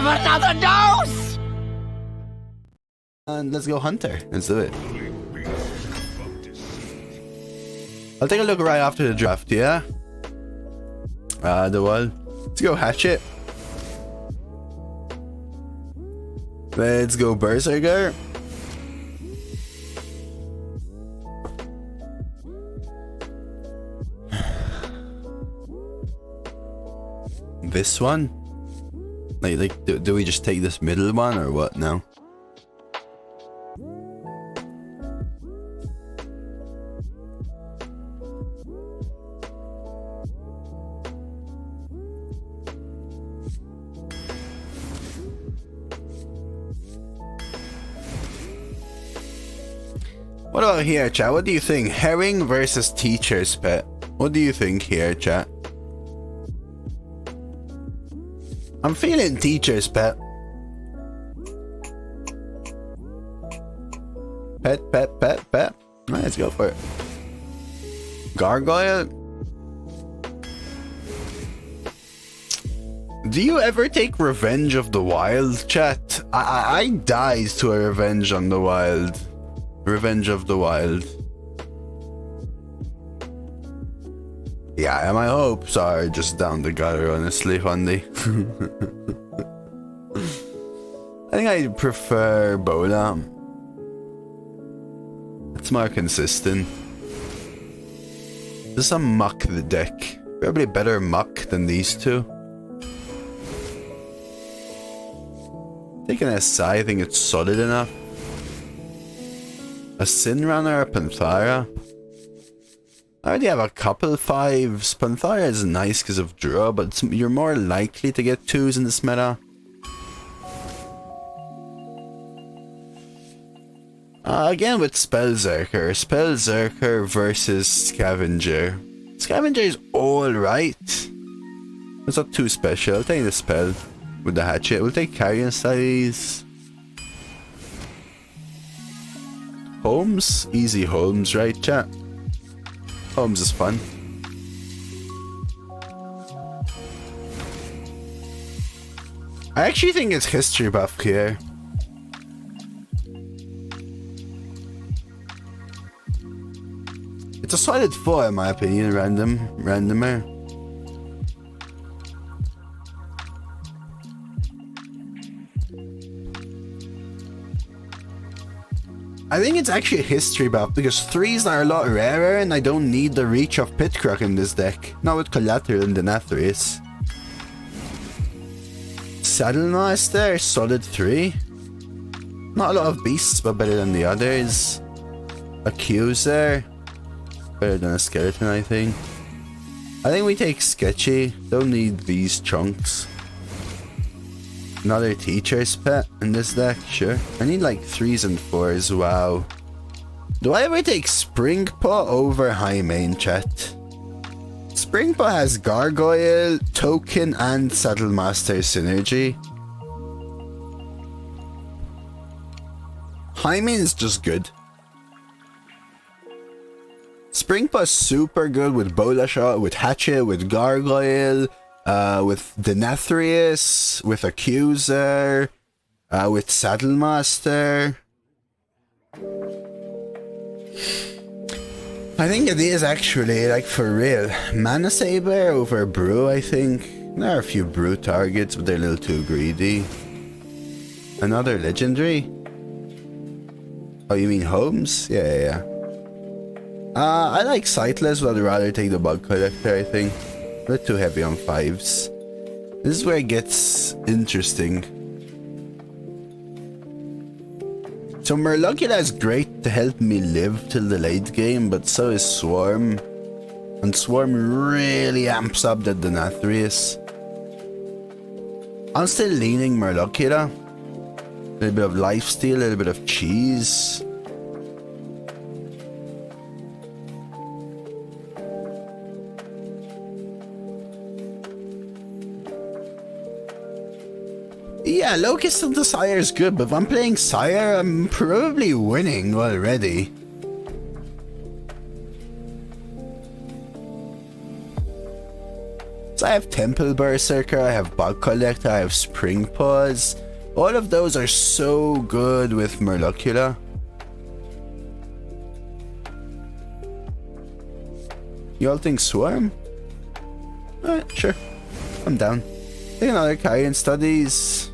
have another dose! And let's go Hunter. Let's do it. I'll take a look right after the draft, yeah? The wall. Let's go Hatchet. Let's go Berserker. This one? Like, do we just take this middle one or what now? What about here, chat? What do you think? Herring versus Teacher's Pet. What do you think here, chat? I'm feeling Teacher's Pet. Pet. Let's go for it. Gargoyle. Do you ever take Revenge of the Wild, chat? I dies to a Revenge on the Wild. Revenge of the Wild. Yeah, my hopes are just down the gutter, honestly, Fundy. I think I prefer Bola. It's more consistent. There's some muck the deck. Probably better muck than these two. Taking a SI, I think it's solid enough. A Sin Runner or Panthara? I already have a couple 5s. Panthara is nice because of draw, but you're more likely to get 2s in this meta. Again with Spellzerker. Spellzerker versus Scavenger. Scavenger is alright. It's not too special. I'll take the spell with the hatchet. We'll take Carrion Studies. Holmes? Easy Holmes, right, chat? Holmes is fun. I actually think it's history buff here. It's a solid 4 in my opinion, randomer. I think it's actually a history buff because 3s are a lot rarer and I don't need the reach of Pitcrock in this deck. Not with Collateral and Denathrius. Saddlemaster, solid 3. Not a lot of beasts, but better than the others. Accuser, better than a skeleton, I think. I think we take Sketchy. Don't need these chunks. Another Teacher's Pet in this deck, sure. I need like 3s and 4s, wow. Do I ever take Springpaw over High Main, chat? Springpaw has Gargoyle, Token, and Saddlemaster synergy. High Main is just good. Springpaw is super good with Bola Shot, with Hatchet, with Gargoyle, with Denathrius, with Accuser, with Saddlemaster. I think it is actually, like, for real. Mana Saber over Brew, I think. There are a few Brew targets, but they're a little too greedy. Another Legendary? Oh, you mean Holmes? Yeah. I like Sightless, but I'd rather take the Bug Collector, I think. They're too heavy on 5s. This is where it gets interesting. So Murloc is great to help me live till the late game, but so is Swarm. And Swarm really amps up the Denathrius. I'm still leaning Murloc. A little bit of lifesteal, a little bit of cheese. Yeah, Locust of the Sire is good, but if I'm playing Sire, I'm probably winning already. So I have Temple Berserker, I have Bug Collector, I have Spring Paws. All of those are so good with Murloc. You all think Swarm? Alright, sure. I'm down. Take another Carrion Studies.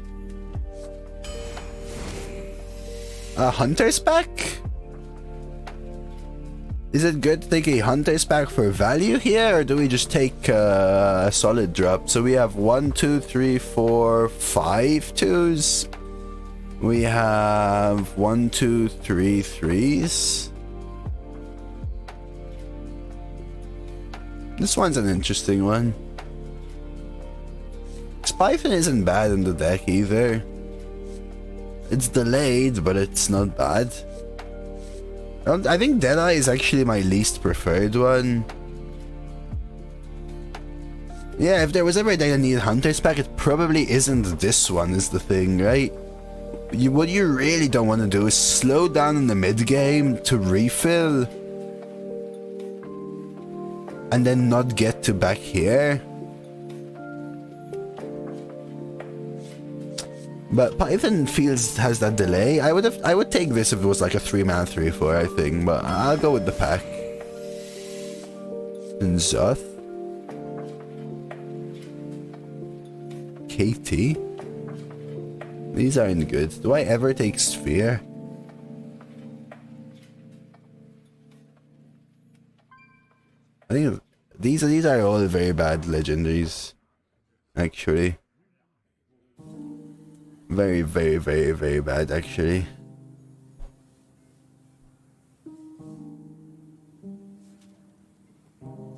Hunter's Pack? Is it good to take a Hunter's Pack for value here, or do we just take a solid drop? So we have 1, 2, 3, 4, 5 twos. We have 1, 2, 3 threes. This one's an interesting one. Spyfin isn't bad in the deck either. It's delayed, but it's not bad. I think Deadeye is actually my least preferred one. Yeah, if there was ever a deck that needed Hunter's Pack, it probably isn't this one, is the thing, right? What you really don't want to do is slow down in the mid-game to refill and then not get to back here. But Python has that delay. I would take this if it was like a 3-mana 3/4, I think, but I'll go with the pack. And Zoth. KT. These aren't good. Do I ever take Sphere? I think these are all very bad legendaries, actually. Very, very, very, very bad, actually.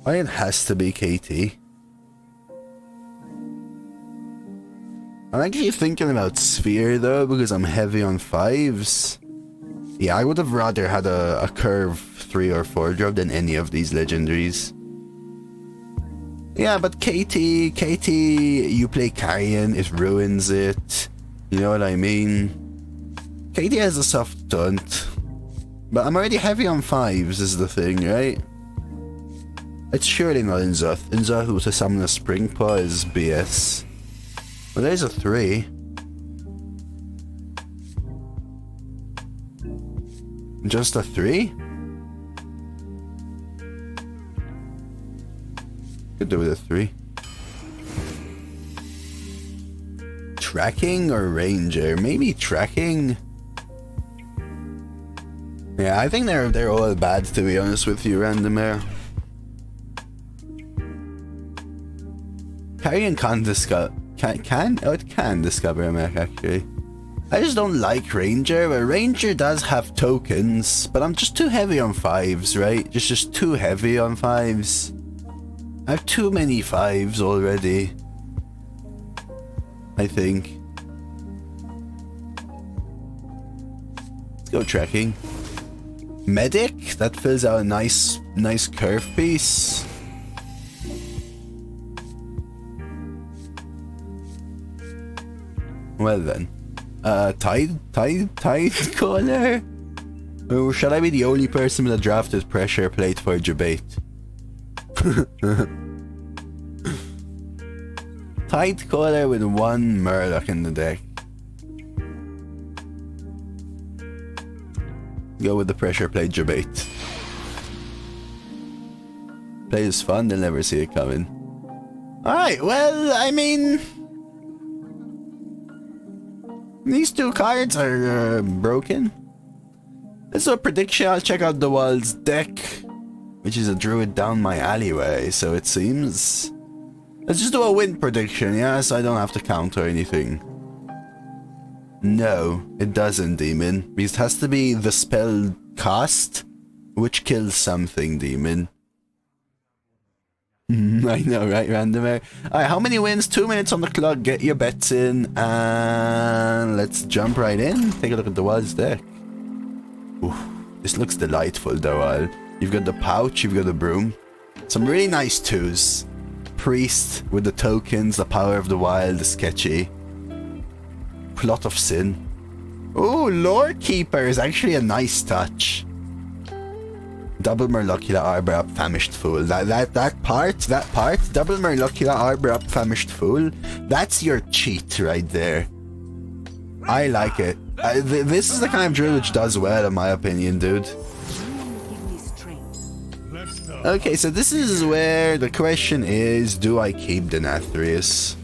Why it has to be KT? I'm actually thinking about Sphere though, because I'm heavy on 5s. Yeah, I would have rather had a curve 3 or 4 drop than any of these legendaries. Yeah, but KT, you play Carrion, it ruins it. You know what I mean? KT has a soft taunt. But I'm already heavy on 5s is the thing, right? It's surely not in Zoth. In Zoth to summon a Spring Paw is BS. Well, there's a 3. Just a 3? Could do with a 3. Tracking or Ranger? Maybe Tracking. Yeah, I think they're all bad, to be honest with you, Randomer. Carrion can't discover. Oh, it can discover a mech, actually. I just don't like Ranger, but Ranger does have tokens, but I'm just too heavy on 5s, right? Just too heavy on 5s. I have too many 5s already, I think. Let's go Tracking. Medic, that fills out a nice curve piece. Well then. Tide Caller? Or shall I be the only person with a drafted pressure plate for debate? Tide Caller with 1 Murloc in the deck. Go with the pressure plate debate. Play is fun, they'll never see it coming. Alright, well, I mean... these 2 cards are broken. Let's do a prediction. I'll check out the Wald's deck, which is a druid down my alleyway, so it seems. Let's just do a win prediction, yeah, so I don't have to counter anything. No, it doesn't, Demon. Because it has to be the spell cast, which kills something, Demon. I know, right, Randomer? Alright, how many wins? 2 minutes on the clock. Get your bets in, and let's jump right in. Take a look at the Wild's deck. Ooh, this looks delightful, though. You've got the pouch, you've got the broom. Some really nice 2s. Priest with the tokens, the power of the wild, the sketchy. Plot of Sin. Ooh, Lore Keeper is actually a nice touch. Double Murloc Arbor up Famished Fool. That part, double Murloc Arbor up Famished Fool, that's your cheat right there. I like it. This is the kind of drill which does well, in my opinion, dude. Okay, so this is where the question is, do I keep Denathrius?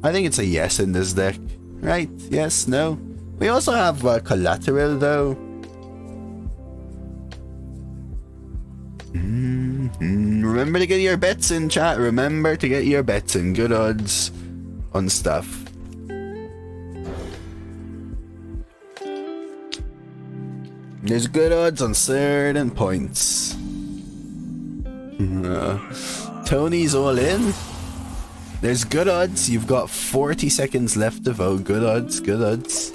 I think it's a yes in this deck. Right? Yes? No? We also have Collateral, though. Remember to get your bets in, chat. Remember to get your bets in. Good odds on stuff. There's good odds on certain points. Tony's all in. There's good odds. You've got 40 seconds left to vote. Good odds. Good odds.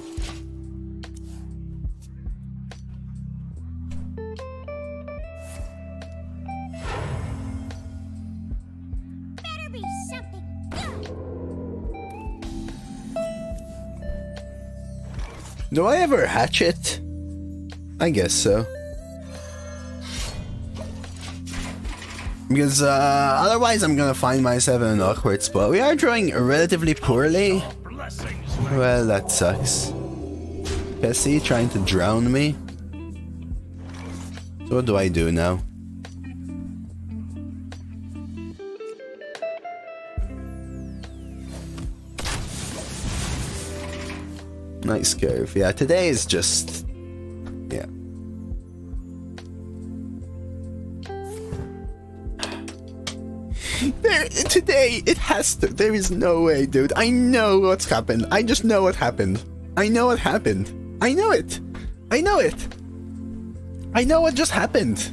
Better be something good. Do I ever hatch it? I guess so. Because otherwise I'm gonna find myself in an awkward spot. We are drawing relatively poorly. Well, that sucks. Bessie trying to drown me. So what do I do now? Nice curve. Yeah, today is just... yeah. Today, it has to. There is no way, dude. I know what's happened. I just know what happened. I know what happened. I know it. I know it. I know what just happened.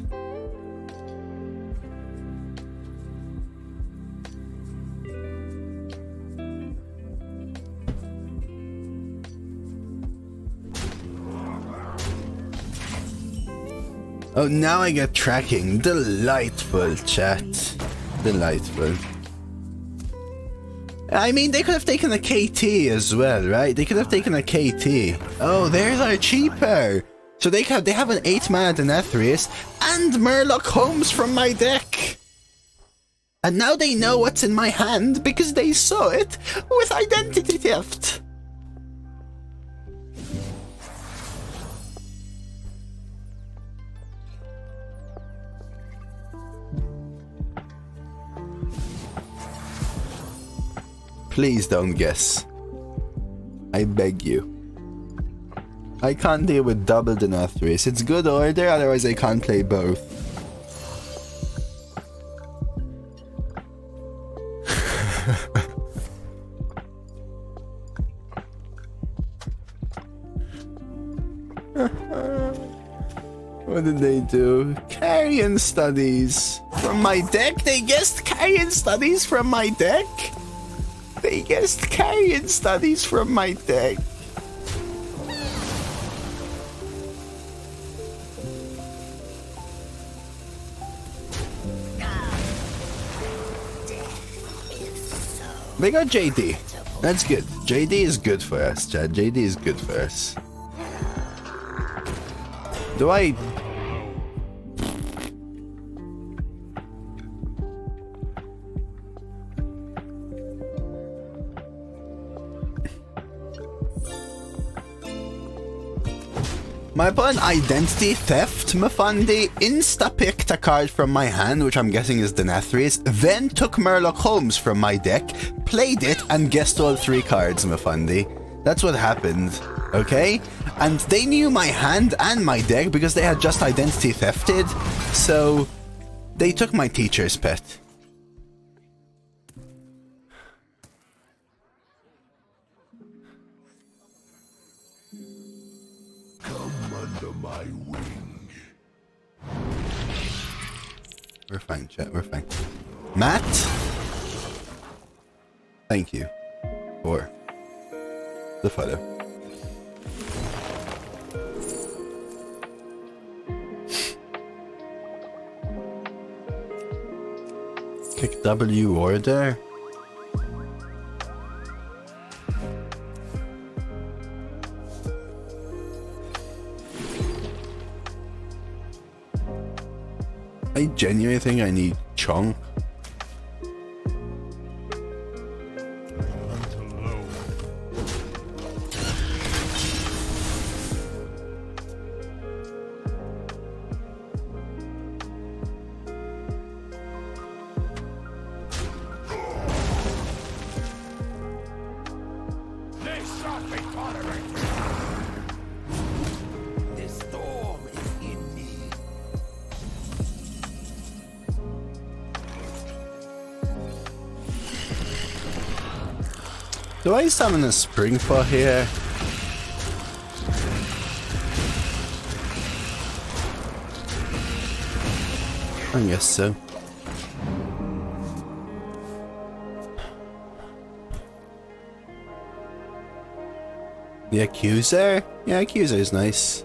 Oh, now I get tracking. Delightful, chat. Delightful. I mean, they could have taken a KT as well, right? They could have taken a KT. Oh, they're cheaper. So they have an 8-mana Denathrius and Murloc Holmes from my deck. And now they know what's in my hand because they saw it with identity theft. Please don't guess. I beg you. I can't deal with double Denathrius. It's good order, otherwise I can't play both. What did they do? Carrion Studies from my deck? They guessed Carrion Studies from my deck? They guessed Carrion Studies from my deck. They got JD. That's good. JD is good for us, Chad. JD is good for us. Do I... My opponent identity theft Mufandi insta-picked a card from my hand, which I'm guessing is Denathrius, then took Murloc Holmes from my deck, played it, and guessed all 3 cards, Mufandi. That's what happened, okay? And they knew my hand and my deck because they had just identity thefted, so they took my teacher's pet. We're fine, chat. We're fine. Matt? Thank you for the photo. Click W order. genuinely think I need chunk. Do I summon a spring pot here? I guess so. The accuser? Yeah, accuser is nice.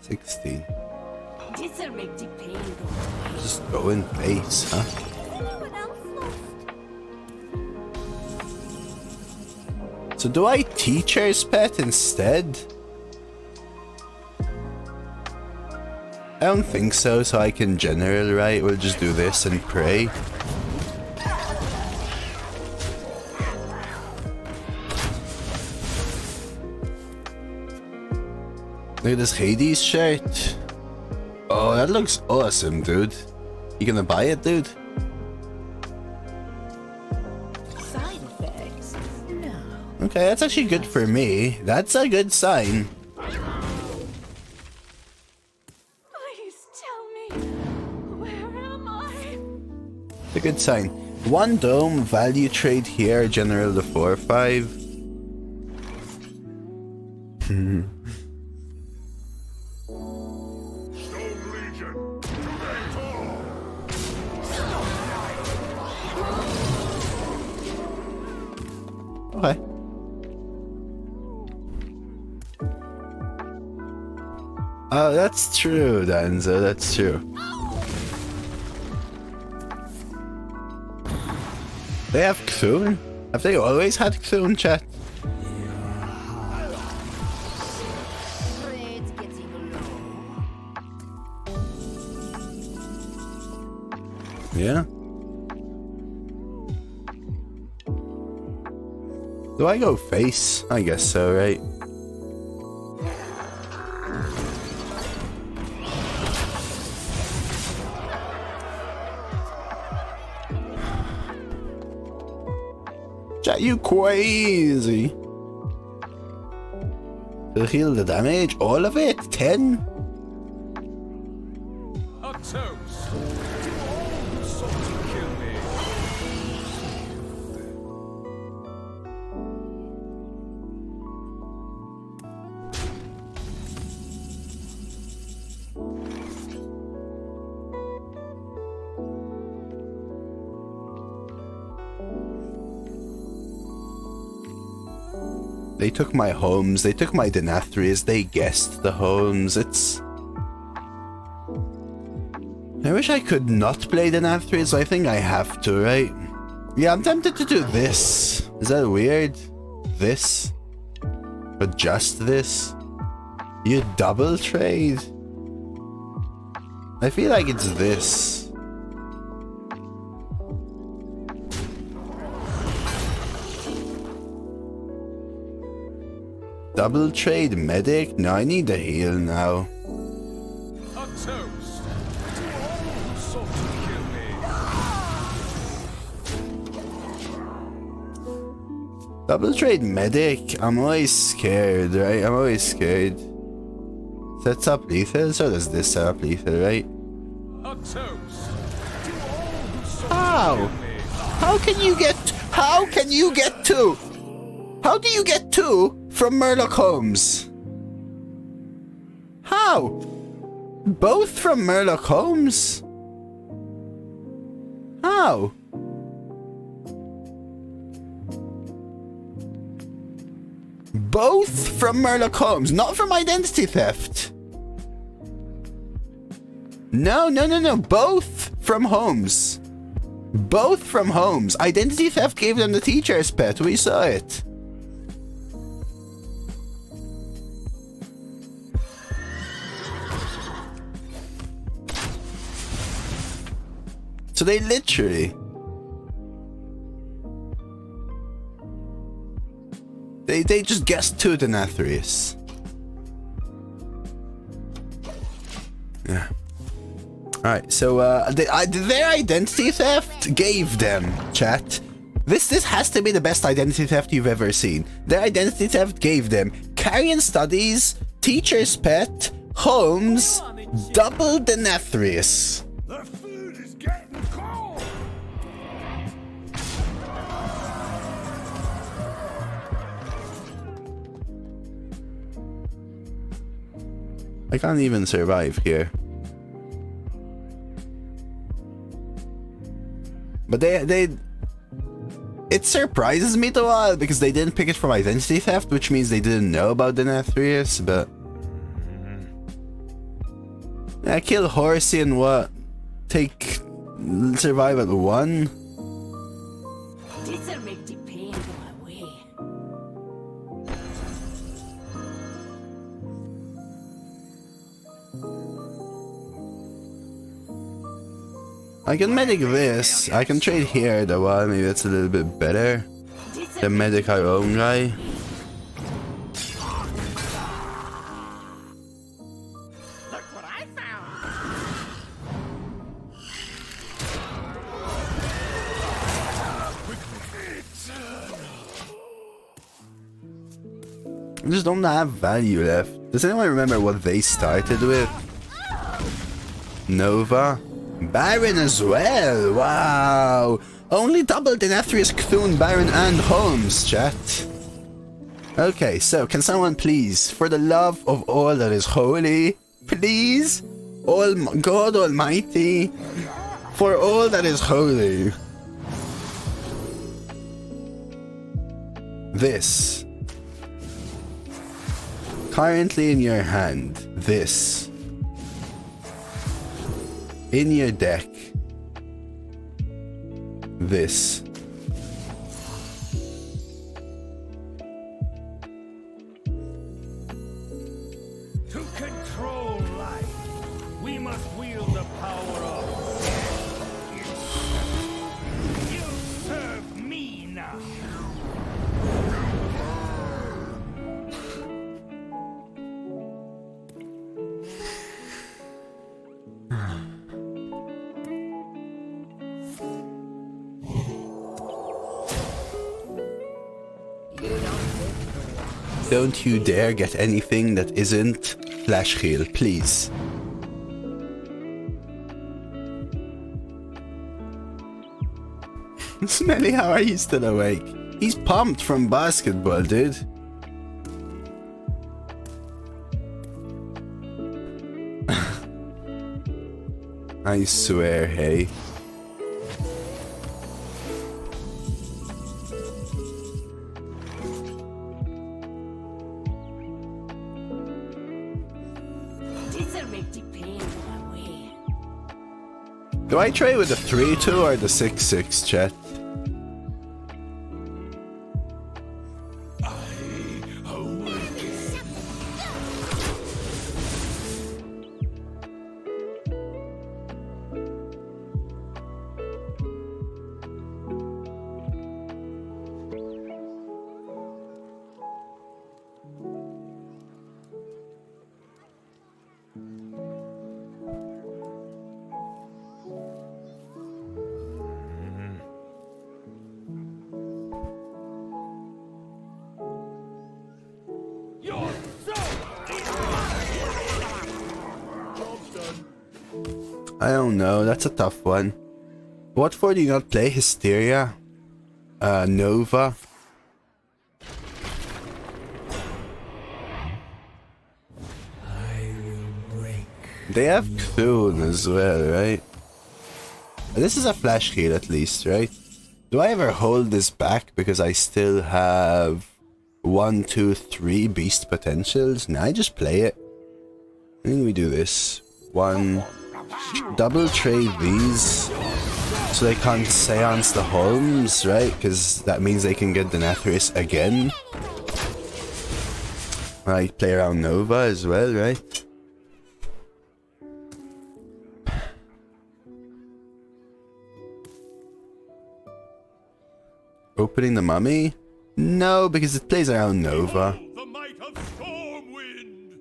16. This'll make the pain Just go in base, huh? Anyone else lost? So do I teacher's pet instead? I don't think so, so I can general, right? We'll just do this and pray. Look at this Hades shirt. Oh, that looks awesome, dude. You gonna buy it, dude? Side effects? No. Okay, that's actually good for me. That's a good sign. Please tell me. Where am I? It's a good sign. One dome, value trade here, general the 4/5. Okay. Oh, that's true, Danzo, that's true. They have Cthulhu? Have they always had Cthulhu, chat? Trade's getting low. Yeah. Do I go face? I guess so, right? Chat, you crazy. To heal the damage? All of it? 10? A toast to all who sought to kill me. They took my homes, they took my Denathrius, they guessed the homes. It's... I wish I could not play Denathrius, I think I have to, right? Yeah, I'm tempted to do this. Is that weird? This? But just this? You double trade? I feel like it's this. Double trade medic? No, I need a heal now. A toast to all who sought to kill me. Double trade medic? I'm always scared, right? I'm always scared. Sets up lethal? So does this set up lethal, right? A toast to all who sought How? to kill me. How can you get... How can you get two? How do you get two from Murloc Holmes? How? Both from Murloc Holmes? How? Both from Murloc Holmes, not from identity theft. No, both from Holmes. Both from Holmes. Identity theft gave them the teacher's pet, we saw it. they literally... They just guessed 2 Denathrius. Yeah. Alright, so their identity theft gave them, chat. This has to be the best identity theft you've ever seen. Their identity theft gave them Carrion Studies, Teacher's Pet, Holmes, double Denathrius. The food is getting cold. I can't even survive here. But it surprises me to a while because they didn't pick it from identity theft, which means they didn't know about Denathrius, but... Yeah, kill Horsey and what? Survive at 1? This'll make the pain go away. I can medic this. I can trade here the one. Maybe that's a little bit better. The medic our own guy. Look what I found. I just don't have value left. Does anyone remember what they started with? Nova? Baron as well! Wow! Only double Denathrius, Cthulhu, Baron and Holmes, chat. Okay, so can someone please, for the love of all that is holy, please, God Almighty, for all that is holy, this, currently in your hand, this, in your deck, this. To control life, we must wield the power of death. You serve me now. Don't you dare get anything that isn't Flash Heal, please. Smelly, how are you still awake? He's pumped from basketball, dude. I swear, hey. Do I trade with the 3-2 or the 6-6, chat? I don't know, that's a tough one. What for do you not play? Hysteria? Nova? They have Cthulhu as well, right? This is a flash heal at least, right? Do I ever hold this back because I still have 1, 2, 3 beast potentials? Nah, I just play it. I think we do this. 1... Double trade these so they can't seance the Holmes, right? Because that means they can get Denathrius again. Right, play around Nova as well, right? Opening the mummy? No, because it plays around Nova. The might of Stormwind.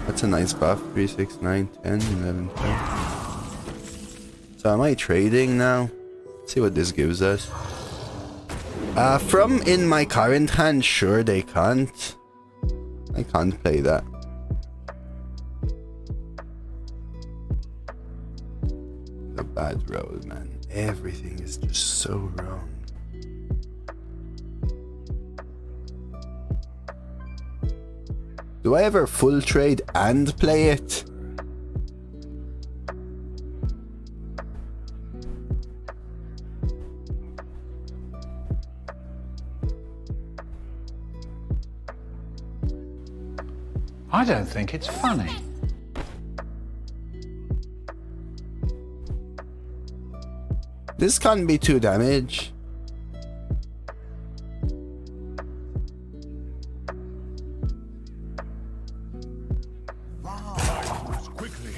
That's a nice buff. 3, 6, 9, 10, 11, 12. So am I trading now? Let's see what this gives us. From in my current hand, sure they can't. I can't play that. A bad roll, man. Everything is just so wrong. Do I ever full trade and play it? I don't think it's funny. This can't be 2 damage. Quickly.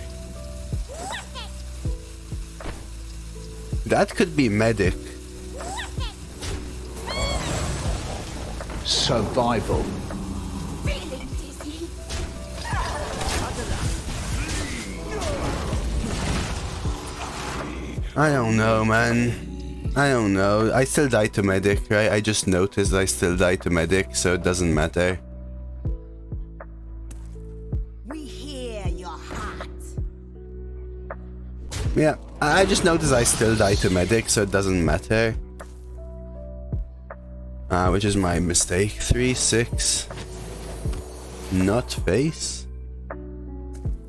That could be medic. Survival. Really dizzy. I don't know, man. I don't know. I still die to medic, right? I just noticed I still die to medic, so it doesn't matter. We hear your heart. Yeah, I just noticed I still die to medic, so it doesn't matter. Which is my mistake. 3, 6. Not face.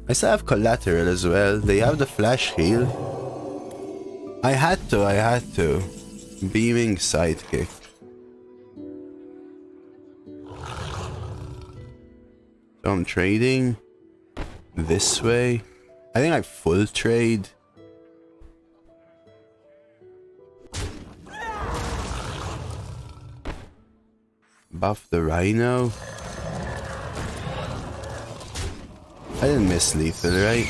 I still have Collateral as well. They have the flash heal. I had to. Beaming sidekick. So I'm trading this way. I think I full trade. Buff the Rhino. I didn't miss lethal, right?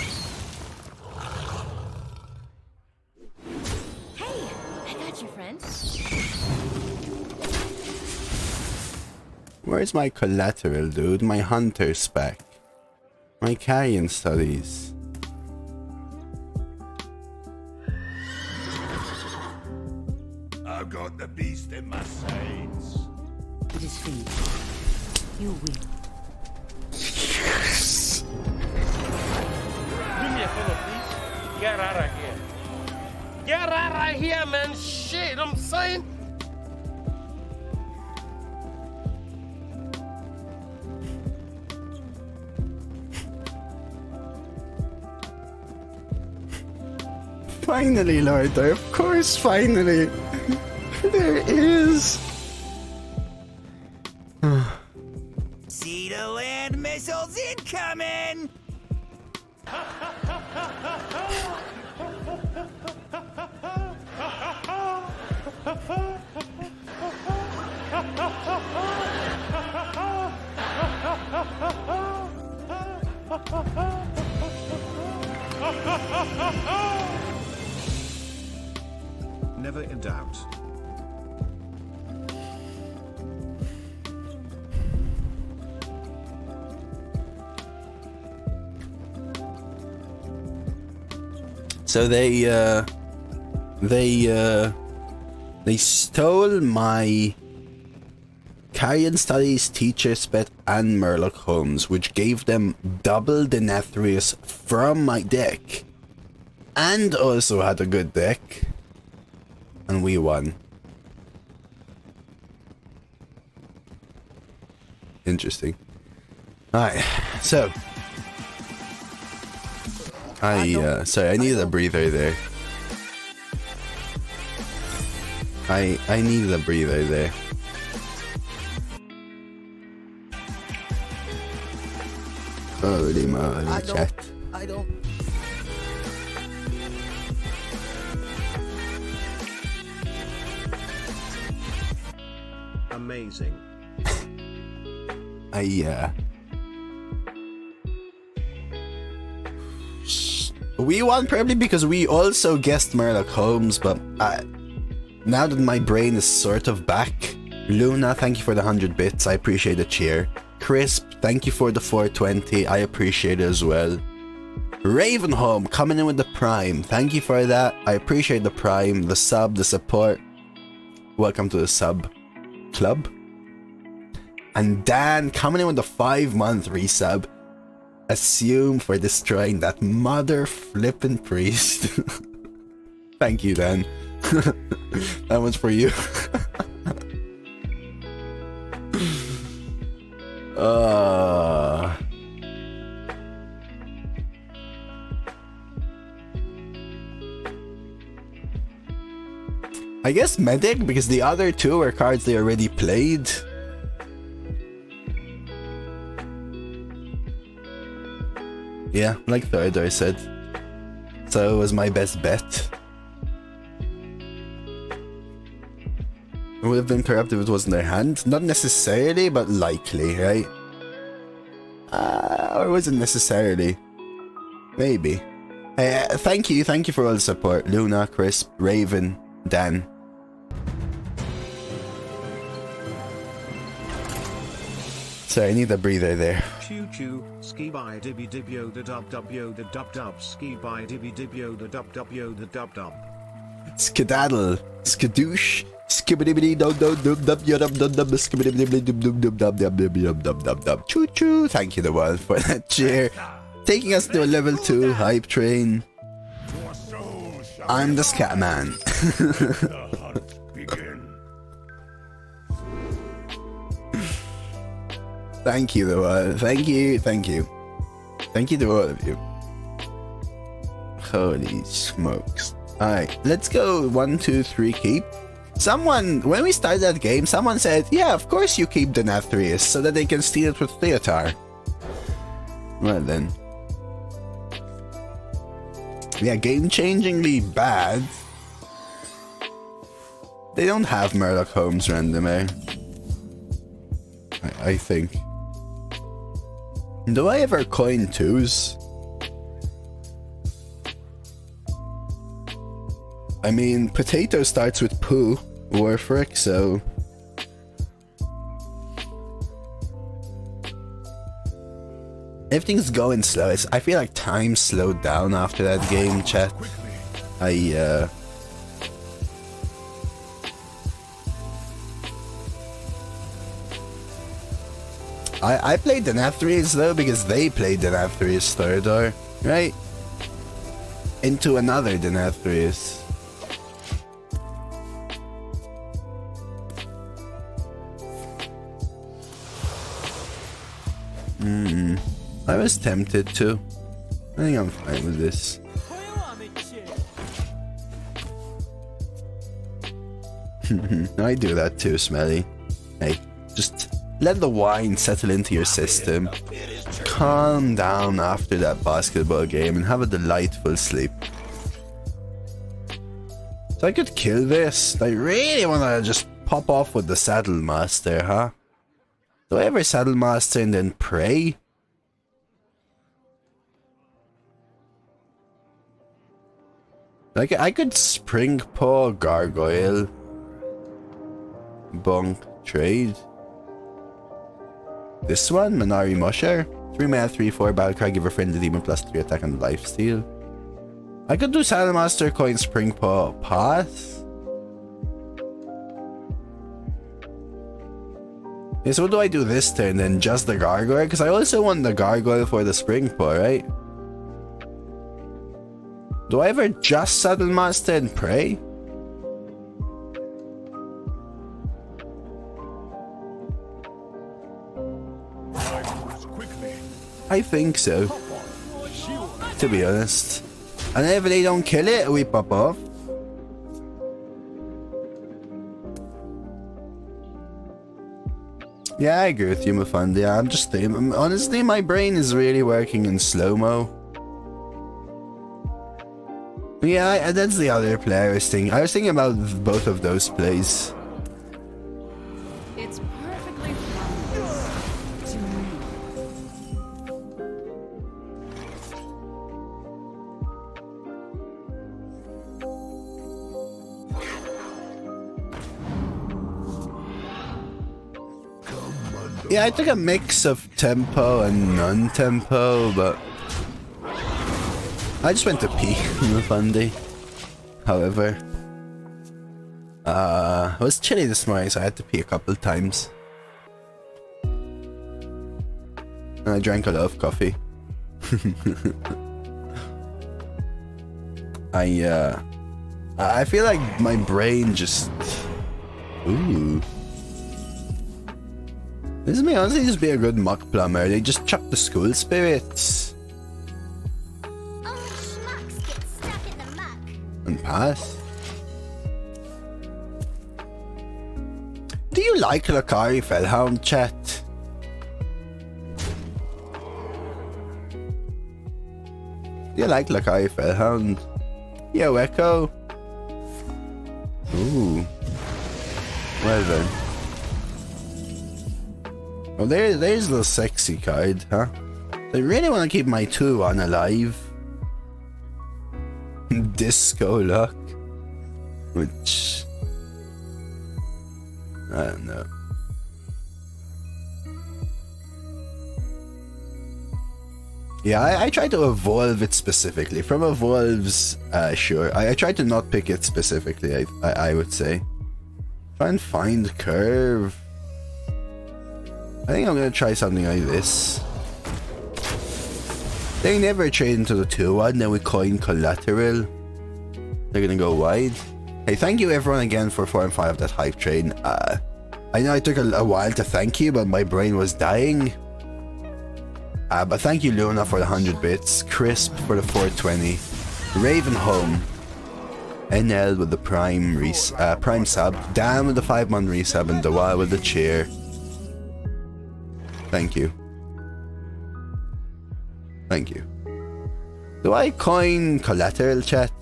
Hey, I got you, friend. Where's my Collateral, dude? My Hunter spec. My Carrion studies. I've got the beast in my sights. It is finished. You win. Do me a favor, please. Get out of here. Get out of here, man. Shit, I'm saying. Finally, Lord, of course, finally. There is. See the land missiles incoming! Never in doubt. So they stole my Carrion Studies teacher spec and Murloc Holmes, which gave them double Denathrius from my deck, and also had a good deck, and we won. Interesting. Alright, so sorry, I needed a breather there. I needed a breather there. Holy moly, chat. I don't. Amazing. We won probably because we also guessed Murloc Holmes, but now that my brain is sort of back. Luna, thank you for the 100 bits. I appreciate the cheer. Crisp, thank you for the 420. I appreciate it as well. Ravenholm coming in with the Prime. Thank you for that. I appreciate the Prime, the sub, the support. Welcome to the sub club. And Dan coming in with the 5-month resub. Assume for destroying that mother flippin' priest. Thank you, Dan. That one's for you. I guess Medic, because the other two are cards they already played. Yeah, like third I said. So it was my best bet. It would have been corrupt if it was in their hand. Not necessarily, but likely, right? Or was it necessarily? Maybe. Thank you for all the support. Luna, Crisp, Raven, Dan. Sorry, I need a breather there. Choo choo, ski by dibby dibyo the dub dub yo the dub dub, ski by dibby dibyo the dub dub yo the dub dub. Skedaddle, skadoosh, skibbity dub dub dub dub dub dub dub skibbity dub dub dub dub dub dub dub dub. Choo choo, thank you the one for that cheer. Taking us to a level 2 hype train. I'm the Scatman. Thank you, though. Thank you. Thank you to all of you. Holy smokes. Alright, let's go 1, 2, 3, keep. Someone, when we started that game, someone said, yeah, of course you keep Denathrius so that they can steal it with Theotar. Well then. Yeah, game-changingly bad. They don't have Murloc Holmes random, eh? I think. Do I ever coin 2s? I mean, potato starts with poo, Warfric, so... Everything's going slow. I feel like time slowed down after that game, chat. I played Denathrius though because they played Denathrius Thorador, right? Into another Denathrius. I was tempted to. I think I'm fine with this. I do that too, Smelly. Hey, just let the wine settle into your system. Calm down after that basketball game and have a delightful sleep. So I could kill this. I really want to just pop off with the Saddle Master, huh? Do I ever Saddle Master and then pray? Like, I could Spring Paw, Gargoyle, Bonk, trade. This one, Manari Musher. 3 mana, 3/4, Battlecry, give a friendly demon +3 attack and lifesteal. I could do Saddlemaster, coin Spring Paw, pass. Okay, so what do I do this turn then? Just the Gargoyle? Because I also want the Gargoyle for the Spring Paw, right? Do I ever just Saddlemaster and pray? I think so, to be honest. And if they don't kill it, we pop off. Yeah, I agree with you, Mufandi. I'm just thinking, honestly, my brain is really working in slow-mo. Yeah, that's the other play I was thinking. I was thinking about both of those plays. It's perfectly fine to me. Yeah, I took a mix of tempo and non-tempo, but I just went to pee in the fun day. However, it was chilly this morning, so I had to pee a couple times. And I drank a lot of coffee. I feel like my brain just... Ooh. This may honestly just be a good muck plumber. They just chuck the school spirits. Old schmucks get stuck in the muck. And pass. Do you like Lakari Fellhound, chat? Do you like Lakari Fellhound? Yo, Echo. Ooh. Well then. Oh, there's the sexy card, huh? I really want to keep my 2-1 alive. Disco luck. Which... I don't know. Yeah, I try to evolve it specifically. From evolves, sure. I try to not pick it specifically, I would say. Try and find curve. I think I'm gonna try something like this. They never trade into the 2-1, then we coin Collateral. They're gonna go wide. Hey, thank you everyone again for 4 and 5 of that hype train. I know it took a while to thank you, but my brain was dying. But thank you Luna for the 100 bits, Crisp for the 420, Raven Home, NL with the prime sub, Dan with the 5-month resub, and Dawal with the cheer. Thank you. Thank you. Do I coin Collateral, chat?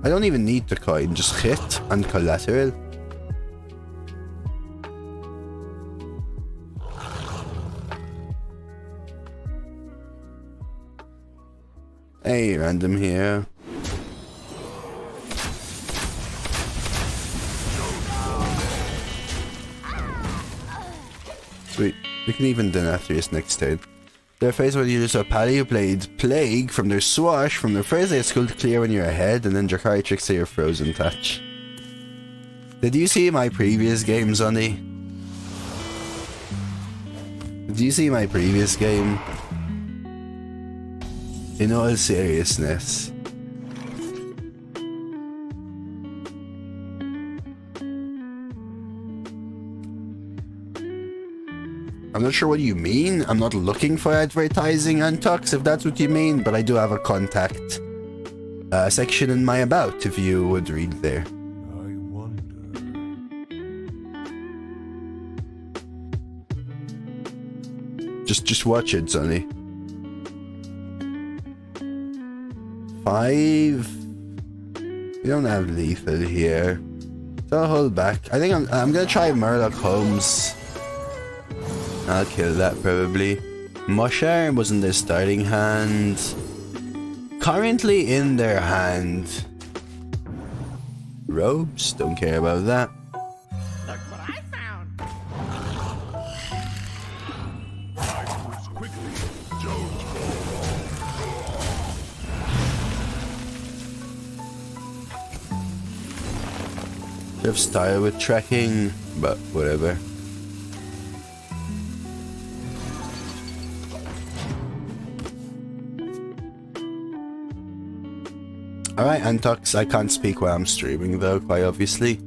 I don't even need to coin, just hit and Collateral. Hey, random here. Sweet. We can even Denathrius next turn. Their face when you use a pally who played Plague from their swash, from their phrase they had school to clear when you're ahead, and then Drakari tricks to your frozen touch. Did you see my previous game, Sonny? Did you see my previous game? In all seriousness. I'm not sure what you mean. I'm not looking for advertising, Antux, if that's what you mean, but I do have a contact section in my about, if you would read there. I wonder. Just watch it, Sonny. 5. We don't have lethal here, so I'll hold back. I think I'm gonna try Murloc Holmes. I'll kill that probably. Musharm was in their starting hand. Currently in their hand. Robes, don't care about that. Look what I found. They have style with tracking, but whatever. Alright, Antux, I can't speak while I'm streaming though, quite obviously.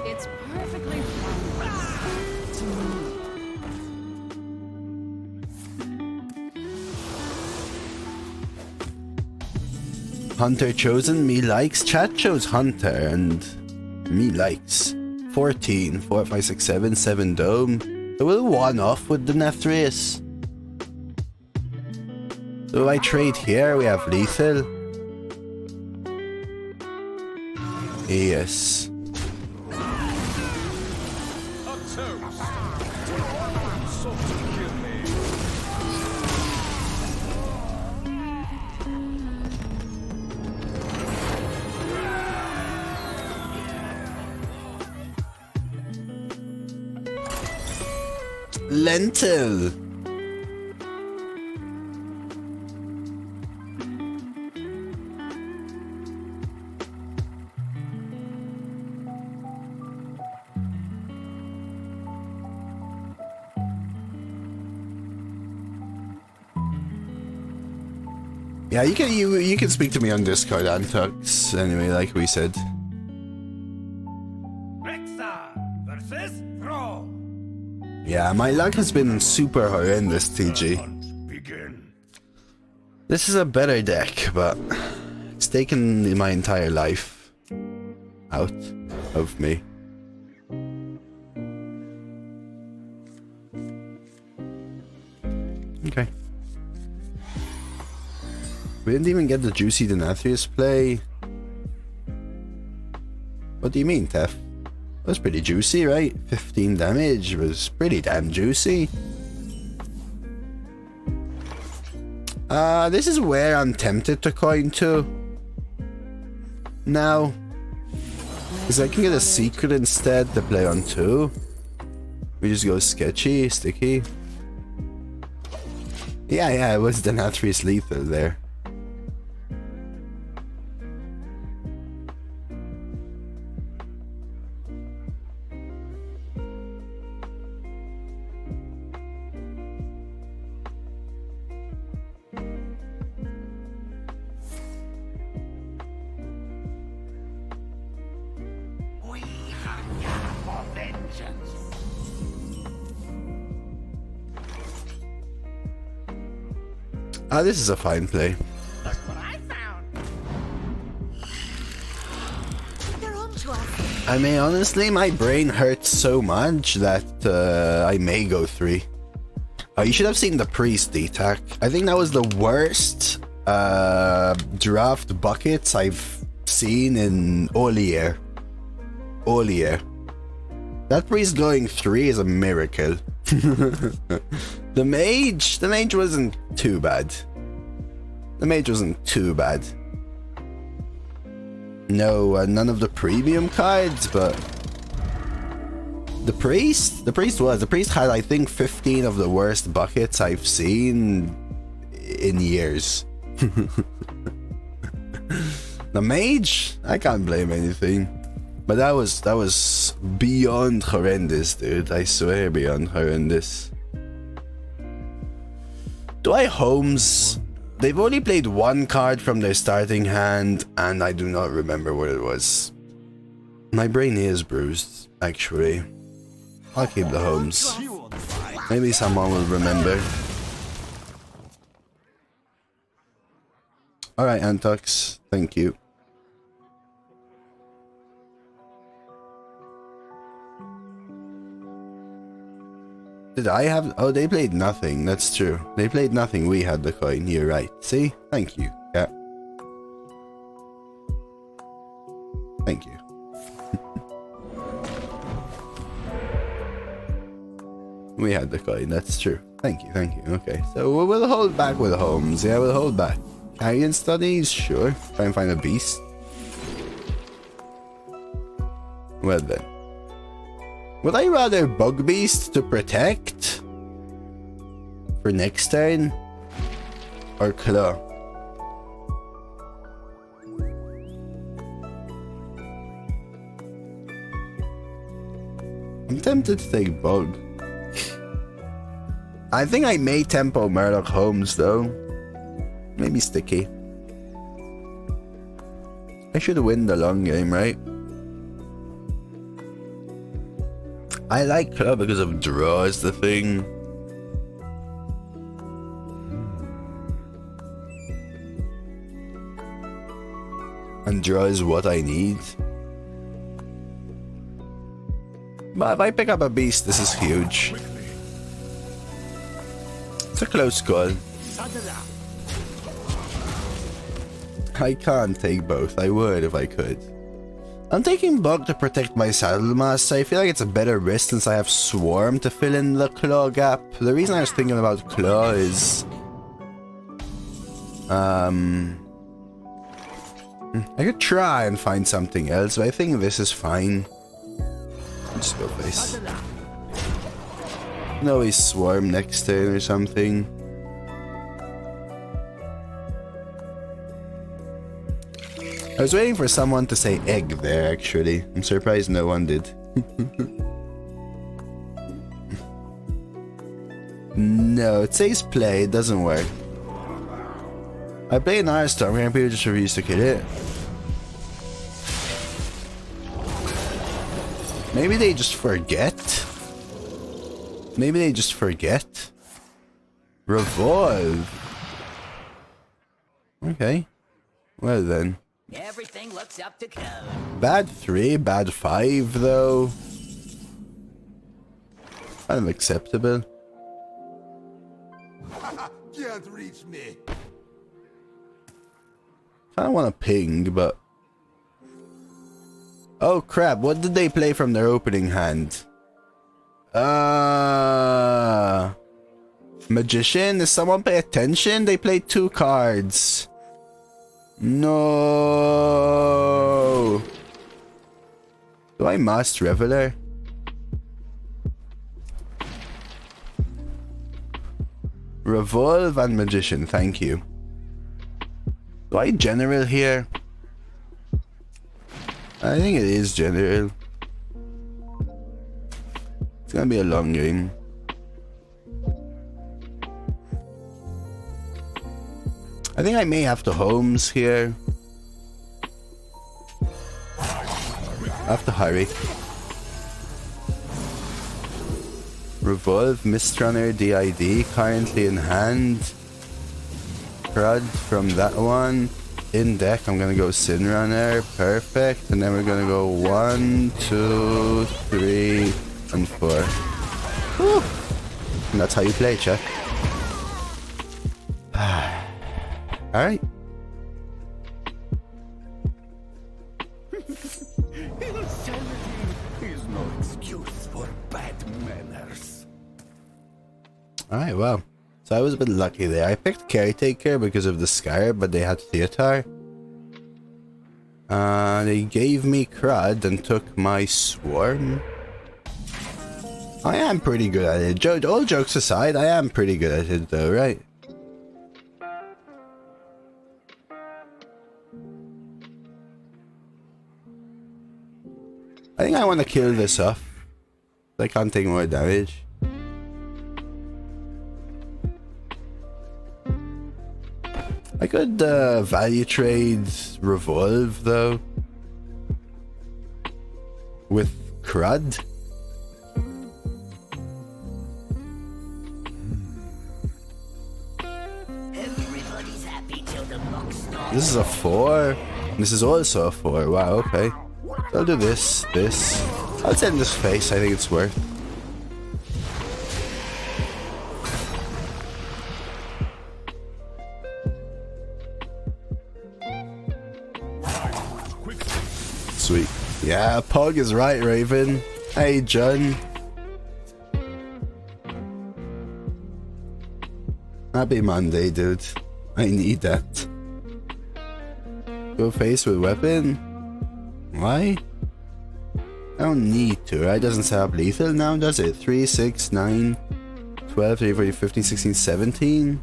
It's perfectly fine to me. Hunter chosen, me likes. Chat chose Hunter and me likes. 14, 4, 5, 6, 7, 7 dome. So we'll one off with Denathrius. So if I trade here, we have lethal. Yes. lentil. Yeah, you can speak to me on Discord, Antux. Anyway, like we said. Versus Throw. Yeah, my luck has been super horrendous, TG. Begin. This is a better deck, but it's taken my entire life out of me. Okay. We didn't even get the juicy Denathrius play. What do you mean, Tef? That was pretty juicy, right? 15 damage was pretty damn juicy. This is where I'm tempted to coin to. Now. Because I can get a secret instead to play on 2. We just go sketchy, sticky. Yeah, it was Denathrius lethal there. This is a fine play. Look what I found. They're on to us. I mean, honestly, my brain hurts so much that I may go 3. Oh, you should have seen the priest D-Tac. I think that was the worst draft buckets I've seen in all year. All year. That priest going 3 is a miracle. The mage wasn't too bad. The mage wasn't too bad. No, none of the premium cards, but the priest had, I think, 15 of the worst buckets I've seen in years. The mage, I can't blame anything. But that was beyond horrendous, dude. I swear, beyond horrendous. Do I Holmes? They've only played 1 card from their starting hand, and I do not remember what it was. My brain is bruised, actually. I'll keep the Holmes. Maybe someone will remember. Alright, Antux. Thank you. Did I have... Oh, they played nothing. That's true. They played nothing. We had the coin. You're right. See? Thank you. Yeah. Thank you. We had the coin. That's true. Thank you. Thank you. Okay. So we'll hold back with Holmes. Yeah, we'll hold back. Carrion studies? Sure. Try and find a beast. Well then. Would I rather Bug Beast to protect for next turn or Claw? I'm tempted to take Bug. I think I may tempo Murloc Holmes though. Maybe Sticky. I should win the long game, right? I like Claw because of draw is the thing. And draw is what I need. But if I pick up a beast, this is huge. It's a close call. I can't take both. I would if I could. I'm taking Bug to protect my Saddlemaster. I feel like it's a better risk since I have Swarm to fill in the Claw gap. The reason I was thinking about Claw is... I could try and find something else, but I think this is fine. I'll just go face. Snowy Swarm next turn or something. I was waiting for someone to say egg there, actually. I'm surprised no one did. No, it says play, it doesn't work. I play an Hearthstone and people just refuse to kill it. Maybe they just forget. Maybe they just forget. Revolve. Okay. Well then. Everything looks up to code. Bad 3, bad 5 though. Unacceptable. Can't reach me. I don't want to ping, but... Oh crap, what did they play from their opening hand? Magician? Does someone pay attention? They played 2 cards. No. Do I must Reveler? Revolve and Magician, thank you. Do I General here? I think it is General. It's gonna be a long game. I think I may have to Holmes here. I have to hurry. Revolve, Mistrunner, DID, currently in hand. Crud from that one. In deck, I'm gonna go Sin Runner, perfect. And then we're gonna go 1, 2, 3, and 4. Whew. And that's how you play, chat. Alright. Insanity is no excuse for bad manners. Alright, well. So I was a bit lucky there. I picked Caretaker because of the Sire, but they had Theatar. They gave me Crud and took my Swarm. I am pretty good at it. All jokes aside, I am pretty good at it though, right? I think I want to kill this off. I can't take more damage. I could value trade Revolve though. With Crud. Everybody's happy till the buck stops. This is a 4. This is also a 4. Wow, okay. So I'll do this. I'll send this face, I think it's worth. Sweet. Yeah, Pog is right, Raven. Hey, John. Happy Monday, dude. I need that. Go face with weapon? Why? I don't need to, right? Doesn't set up lethal now, does it? 3, 6, 9, 12, 13, 14, 15, 16, 17?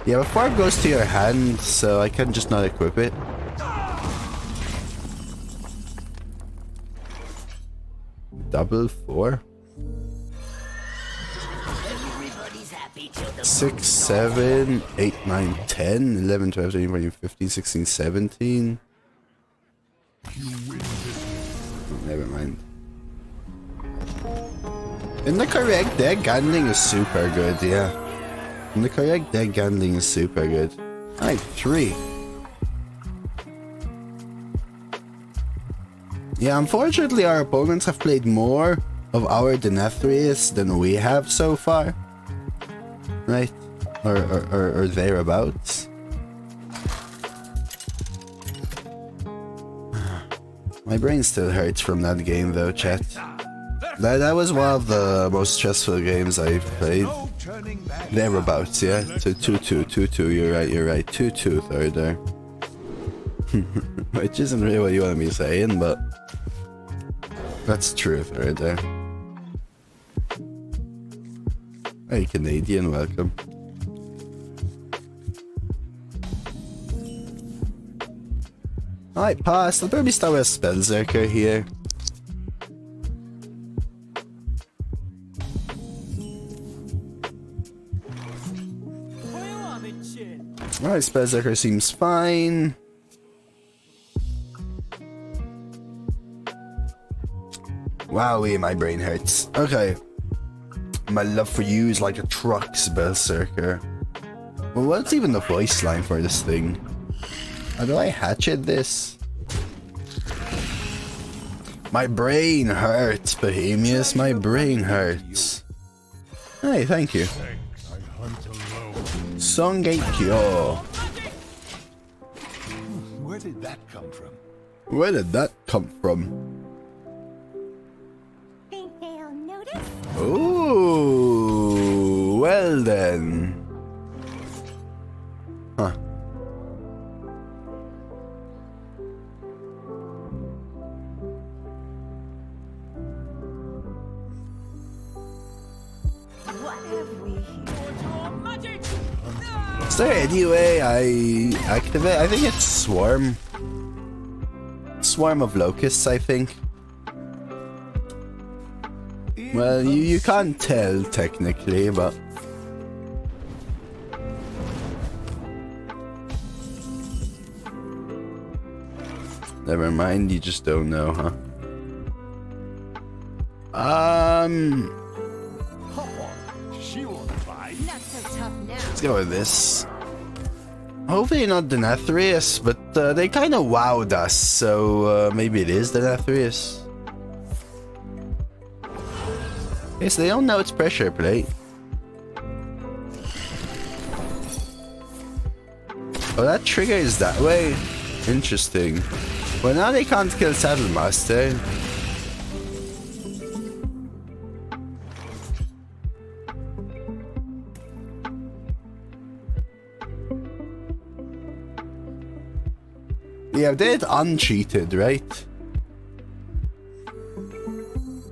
Yeah, but 4 goes to your hand, so I can just not equip it. Double 4? 6, 7, 8, 9, 10, 11, 12, 13, 14, 15, 16, 17. Never mind. In the correct deck, Gandling is super good, yeah. In the correct deck, Gandling is super good. Alright, 3. Yeah, unfortunately our opponents have played more of our Denathrius than we have so far. Right? Or thereabouts. My brain still hurts from that game though, chat. That was one of the most stressful games I've played. Thereabouts, yeah. So 2-2, 2-2, you're right. 2-2 third there. Which isn't really what you want me saying, but that's true third there. Hey, Canadian, welcome. Alright, pass. I'll probably start with a Spellzerker here. Alright, Spellzerker seems fine. Wowee, my brain hurts. Okay. My love for you is like a truck, Spellzerker. Well, what's even the voice line for this thing? How do I hatchet this? My brain hurts, Bohemius. My brain hurts. Hey, thank you. Songate Kyo. Where did that come from? Where did that come from? Think they'll notice? Ooh, well then. Huh. What have we here? Is there any way I activate? I think it's Swarm. Swarm of Locusts, I think. Well, you can't tell technically, but... Never mind, you just don't know, huh? She won't fight. Not so tough now. Let's go with this. Hopefully not Denathrius, but they kind of wowed us, so maybe it is Denathrius. Okay, so they don't know it's pressure plate. Oh, that trigger is that way? Interesting. Well, now they can't kill Saddlemaster. Yeah, they did uncheated, right?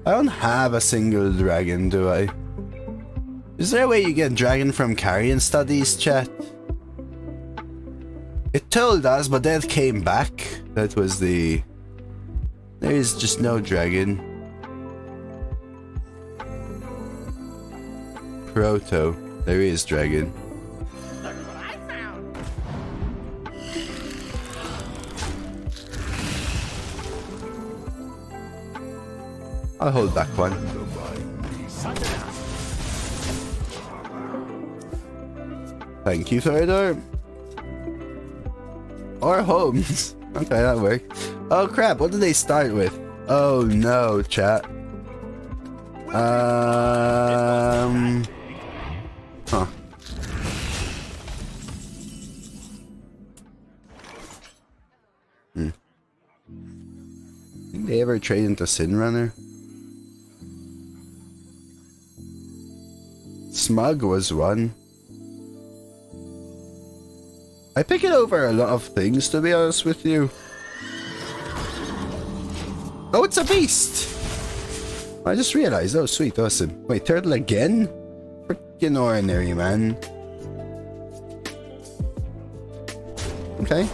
I don't have a single dragon, do I? Is there a way you get dragon from carrion studies, chat? It told us, but then it came back. That was the... There is just no dragon. Proto. There is dragon. Look what I found. I'll hold back one. Thank you, Theodore. Or Holmes. Okay, that worked. Oh crap, what did they start with? Oh no, chat. Huh. Think they ever trade into Sin Runner? Smug was one. I pick it over a lot of things, to be honest with you. Oh, it's a beast! I just realized. Oh, sweet, awesome. Wait, turtle again? Freaking ordinary, man. Okay.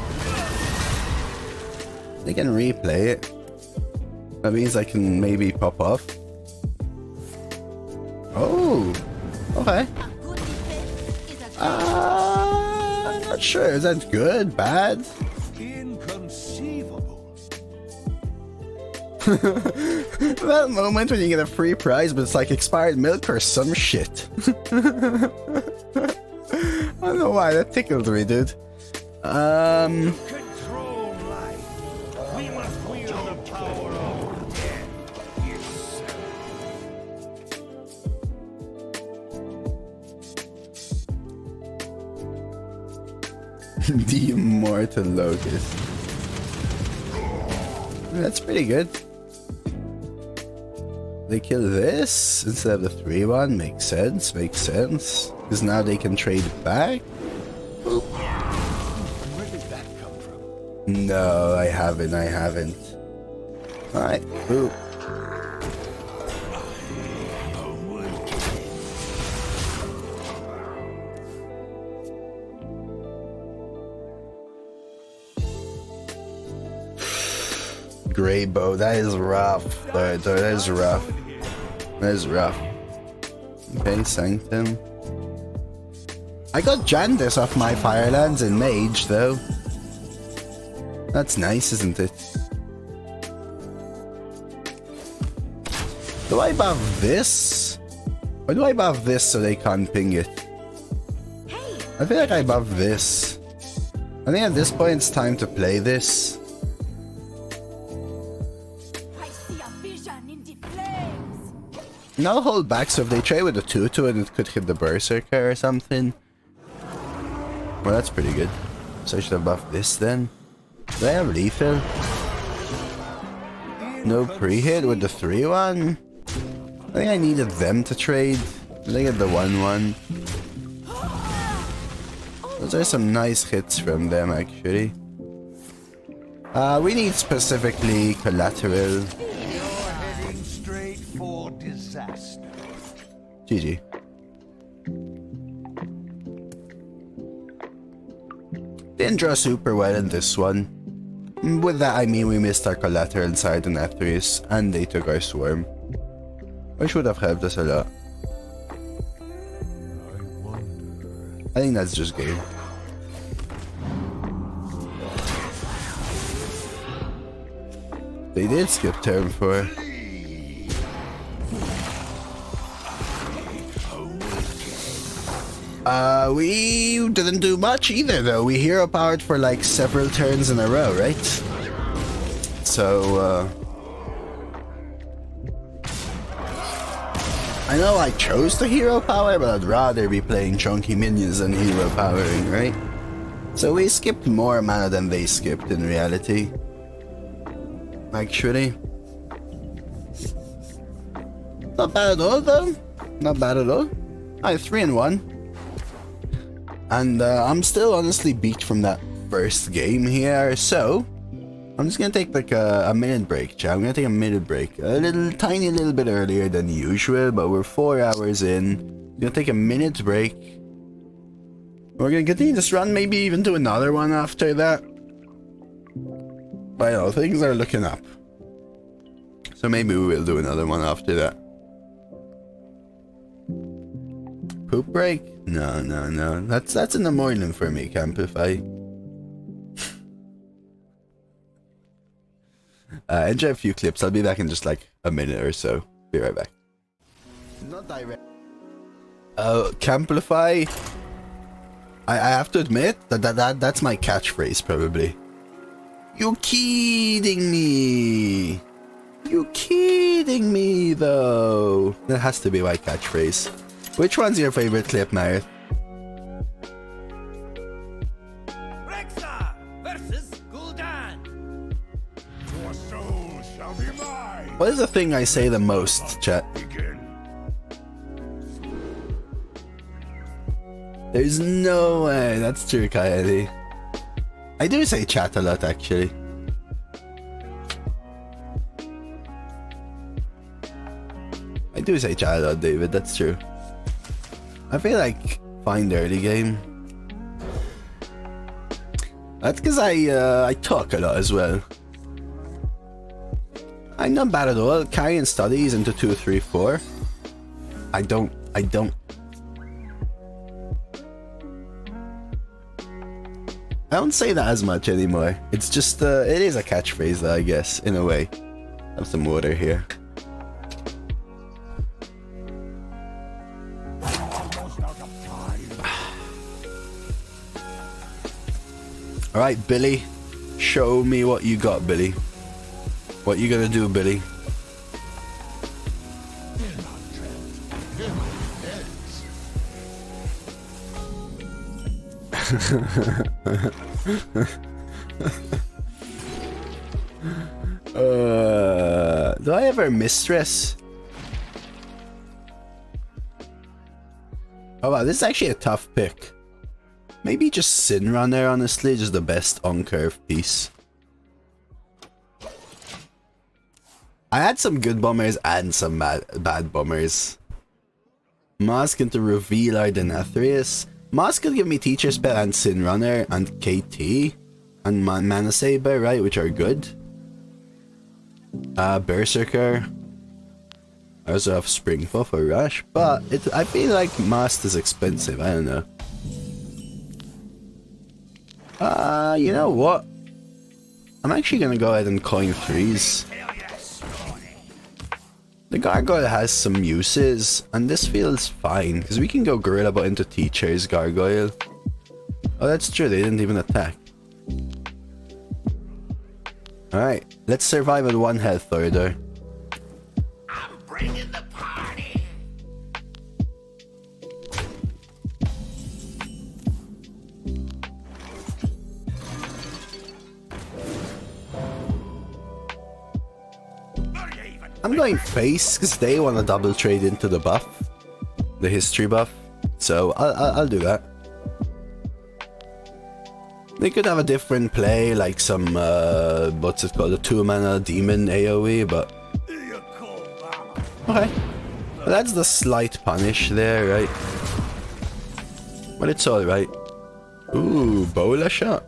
They can replay it. That means I can maybe pop off. Oh! Okay. I'm not sure. Is that good? Bad? Inconceivable. That moment when you get a free prize, but it's like expired milk or some shit. I don't know why. That tickled me, dude. Control life. We must wield the power of death. The Immortal Locust. That's pretty good. They kill this instead of the 3-1. Makes sense, makes sense. Because now they can trade back. Oop. Where did that come from? No, I haven't. Alright, boop. Grey bow. That is rough. That is rough. That is rough. Okay, Sanctum. I got Jandas off my Firelands in Mage, though. That's nice, isn't it? Do I buff this? Or do I buff this so they can't ping it? I feel like I buff this. I think at this point it's time to play this. I see a vision in the flames. Now hold back, so if they try with a 2-2 and it could hit the Berserker or something. Well, that's pretty good. So I should have buffed this then. Do I have refill? No pre-hit with the 3-1? I think I needed them to trade. They get the 1-1. Those are some nice hits from them, actually. We need specifically Collateral. You're heading straight for disaster. GG. Didn't draw super well in this one. With that, I mean we missed our Collateral inside Denathrius, and they took our Swarm. Which would have helped us a lot. I think that's just game. They did skip turn 4. We didn't do much either, though. We hero powered for like several turns in a row, right? So, I know I chose the hero power, but I'd rather be playing chunky minions than hero powering, right? So we skipped more mana than they skipped in reality. Actually. Not bad at all, though. Not bad at all. I 3-1. And I'm still honestly beat from that first game here, so I'm just gonna take like a minute break, chat. I'm gonna take a minute break. A tiny little bit earlier than usual, but we're 4 hours in. I'm gonna take a minute break. We're gonna continue this run, maybe even do another one after that. But I know, things are looking up. So maybe we will do another one after that. Poop break? No. That's in the morning for me, Campify. Enjoy a few clips. I'll be back in just like a minute or so. Be right back. Not direct. Campify. I have to admit that's my catchphrase probably. You kidding me? You kidding me though? That has to be my catchphrase. Which one's your favorite clip, Marith? Rexa versus Gul'dan. Your soul shall be mine. What is the thing I say the most, chat? Begin. There's no way. That's true, Coyote. I do say chat a lot, actually. I do say chat a lot, David. That's true. I feel like find early game. That's because I talk a lot as well. I'm not bad at all. Carrying studies into 2, 3, 4. I don't. I don't say that as much anymore. It's just it is a catchphrase though, I guess, in a way. Have some water here. Alright, Billy. Show me what you got, Billy. What you gonna do, Billy? Do I ever mistress? Oh wow, this is actually a tough pick. Maybe just Sin Runner, honestly, just the best on-curve piece. I had some good bombers and some bad bombers. Moss to reveal our Denathrius. Moss could give me Teacher Spell and Sin Runner and KT and Mana Saber, right, which are good. Berserker. I also have Spring Buff or Rush, but I feel like Mast is expensive, I don't know. You know what? I'm actually gonna go ahead and coin 3s. The Gargoyle has some uses, and this feels fine, because we can go Gorilla Butt into Teacher's Gargoyle. Oh, that's true, they didn't even attack. Alright, let's survive at 1 health order. I'm bringing the party. I'm going face because they want to double trade into the buff, the history buff. So I'll do that. They could have a different play, like some what's it called, a 2-mana demon AOE, but okay. Well, that's the slight punish there, right? But it's all right. Ooh, bola shot.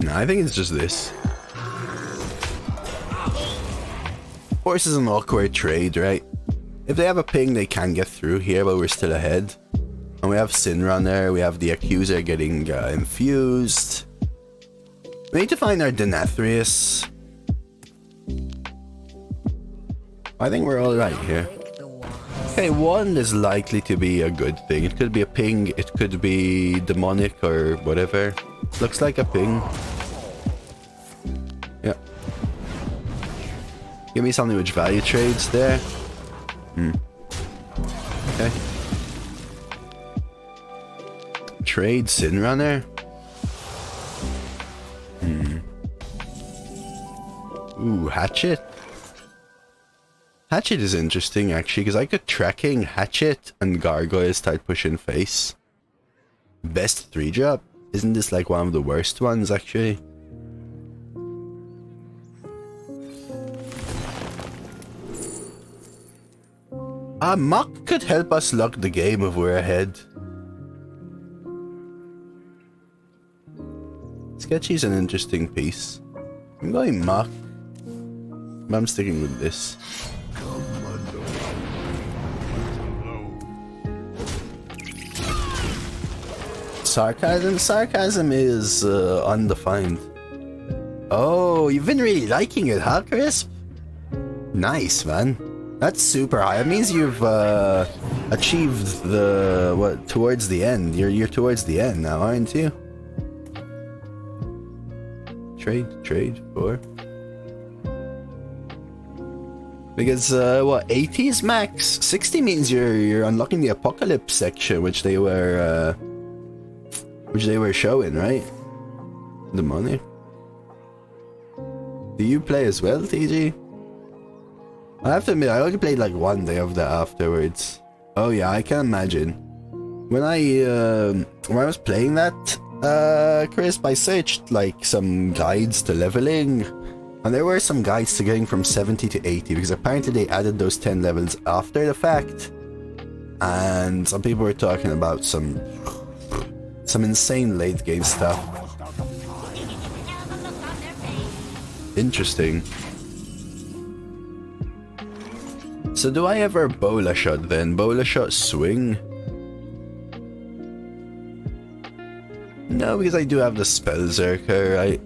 Nah, I think it's just this. Horse is an awkward trade, right? If they have a ping, they can get through here, but we're still ahead. And we have Sin Runner, we have the Accuser getting infused. We need to find our Denathrius. I think we're alright here. Okay, 1 is likely to be a good thing. It could be a ping, it could be demonic or whatever. Looks like a ping. Yeah. Give me something which value trades there. Okay. Trade Sin Runner. Ooh, Hatchet. Hatchet is interesting actually, because I could Trekking, Hatchet, and Gargoyle start pushing face. Best 3-drop? Isn't this like one of the worst ones actually? Muck could help us lock the game if we're ahead. Sketchy's an interesting piece. I'm going Muck, but I'm sticking with this. Sarcasm? Sarcasm is undefined. Oh, you've been really liking it, huh, Crisp? Nice, man. That's super high. It means you've achieved the what towards the end. You're towards the end now, aren't you? Trade for. Because what 80 is max. 60 means you're unlocking the apocalypse section, which they were showing, right? The money. Do you play as well, TG? I have to admit, I only played like 1 day of that afterwards. Oh yeah, I can imagine. When I was playing that, Crisp, I searched like some guides to leveling, and there were some guides to getting from 70 to 80, because apparently they added those 10 levels after the fact. And some people were talking about some insane late game stuff. Interesting. So do I ever bola shot then? Bola shot swing? No, because I do have the Spellzerker, right?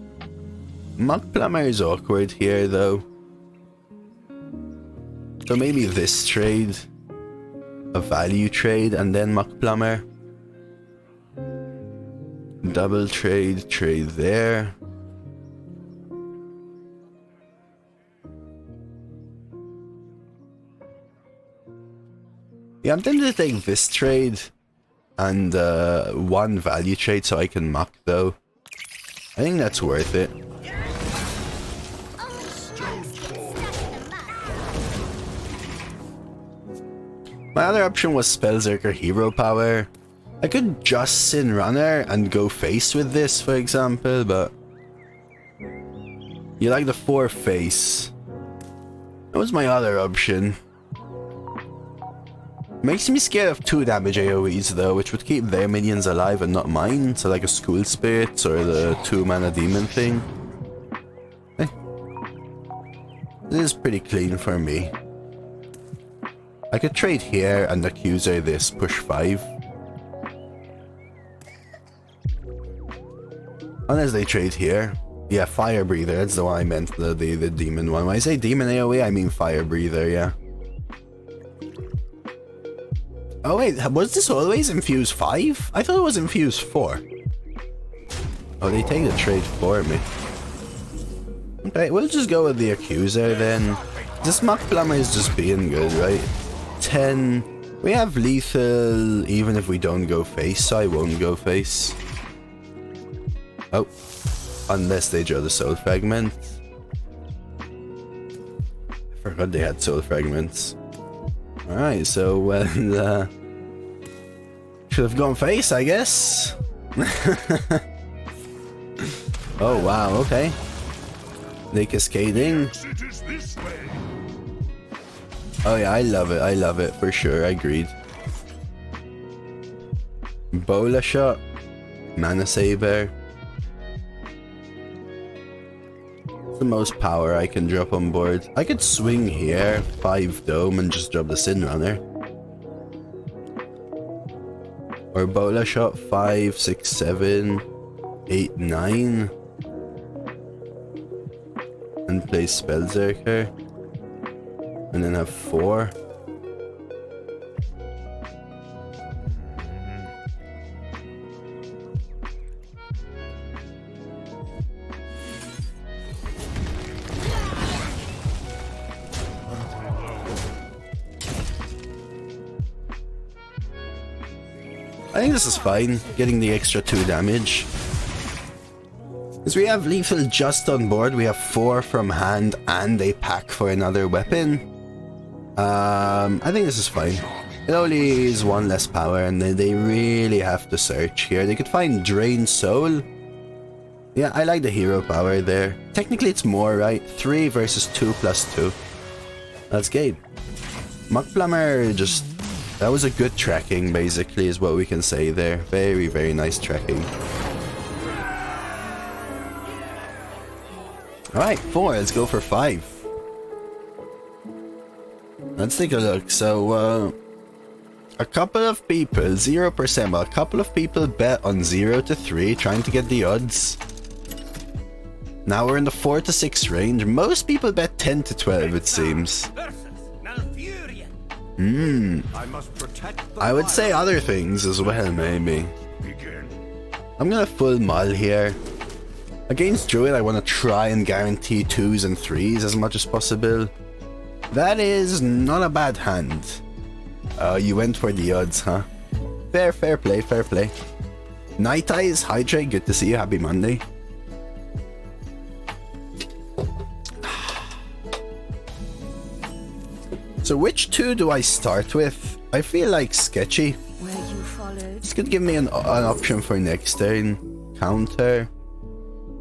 Muck Plumber is awkward here though. So maybe this trade. A value trade and then Muck Plumber. Double trade there. Yeah, I'm tempted to take this trade and 1 value trade so I can muck though. I think that's worth it. My other option was Spellzerker Hero Power. I could just Sin Runner and go face with this, for example, but you like the 4 face. That was my other option. Makes me scared of 2 damage AoEs though, which would keep their minions alive and not mine, so like a School Spirit or the 2-mana demon thing. This is pretty clean for me. I could trade here and Accuser this, push 5. Unless they trade here. Yeah, Fire Breather, that's the one I meant, the demon one. When I say demon AoE, I mean Fire Breather, yeah. Oh wait, was this always Infuse 5? I thought it was Infuse 4. Oh, they take the trade for me. Okay, we'll just go with the Accuser then. This Muck Plumber is just being good, right? 10. We have lethal even if we don't go face, so I won't go face. Oh. Unless they draw the Soul Fragment. I forgot they had Soul Fragments. Alright, so well, should have gone face, I guess. Oh wow, okay. They cascading. Oh yeah, I love it for sure, I agreed. Bola Shot, Mana Saber. The most power I can drop on board. I could swing here, 5 Dome, and just drop the Sin Runner. Or Bola Shot 5, 6, 7, 8, 9. And play Spellzerker. And then have 4. I think this is fine, getting the extra 2 damage. Because we have lethal just on board, we have 4 from hand and a pack for another weapon. I think this is fine. It only is 1 less power and they really have to search here. They could find Drain Soul. Yeah, I like the hero power there. Technically it's more, right? 3 versus 2 plus 2. That's game. Muck Plumber just... That was a good tracking, basically, is what we can say there. Very, very nice tracking. Alright, 4. Let's go for 5. Let's take a look. So, a couple of people, 0%, but a couple of people bet on 0 to 3, trying to get the odds. Now we're in the 4 to 6 range. Most people bet 10 to 12, it seems. I would say other things as well, maybe. I'm gonna full mull here. Against Druid, I want to try and guarantee 2s and 3s as much as possible. That is not a bad hand. You went for the odds, huh? Fair play, fair play. Night Eyes, hi Trey, good to see you, happy Monday. So which 2 do I start with? I feel like Sketchy. This could give me an option for next turn. Counter.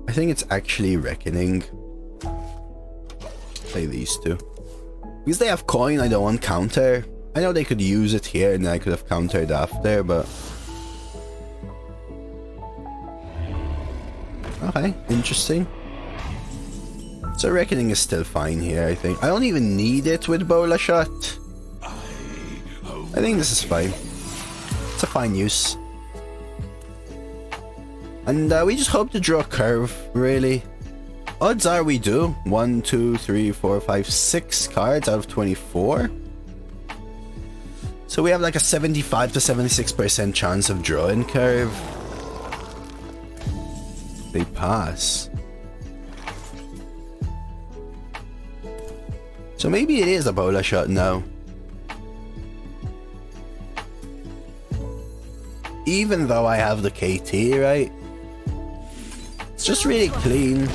I think it's actually Reckoning. Play these 2. Because they have coin, I don't want counter. I know they could use it here and I could have countered after, but... Okay, interesting. So Reckoning is still fine here, I think. I don't even need it with Bola Shot. I think this is fine. It's a fine use. And we just hope to draw a curve, really. Odds are we do. 1, 2, 3, 4, 5, 6 cards out of 24. So we have like a 75 to 76% chance of drawing curve. They pass. So maybe it is a Bola Shot now. Even though I have the KT, right? It's just really clean.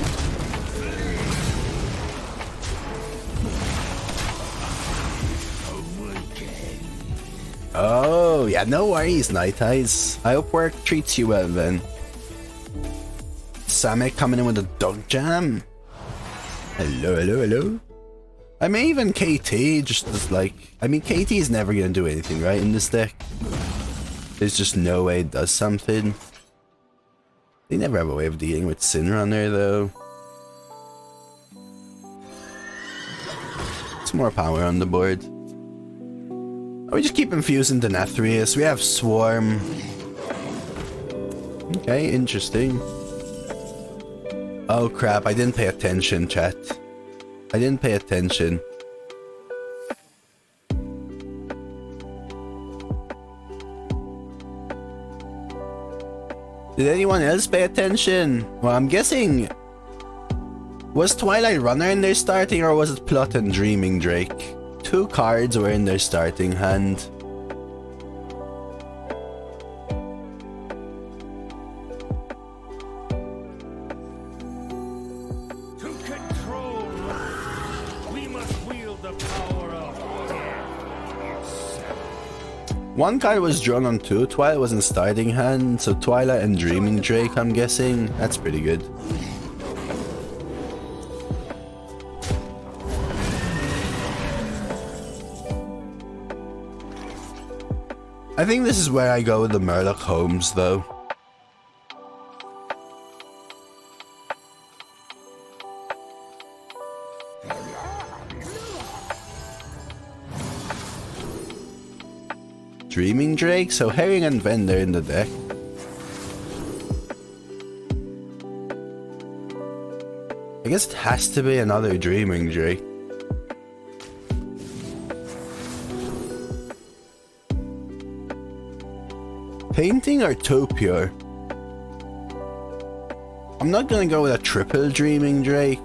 Oh, yeah, no worries, Night Eyes. I hope work treats you well then. Samek coming in with a dog jam. Hello, hello, hello. I may even KT just as like... I mean, KT is never going to do anything, right, in this deck. There's just no way it does something. They never have a way of dealing with Sin Runner, though. some more power on the board. We just keep infusing Denathrius. We have Swarm. Okay, interesting. Oh crap, I didn't pay attention, chat. I didn't pay attention. Did anyone else pay attention? Well, I'm guessing... Was Twilight Runner in their starting, or was it Plot and Dreaming Drake? 2 cards were in their starting hand. To control life, we must wield the power of death. 1 card was drawn on 2. Twilight was in starting hand, so Twilight and Dreaming Drake, I'm guessing. That's pretty good. I think this is where I go with the Murloc Holmes, though. Dreaming Drake, so Herring and Vendor in the deck. I guess it has to be another Dreaming Drake. Painting or too pure? I'm not gonna go with a triple Dreaming Drake.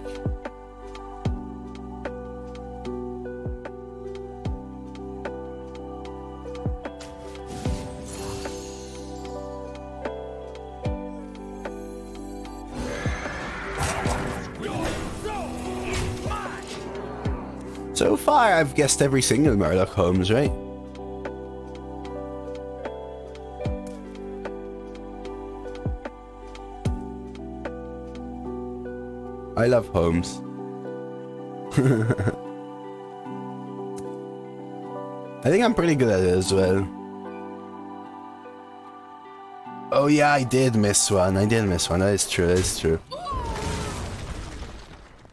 So far, I've guessed every single Murloc Holmes, right? I love Holmes. I think I'm pretty good at it as well. Oh yeah, I did miss one. That is true.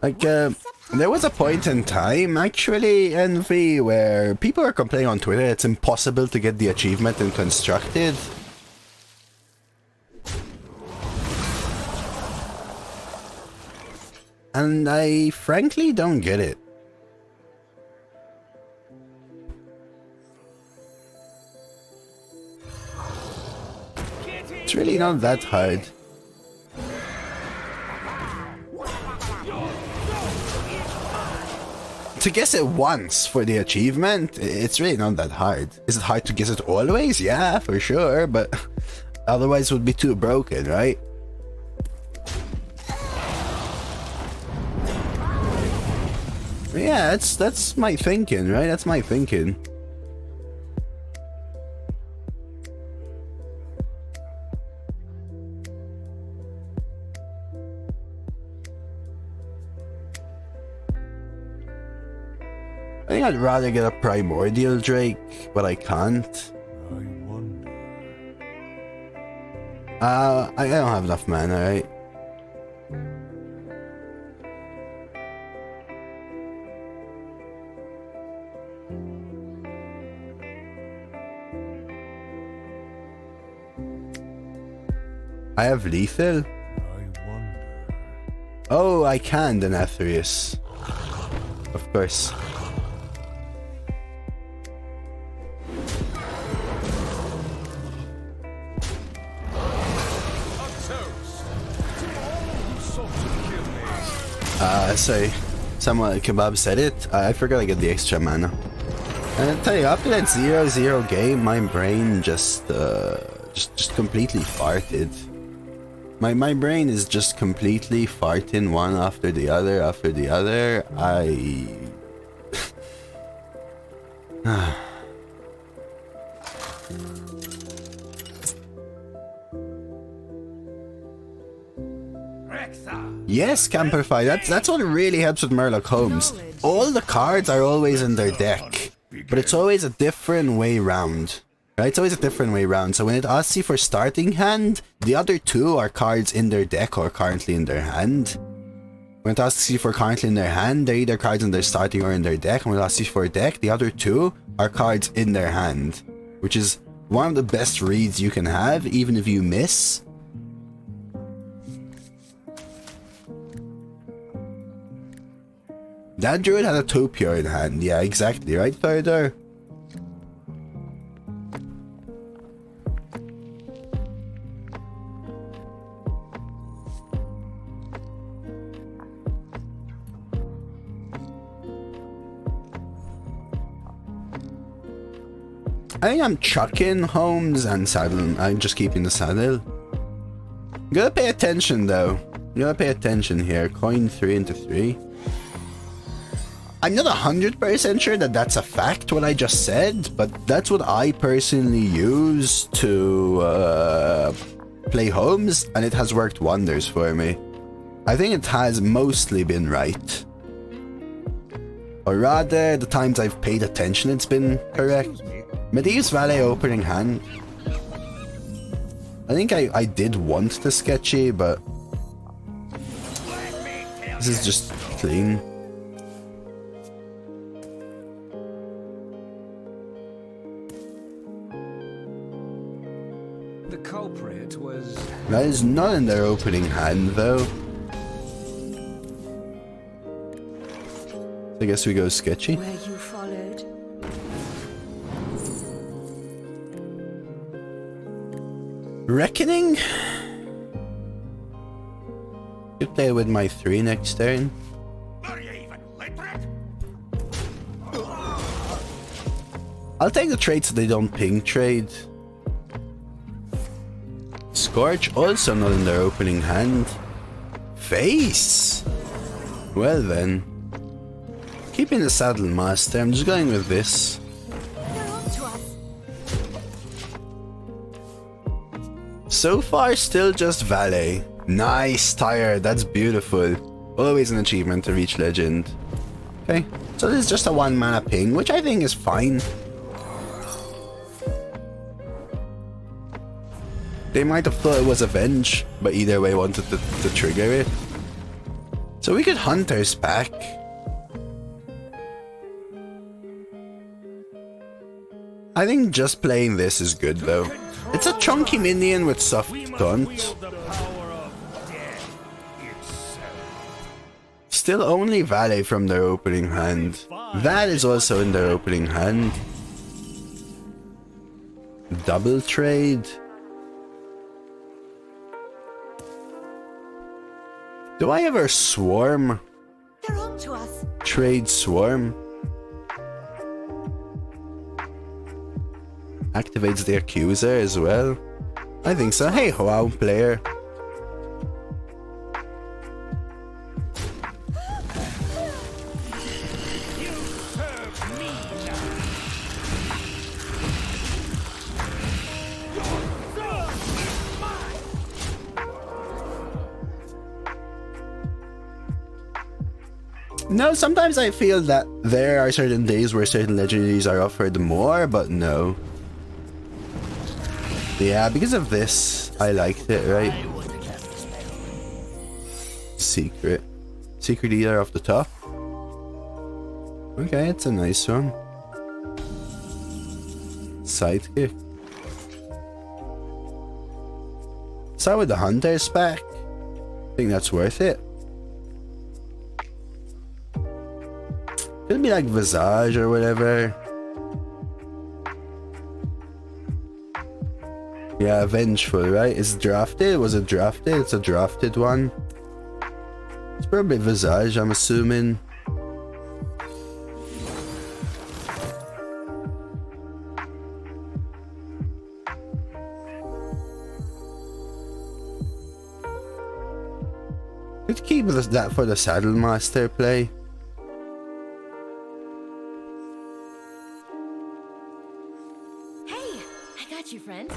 Like, there was a point in time, actually, Envy, where people are complaining on Twitter it's impossible to get the achievement in Constructed. And I frankly don't get it. It's really not that hard. To guess it once for the achievement, it's really not that hard. Is it hard to guess it always? Yeah, for sure, but otherwise it would be too broken, right? Yeah, that's my thinking, right? That's my thinking. I think I'd rather get a Primordial Drake, but I can't. I don't have enough mana, right? I have lethal? Oh, I can, Denathrius. Of course. Sorry. Someone, Kebab said it. I forgot to get the extra mana. And I tell you, after that 0-0 game, my brain just completely farted. My brain is just completely farting one after the other. Yes, Camperfy, that's what really helps with Murloc Holmes. All the cards are always in their deck, but it's always a different way round. Right? It's always a different way round. So when it asks you for starting hand, the other 2 are cards in their deck or currently in their hand. When it asks you for currently in their hand, they're either cards in their starting or in their deck. And when it asks you for a deck, the other two are cards in their hand, which is one of the best reads you can have, even if you miss. That druid had a Topia in hand. Yeah, exactly, right, Further? I think I'm chucking Holmes and Saddle. I'm just keeping the Saddle. You gotta pay attention though. You gotta pay attention here. Coin 3 into 3. I'm not 100% sure that that's a fact, what I just said, but that's what I personally use to play Holmes, and it has worked wonders for me. I think it has mostly been right. Or rather, the times I've paid attention, it's been correct. Medivh's Valet opening hand. I think I did want the sketchy, but this is just clean. The culprit was... That is not in their opening hand, though. I guess we go sketchy. Where you followed. Reckoning? Could play with my 3 next turn. Are you even literate? I'll take the trade so they don't ping trade. Scorch also not in their opening hand. Face! Well then. Keeping the Saddle Master, I'm just going with this. They're on to us. So far, still just Valet. Nice, Sire, that's beautiful. Always an achievement to reach Legend. Okay, so this is just a 1 mana ping, which I think is fine. They might have thought it was Avenge, but either way wanted to trigger it. So we could Hunter's back. I think just playing this is good though. It's a chunky minion with soft taunt. Still only Valet from their opening hand. That is also in their opening hand. Double trade. Do I ever swarm? They're on to us. Trade swarm. Activates the Accuser as well. I think so. Hey, wow, player. No, sometimes I feel that there are certain days where certain legendaries are offered more, but no. Yeah, because of this, I liked it, right? Secret. Secret Eater off the top. Okay, it's a nice one. Sidekick. Start with the Hunter's back. I think that's worth it. Could be like Visage or whatever. Yeah, Vengeful, right? It's drafted? Was it drafted? It's a drafted one. It's probably Visage, I'm assuming. Could keep that for the Saddle Master play. You friend.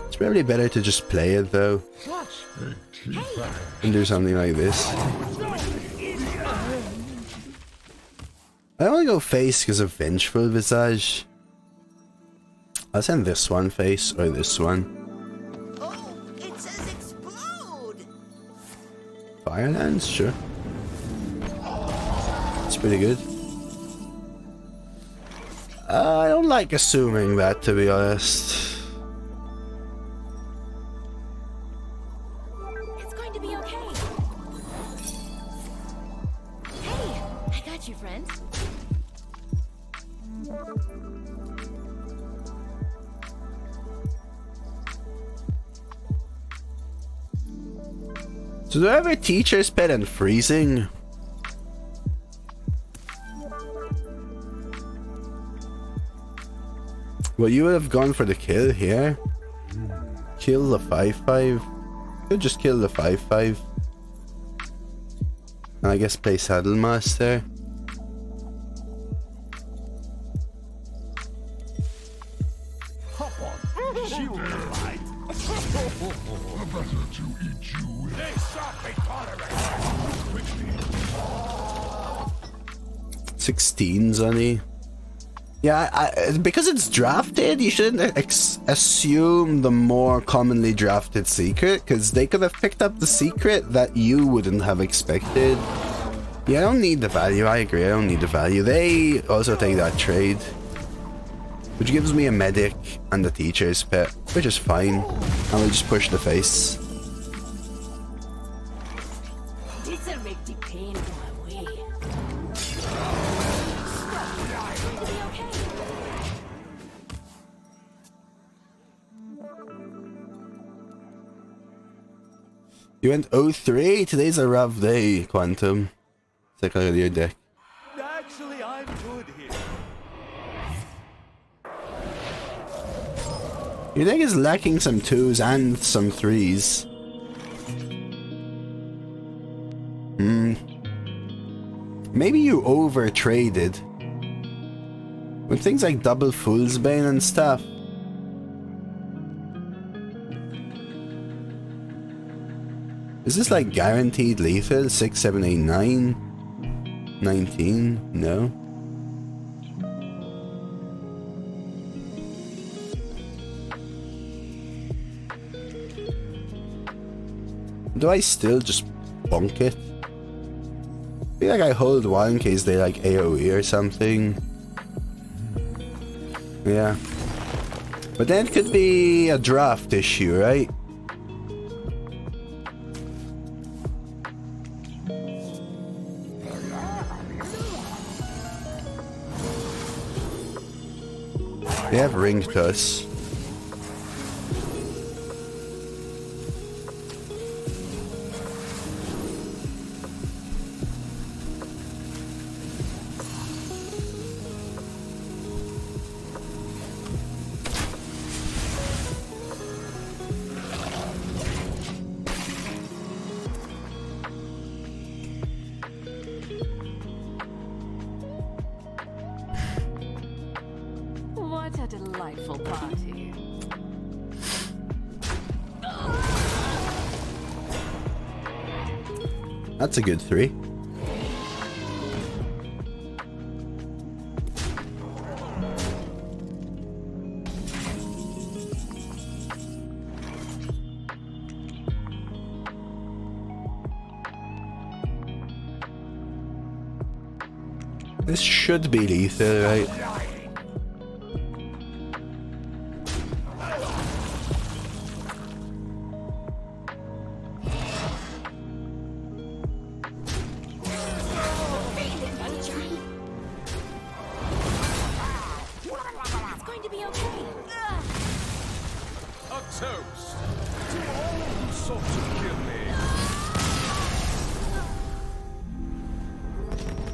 It's probably better to just play it though. And do something like this. I only go face because of Vengeful Visage. I'll send this one face or this one. Oh, it says explode! Firelands, sure. It's pretty good. I don't like assuming that, to be honest. It's going to be okay. Hey, I got you, friend. So do I have a teacher's pet and freezing? Well, you would have gone for the kill here. Kill the 5/5. Could just kill the 5/5. And I guess play Saddlemaster. Hop on. She will fight. Better to eat you. They sharply tolerate. 16, Sonny. Yeah, because it's drafted, you shouldn't assume the more commonly drafted secret, because they could have picked up the secret that you wouldn't have expected. Yeah, I don't need the value, I agree, I don't need the value. They also take that trade, which gives me a medic and the teacher's pet, which is fine. And we'll just push the face. This'll make the pain go away. You went 0-3? Today's a rough day, Quantum. Take a look at your deck. Actually, I'm good here. Your deck is lacking some 2s and some 3s. Maybe you over-traded. With things like double Fool's Bane and stuff. Is this like guaranteed lethal? 6, 7, 8, 9? 19? No. Do I still just bonk it? I feel like I hold one in case they like AoE or something. Yeah. But then it could be a draft issue, right? They have ringed us. What a delightful party. That's a good 3. This should be lethal, right? It's going to be okay. A toast to all who sought to kill me.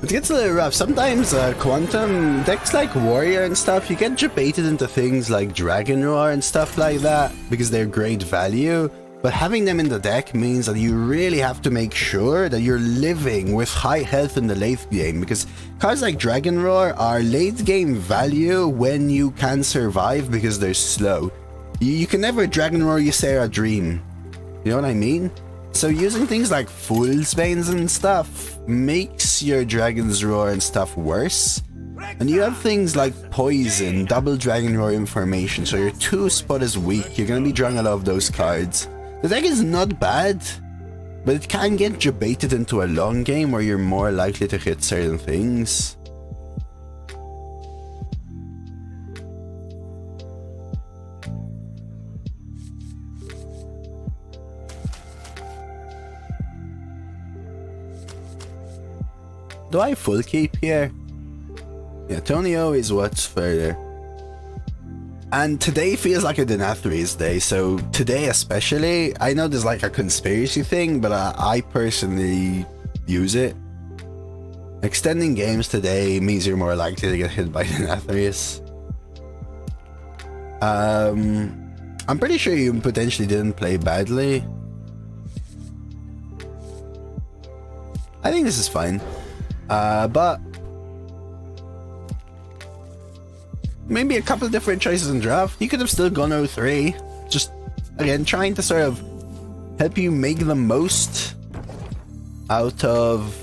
It gets a little rough. Sometimes Quantum decks like Warrior and stuff, you get debated into things like Dragon Roar and stuff like that because they're great value. But having them in the deck means that you really have to make sure that you're living with high health in the late game, because cards like Dragon Roar are late game value when you can survive because they're slow. You can never Dragon Roar Ysera Dream. You know what I mean? So using things like Fool's Banes and stuff makes your Dragon's Roar and stuff worse. And you have things like Poison, Double Dragon Roar Information, so your 2 spot is weak. You're gonna be drawing a lot of those cards. The deck is not bad. But it can get debated into a long game where you're more likely to hit certain things. Do I full keep here? Yeah, Tony always what's further. And today feels like a Denathrius day, so today especially, I know there's like a conspiracy thing, but I personally use it. Extending games today means you're more likely to get hit by Denathrius. I'm pretty sure you potentially didn't play badly. I think this is fine. But maybe a couple different choices in draft. You could have still gone 0-3. Just, again, trying to sort of help you make the most out of...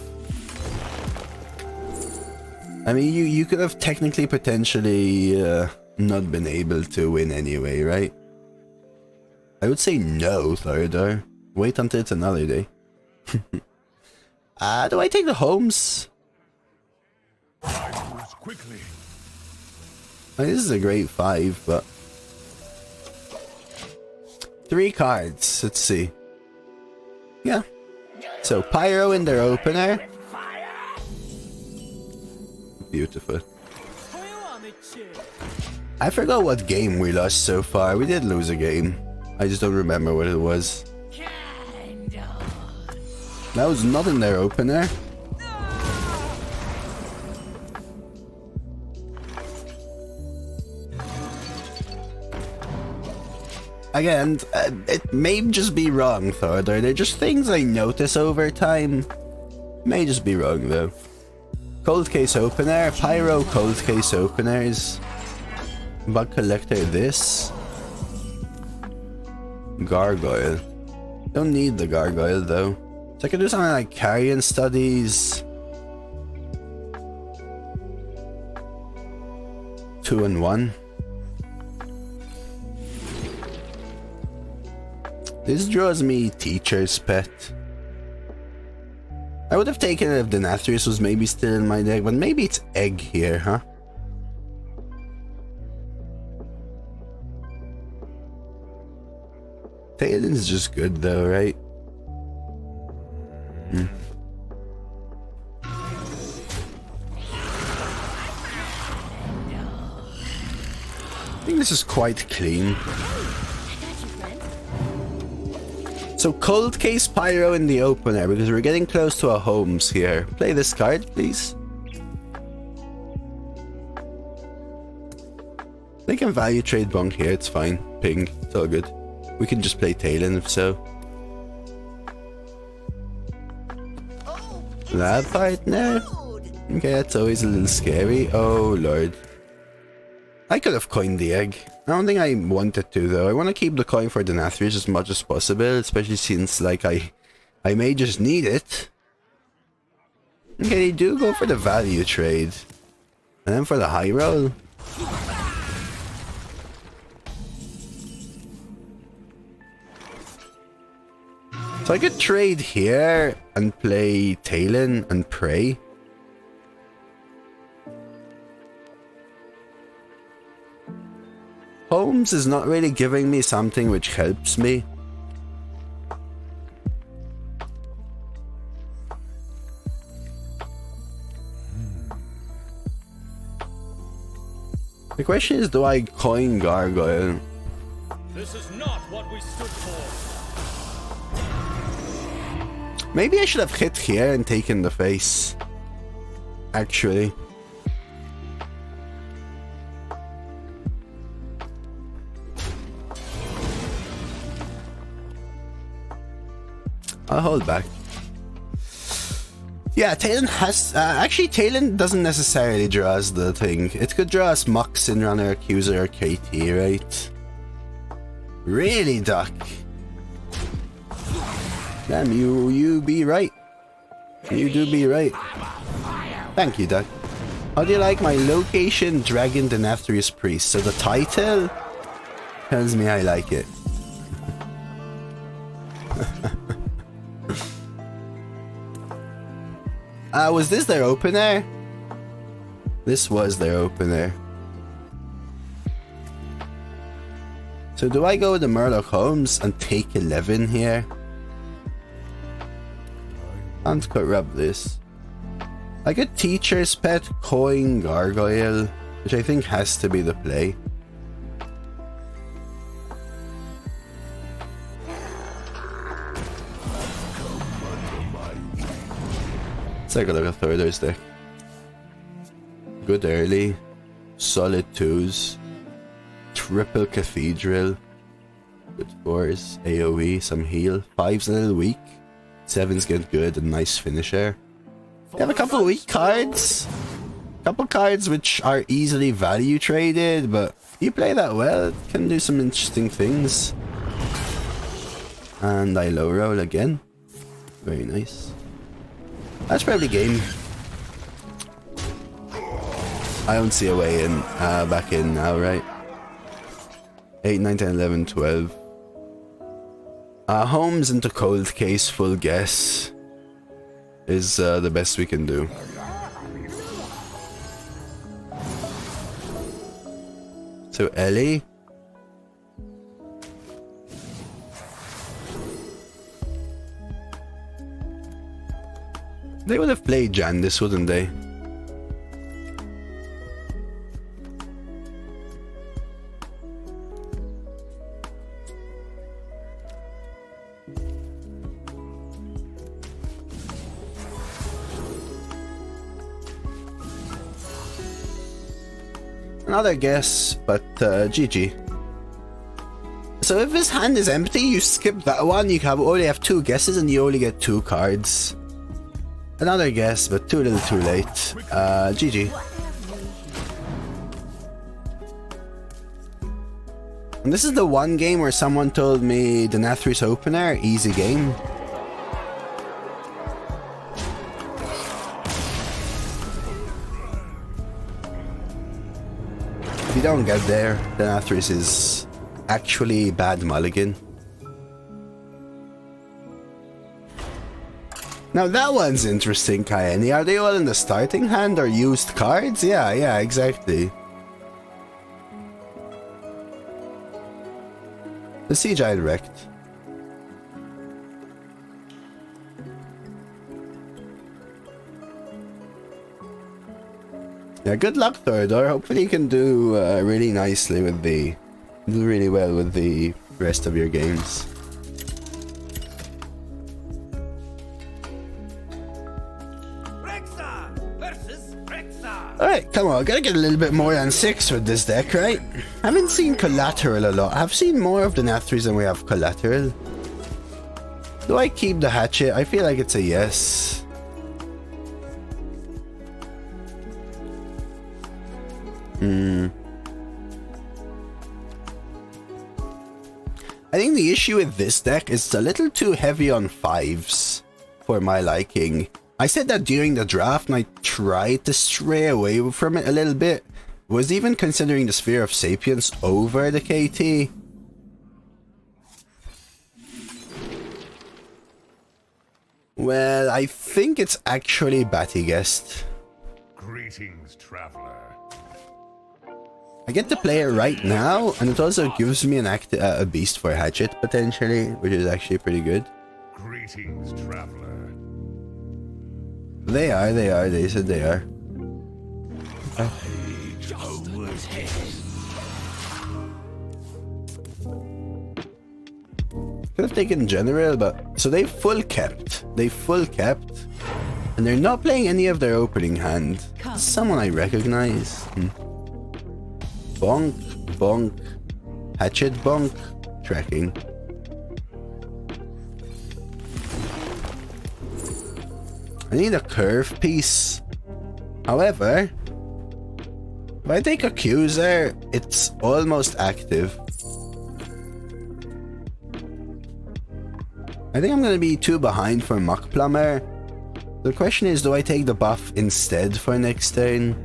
I mean, you could have technically potentially not been able to win anyway, right? I would say no, Theodore. Wait until it's another day. Do I take the Holmes? Quickly. This is a great 5, but 3 cards. Let's see. Yeah. So Pyro in their opener. Beautiful. I forgot what game we lost so far. We did lose a game. I just don't remember what it was. That was not in their opener. Again, it may just be wrong, Theodore. They're just things I notice over time. May just be wrong, though. Cold Case Opener, Pyro Cold Case Openers. Bug Collector this. Gargoyle. Don't need the Gargoyle, though. So I can do something like Carrion Studies. 2 and 1. This draws me Teacher's Pet. I would have taken it if Denathrius was maybe still in my deck, but maybe it's Egg here, huh? Talen's just good though, right? I think this is quite clean. So Cold Case Pyro in the opener, because we're getting close to a Holmes here. Play this card, please. They can value trade Bonk here, it's fine. Ping, it's all good. We can just play Talon if so. Lab partner? Okay, that's always a little scary. Oh lord. I could have coined the egg. I don't think I wanted to though. I want to keep the coin for Denathrius as much as possible, especially since like I may just need it. Okay, they do go for the value trade. And then for the high roll. So I could trade here and play Talon and Prey. Holmes is not really giving me something which helps me. The question is, do I coin Gargoyle? This is not what we stood for. Maybe I should have hit here and taken the face. Actually. I'll hold back. Yeah, Talon has... actually, Talon doesn't necessarily draw us the thing. It could draw us Mox, Runner, Accuser, or KT, right? Really, Duck? Damn, you be right. You do be right. Thank you, Duck. How do you like my location Dragon Denathrius Priest? So the title tells me I like it. Was this their opener? This was their opener. So do I go with the Murloc Holmes and take 11 here? Can't corrupt this. Like a Teacher's Pet, Coin Gargoyle, which I think has to be the play. Let's take a look at Thorder's deck. Good early, solid 2s, triple Cathedral, good 4s, AoE, some heal, 5's a little weak, 7's get good, and nice finisher. We have a couple of weak cards, couple cards which are easily value traded, but if you play that well, it can do some interesting things. And I low roll again, very nice. That's probably game. I don't see a way in, back in now, right? 8, 9, 10, 11, 12. Holmes into Cold Case, full guess is the best we can do. So Ellie. They would have played Jandis, wouldn't they? Another guess, but GG. So if his hand is empty, you skip that one, you can only have 2 guesses and you only get 2 cards. Another guess, but too little too late. GG. And this is the one game where someone told me Denathrius opener, easy game. If you don't get there, Denathrius is actually bad mulligan. Now that one's interesting, Kaeni. Are they all in the starting hand or used cards? Yeah, exactly. The Siege Isle wrecked. Yeah, good luck, Thordor. Hopefully you can do really nicely with do really well with the rest of your games. Alright, come on, gotta get a little bit more than 6 with this deck, right? I haven't seen Collateral a lot. I've seen more of the Denathrius than we have Collateral. Do I keep the hatchet? I feel like it's a yes. I think the issue with this deck is it's a little too heavy on 5s for my liking. I said that during the draft and I tried to stray away from it a little bit. Was even considering the Sphere of Sapience over the KT. Well, I think it's actually Batigest. Greetings, traveler. I get to play it right now, and it also gives me a beast for Hatchet potentially, which is actually pretty good. Greetings, traveler. They said they are. Could have taken General, but... So they full kept, and they're not playing any of their opening hand. Someone I recognize. Bonk, bonk, hatchet, bonk, tracking. I need a curve piece. However, if I take Accuser, it's almost active. I think I'm gonna be 2 behind for Muck Plumber. The question is, do I take the buff instead for next turn?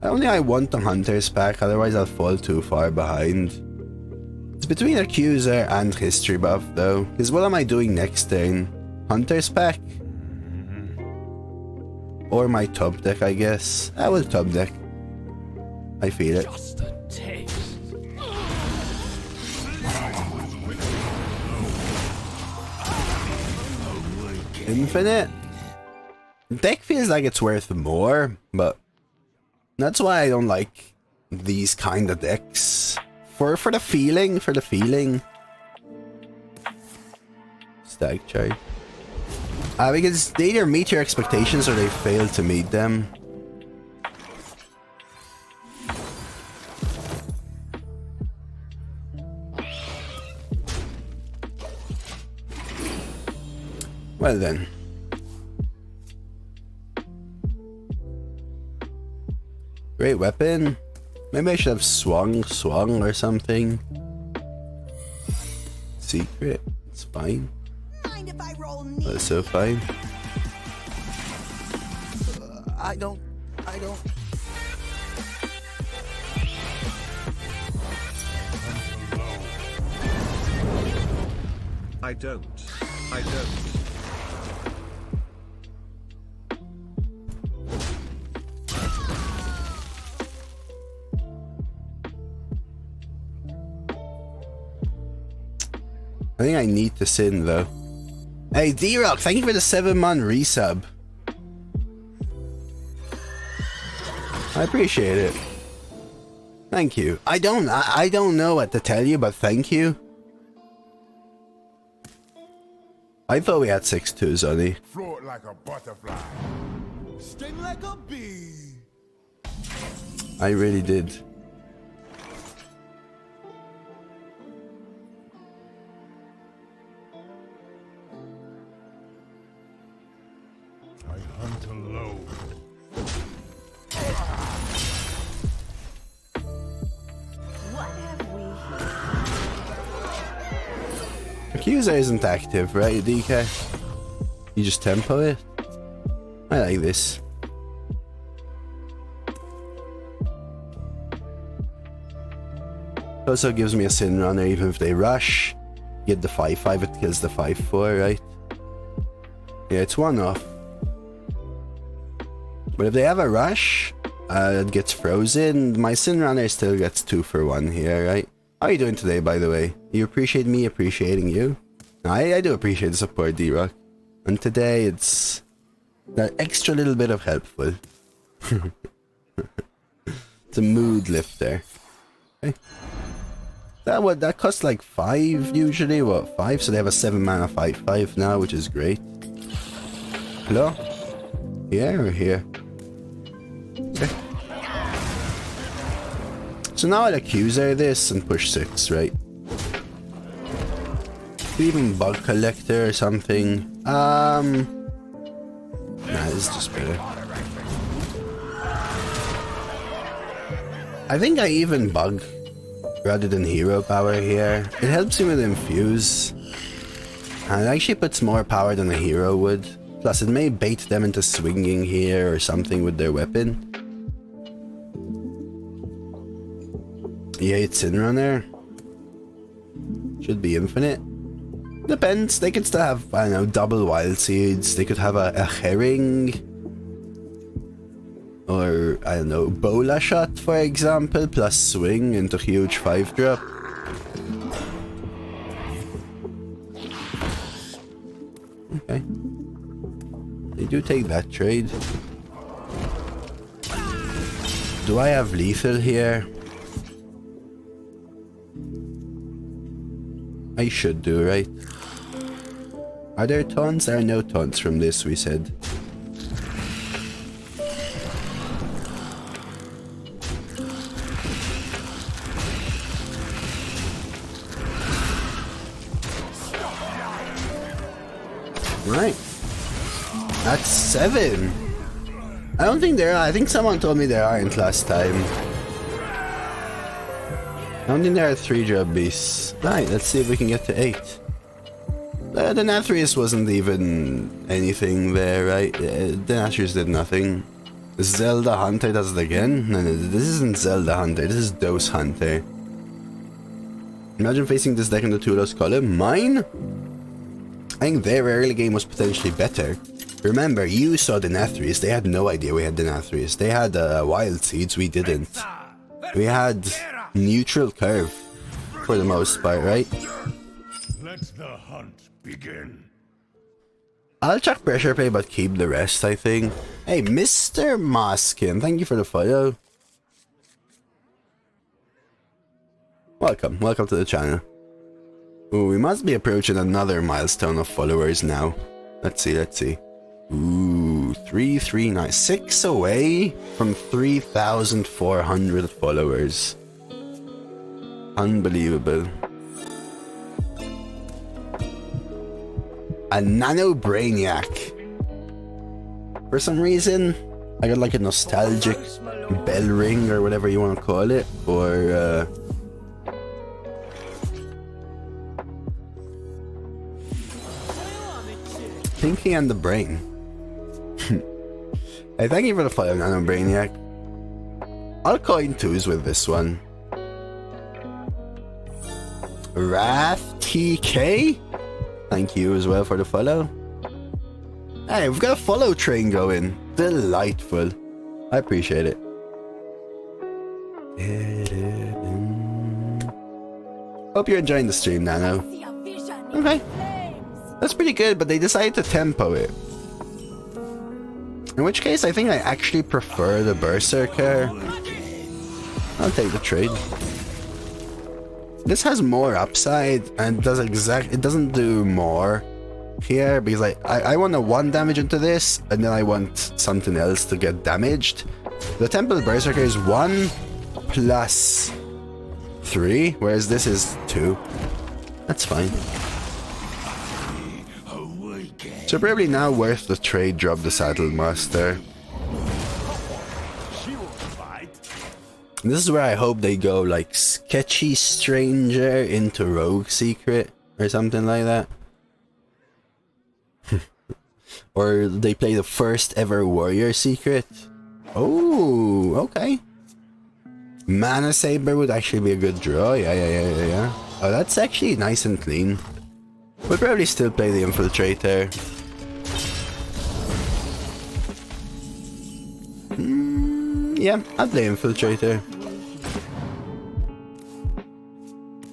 I don't think I want the Hunter's pack, otherwise I'll fall too far behind. It's between Accuser and History buff though, because what am I doing next turn? Hunter's pack? Or my top deck, I guess. I will top deck. I feel it. Just a taste. Infinite? Deck feels like it's worth more, but that's why I don't like these kind of decks. For the feeling, Stag charge. Because they either meet your expectations or they fail to meet them. Well then. Great weapon. Maybe I should have swung or something. Secret. It's fine. Mind if I roll That's so fine. I don't. I don't. I think I need to sin though. Hey D-Rock, thank you for the 7-month resub. I appreciate it. Thank you. I don't know what to tell you, but thank you. I thought we had 6-2s, Sonny. Float like a butterfly. Sting like a bee. I really did. I hunt alone. What have we here? Accuser isn't active, right, DK? You just tempo it? I like this. Also gives me a sin runner even if they rush. Get the 5-5, it kills the 5-4, right? Yeah, it's one off. But if they have a rush, it gets frozen. My sin runner still gets 2 for 1 here, right? How are you doing today, by the way? You appreciate me appreciating you? I do appreciate the support, D-Rock. And today it's that extra little bit of helpful. It's a mood lifter. Okay. That costs like 5 usually. What, 5? So they have a 7 mana 5/5 now, which is great. Hello? Here or here? Okay. So now I'll Accuser this and push 6, right? Even Bug Collector or something. Nah, this is just better. I think I even Bug rather than Hero Power here. It helps me with Infuse. And it actually puts more power than a hero would. Plus it may bait them into swinging here or something with their weapon. Yeah, it's in runner. Should be infinite. Depends, they could still have, I don't know, double wild seeds. They could have a herring. Or, I don't know, bola shot for example, plus swing into huge 5-drop. Okay. They do take that trade. Do I have lethal here? I should do, right? Are there taunts? There are no taunts from this, we said. Right. That's 7. I don't think there are. I think someone told me there aren't last time. I don't think there are 3-drop beasts. Right, let's see if we can get to 8. The Denathrius wasn't even anything there, right? Denathrius did nothing. Zelda Hunter does it again? No, this isn't Zelda Hunter, this is Dose Hunter. Imagine facing this deck in the 2-loss column. Mine? I think their early game was potentially better. Remember, you saw Denathrius, they had no idea we had Denathrius. They had Wild Seeds, we didn't. We had neutral curve, for the most part, right? Let the hunt begin. I'll check pressure play, but keep the rest, I think. Hey, Mr. Moskin, thank you for the follow. Welcome to the channel. Ooh, we must be approaching another milestone of followers now. Let's see. Ooh, 339, 6 away from 3,400 followers. Unbelievable. A Nano Brainiac. For some reason, I got like a nostalgic bell ring or whatever you want to call it, or Pinky and the Brain. Hey, thank you for the follow, Nano Brainiac. I'll coin twos with this one. Wrath TK? Thank you as well for the follow. Hey, we've got a follow train going. Delightful. I appreciate it. Hope you're enjoying the stream, Nano. Okay. That's pretty good, but they decided to tempo it. In which case, I think I actually prefer the Berserker. I'll take the trade. This has more upside and it doesn't do more here because I want a 1 damage into this and then I want something else to get damaged. The Temple Berserker is 1 plus 3, whereas this is 2. That's fine. So probably now worth the trade, drop the Saddle Master. This is where I hope they go like Sketchy Stranger into Rogue Secret or something like that. Or they play the first ever Warrior Secret. Oh, okay. Mana Saber would actually be a good draw. Yeah. Oh, that's actually nice and clean. We'll probably still play the Infiltrator. Yeah, I'll play Infiltrator.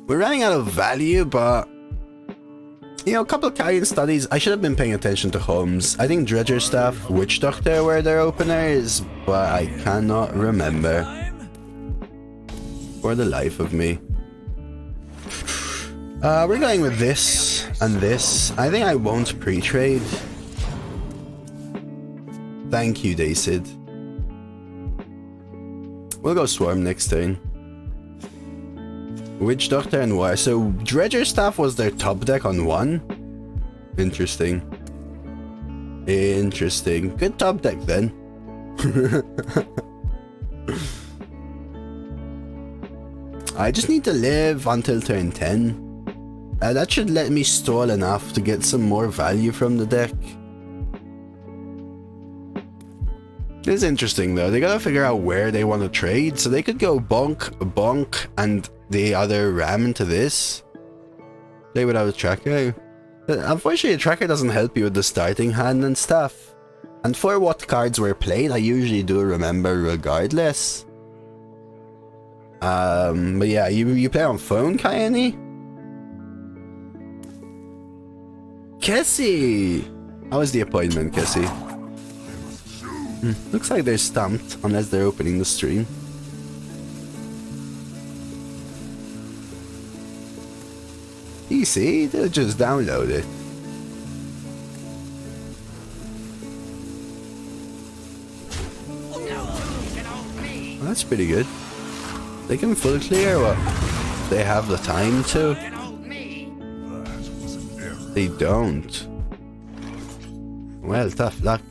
We're running out of value, but you know, a couple of Carrion studies. I should have been paying attention to Holmes. I think Dredger Staff, Witch Doctor were their openers, but I cannot remember for the life of me. We're going with this and this. I think I won't pre-trade. Thank you, Dacid. We'll go Swarm next turn. Witch Doctor and War. So Dredger Staff was their top deck on 1. Interesting. Good top deck then. I just need to live until turn 10. That should let me stall enough to get some more value from the deck. This is interesting though. They gotta figure out where they want to trade. So they could go bonk, and the other ram into this. Play without a tracker. Unfortunately, a tracker doesn't help you with the starting hand and stuff. And for what cards were played, I usually do remember regardless. But yeah, you play on phone, Kayani? Kessie! How was the appointment, Kessie? Looks like they're stumped, unless they're opening the stream. Easy, they'll just download it. Well, that's pretty good. They can full clear what? They have the time to. They don't. Well, tough luck.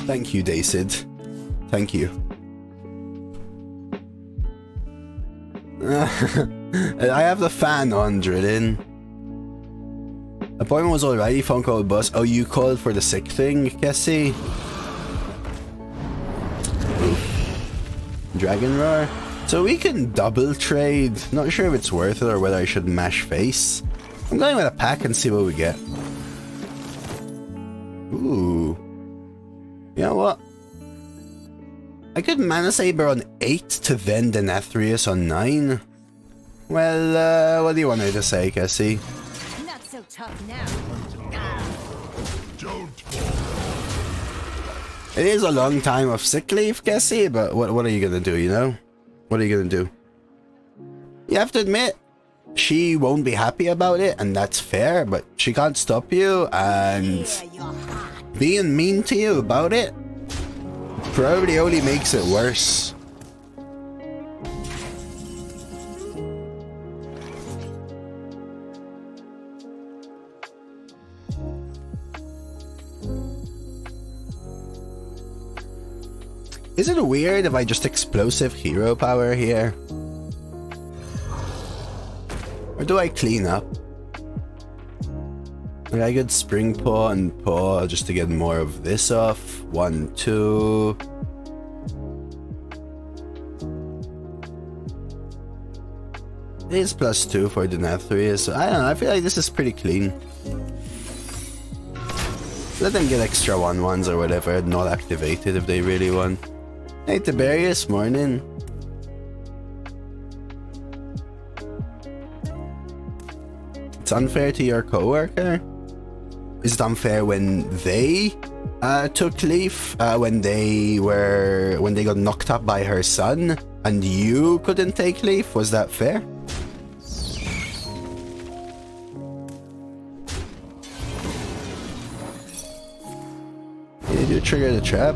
Thank you, Dacid. Thank you. I have the fan on, Drillin. Appointment was alrighty, phone call bus. Oh, you called for the sick thing, Cassie? Dragon Roar. So we can double trade. Not sure if it's worth it or whether I should mash face. I'm going with a pack and see what we get. Ooh. You know what? I could Mana Saber on 8 to then Denathrius on 9. Well, what do you want me to say, Cassie? Not so tough now. It is a long time of sick leave, Cassie, but what are you gonna do, you know? What are you gonna do? You have to admit, she won't be happy about it, and that's fair, but she can't stop you, and being mean to you about it probably only makes it worse. Is it weird if I just explosive hero power here? Or do I clean up? Like I could spring paw and paw just to get more of this off. 1, 2. It is +2 for Denathrius. So I don't know, I feel like this is pretty clean. Let them get extra 1/1s or whatever, not activated if they really want. Hey Tiberius, morning. It's unfair to your coworker? Is it unfair when they took leave? When they got knocked up by her son and you couldn't take leave? Was that fair? Did you trigger the trap?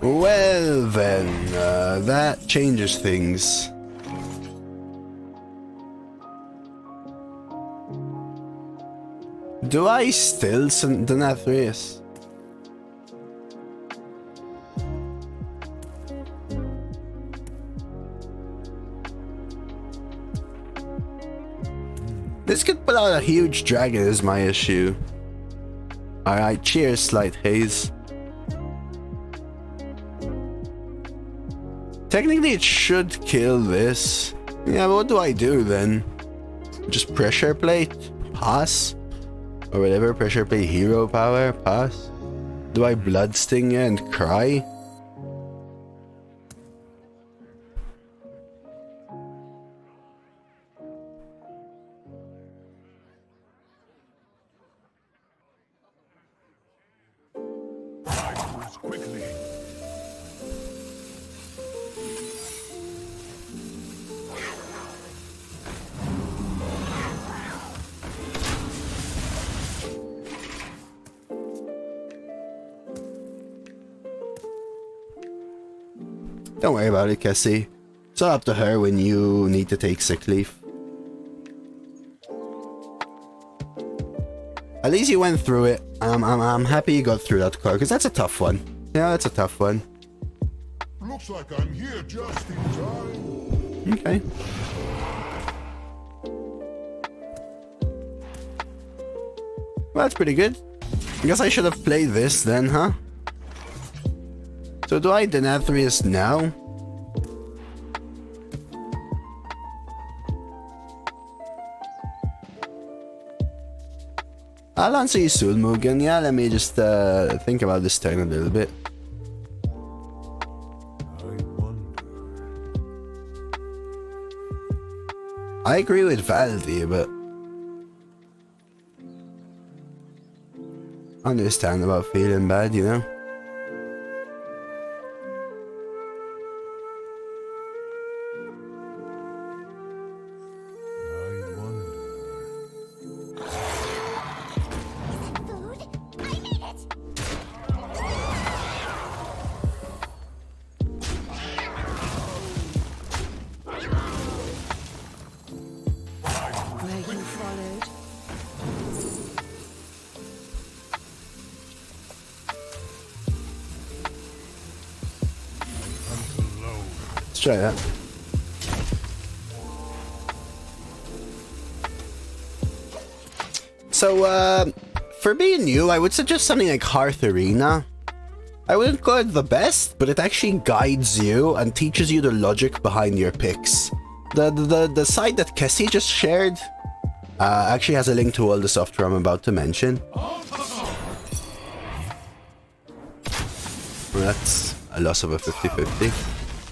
Well then, that changes things. Do I still send Denathrius? This could put out a huge dragon is my issue. Alright, cheers, Slight Haze. Technically it should kill this. Yeah, but what do I do then? Just pressure plate? Pass? Or whatever, pressure plate hero power? Pass? Do I blood sting you and cry? Don't worry about it, Cassie. It's all up to her when you need to take sick leave. At least you went through it. I'm happy you got through that card, because that's a tough one. Yeah, that's a tough one. Looks like I'm here just in time. Okay. Well, that's pretty good. I guess I should have played this then, huh? So do I Denathrius now? I'll answer you soon, Mugen. Yeah, let me just think about this turn a little bit. I agree with Valdi, but I understand about feeling bad, you know? followed. try that. So, for being new, I would suggest something like Hearth Arena. I wouldn't call it the best, but it actually guides you and teaches you the logic behind your picks. The site that Kessie just shared actually has a link to all the software I'm about to mention. Well, that's a loss of a 50-50.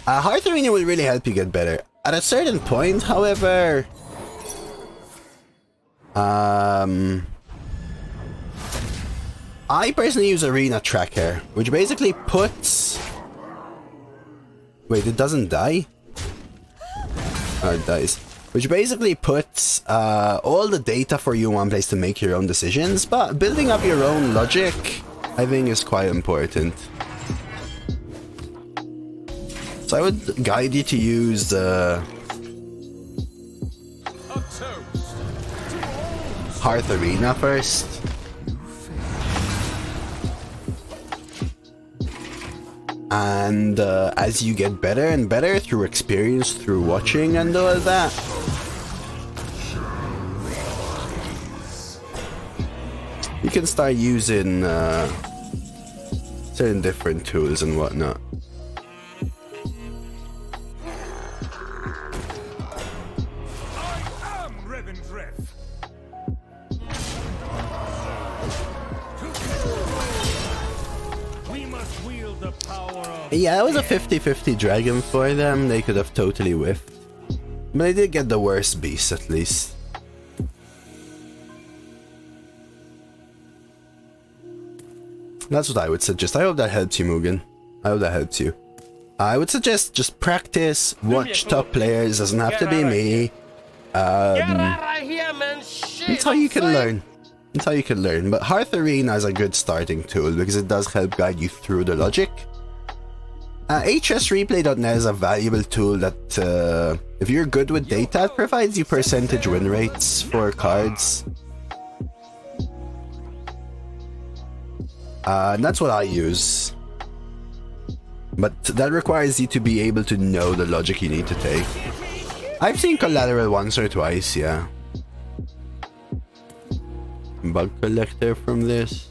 Hearth Arena will really help you get better. At a certain point, however... I personally use Arena Tracker, which basically puts... Wait, it doesn't die? Oh, it dies. Which basically puts all the data for you in one place to make your own decisions, but building up your own logic, I think, is quite important. So I would guide you to use Hearth Arena first. And as you get better and better through experience, through watching and all that, you can start using certain different tools and whatnot. Yeah, it was a 50-50 dragon for them. They could have totally whiffed. But they did get the worst beast, at least. That's what I would suggest. I hope that helps you, Mugen. I hope that helps you. I would suggest just practice, watch top players. Doesn't have to be me. That's how you can learn. That's how you can learn. But Hearth Arena is a good starting tool because it does help guide you through the logic. HSReplay.net is a valuable tool that, if you're good with data, it provides you percentage win rates for cards. And that's what I use. But that requires you to be able to know the logic you need to take. I've seen Collateral once or twice, yeah. Bug collector from this.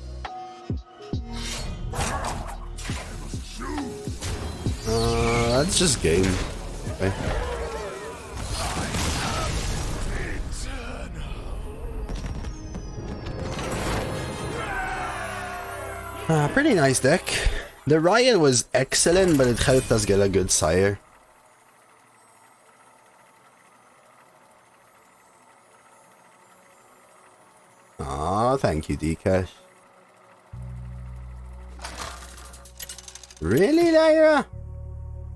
That's just game. Okay. Pretty nice deck. The Riot was excellent, but it helped us get a good Sire. Aw, thank you, Dcash. Really, Lyra?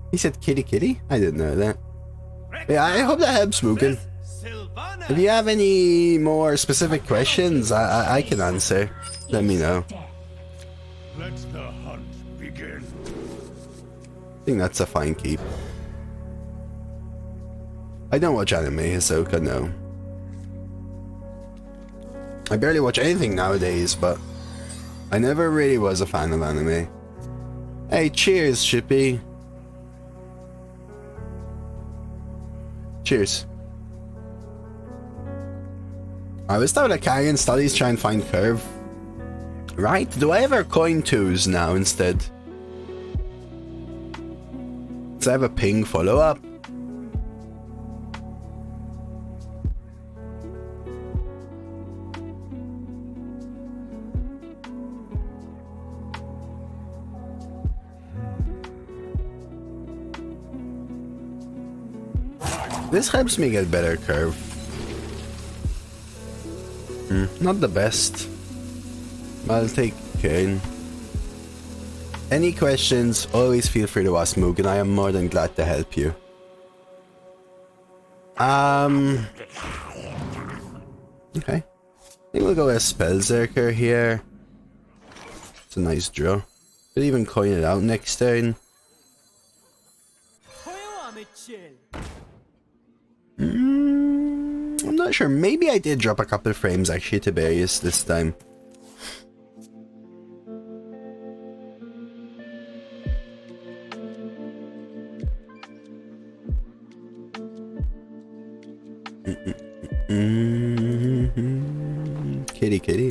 He said kitty kitty? I didn't know that. Yeah, I hope that helps, Mugen. If you have any more specific questions, I can answer. Let me know. Let the hunt begin. I think that's a fine keep. I don't watch anime, Hisoka, no. I barely watch anything nowadays, but I never really was a fan of anime. Hey, cheers, Shippy. Cheers. I will start with a Carrion Studies, try and find Curve. Right? Do I have our coin twos now instead? Does I have a ping follow-up? This helps me get better curve. Not the best. I'll take Kane. Any questions, always feel free to ask Mugen. I am more than glad to help you. Okay. I think we'll go as Spellzerker here. It's a nice draw. Could even coin it out next turn. I'm not sure. Maybe I did drop a couple of frames actually to Tiberius this time.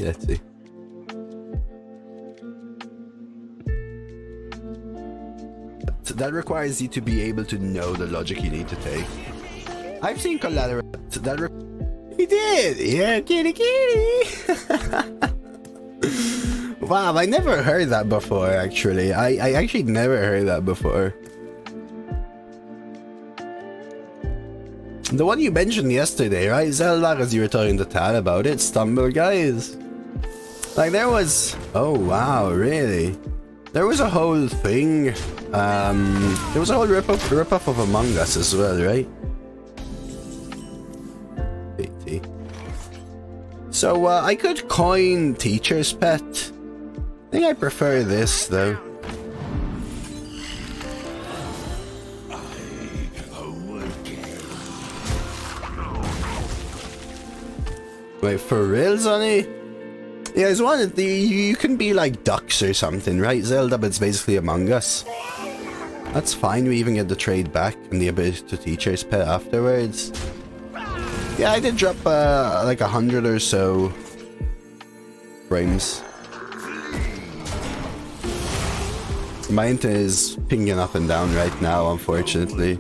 let's see. That requires you to be able to know the logic you need to take. I've seen Collateral. He did! Yeah, kitty kitty! Wow, I never heard that before, actually. I actually never heard that before. The one you mentioned yesterday, right? Zelda, as you were talking to Tal about it. Stumble Guys. Like, there was... Oh, wow, really? There was a whole thing. There was a whole rip-off of Among Us as well, right? So, I could coin Teacher's Pet. I think I prefer this, though. Wait, for real, Sonny? Yeah, it's one of the... You can be like ducks or something, right, Zelda? But it's basically Among Us. That's fine, we even get the trade back and the ability to Teacher's Pet afterwards. Yeah, I did drop like 100 or so frames. My internet is pinging up and down right now, unfortunately.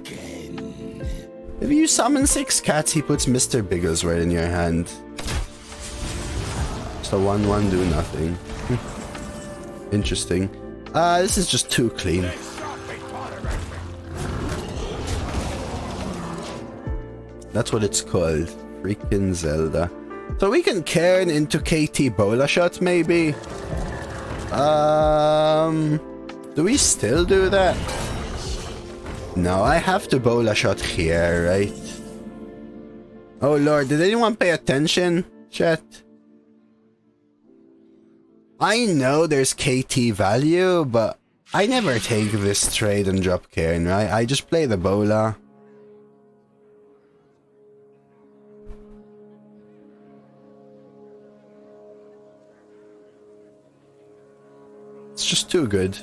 If you summon 6 cats, he puts Mr. Biggles right in your hand. So 1/1 do nothing. Interesting. This is just too clean. That's what it's called. Freaking Zelda. So we can Cairn into KT Bola Shot, maybe? Do we still do that? No, I have to Bola Shot here, right? Oh lord, did anyone pay attention, chat? I know there's KT value, but I never take this trade and drop Cairn, right? I just play the Bola. It's just too good.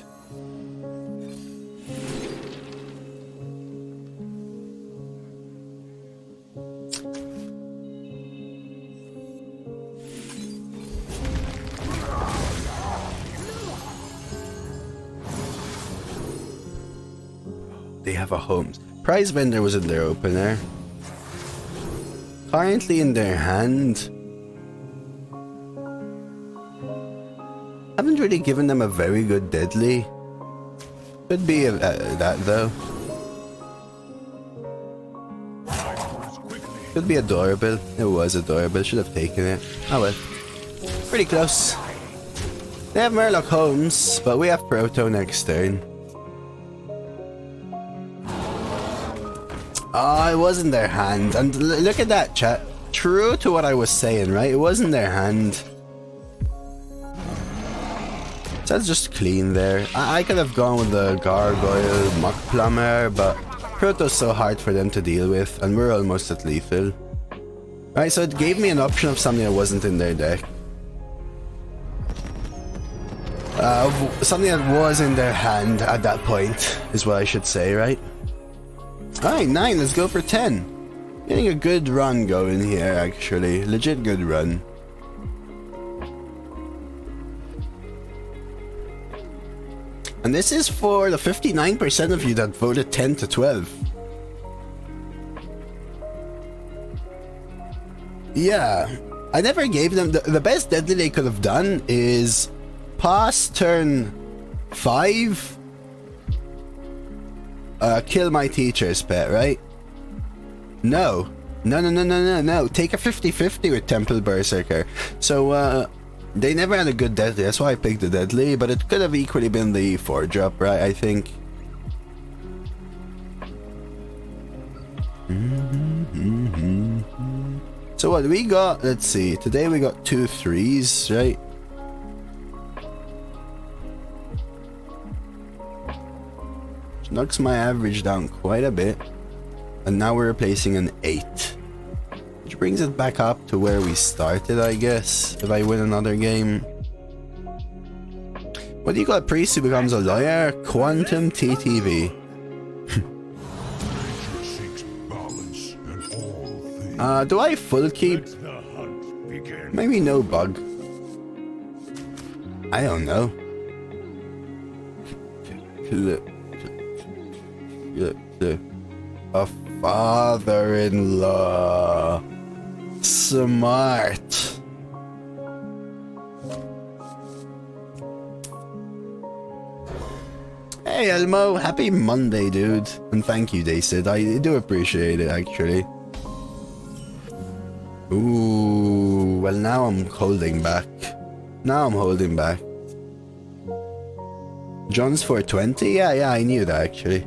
They have a Holmes. Prize Vendor was in their opener. Currently in their hand. Haven't really given them a very good deadly. Could be that though. Could be adorable. It was adorable. Should have taken it. Oh well. Pretty close. They have Murloc Holmes, but we have Proto next turn. Oh, it was in their hand. And look at that, chat. True to what I was saying, right? It was in their hand. So that's just clean there. I could have gone with the Gargoyle Muck Plumber, but Proto's so hard for them to deal with, and we're almost at lethal. Alright, so it gave me an option of something that wasn't in their deck. Something that was in their hand at that point, is what I should say, right? Alright, 9, let's go for 10. Getting a good run going here, actually. Legit good run. And this is for the 59% of you that voted 10 to 12. Yeah, I never gave them... The best deadly they could have done is pass turn 5, kill my Teacher's Pet, right? No. No. Take a 50-50 with Temple Berserker. So, they never had a good deadly, that's why I picked the deadly, but it could have equally been the 4-drop, right, I think. So what we got, let's see, today we got 2 3s, right? Which knocks my average down quite a bit. And now we're replacing an 8. Which brings it back up to where we started, I guess, if I win another game. What do you got? Priest who becomes a lawyer? Quantum TTV. Do I full keep? Maybe no bug. I don't know. A father-in-law. Smart. Hey Elmo, happy Monday, dude. And thank you, Dacid. I do appreciate it, actually. Ooh, well now I'm holding back. Now I'm holding back. John's 420? Yeah, I knew that, actually.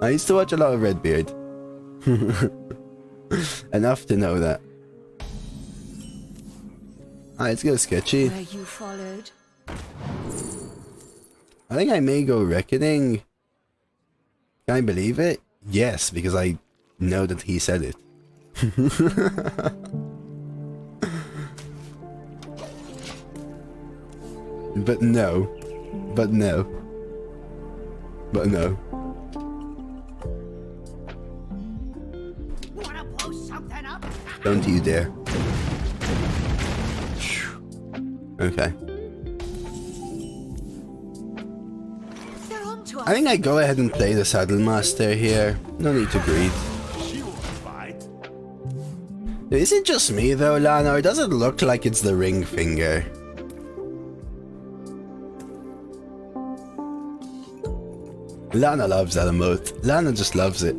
I used to watch a lot of Redbeard. Enough to know that. Alright, let's go sketchy. Where you followed. I think I may go Reckoning. Can I believe it? Yes, because I know that he said it. But no. But no. But no. Wanna blow something up? Don't you dare. Okay. They're on to us. I think I go ahead and play the Saddle Master here. No need to greed. She won't fight. Is it just me though, Lana, or does it look like it's the ring finger? Lana loves that emote. Lana just loves it.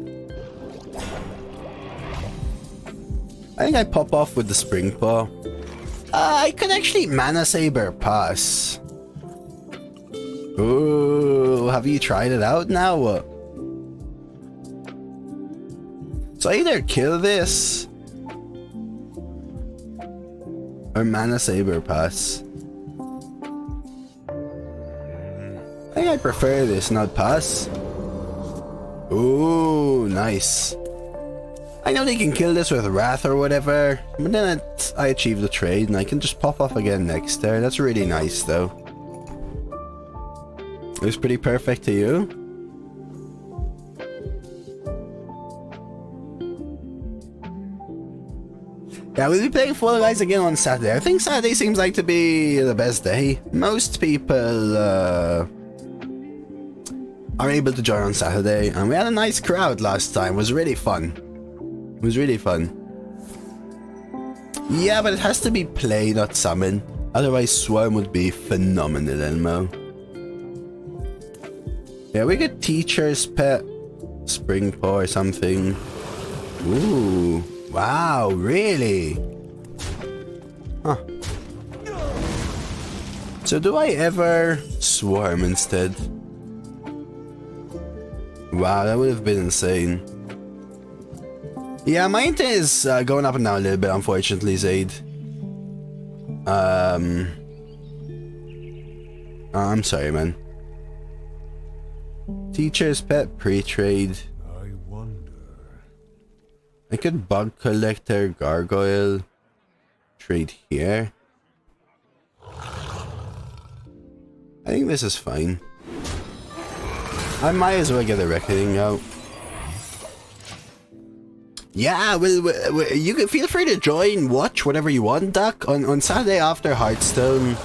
I think I pop off with the Spring Paw. I could actually Mana Saber pass. Ooh, have you tried it out now? What? So either kill this or Mana Saber pass. I think I prefer this, not pass. Ooh, nice. I know they can kill this with Wrath or whatever, but then I achieve the trade and I can just pop off again next turn. That's really nice though. It was pretty perfect to you. Yeah, we'll be playing Fall Guys again on Saturday. I think Saturday seems like to be the best day. Most people are able to join on Saturday, and we had a nice crowd last time. It was really fun. It was really fun. Yeah, but it has to be play, not summon. Otherwise, Swarm would be phenomenal, Elmo. Yeah, we could Teacher's Pet, Spring Paw or something. Ooh, wow, really? Huh. So do I ever Swarm instead? Wow, that would have been insane. Yeah, my int is going up and down a little bit, unfortunately, Zaid. I'm sorry, man. Teacher's Pet pre-trade. I wonder. I could Bug Collector, Gargoyle, trade here. I think this is fine. I might as well get a Reckoning out. Yeah, well, you can feel free to join, watch whatever you want, Doc. On Saturday after Hearthstone,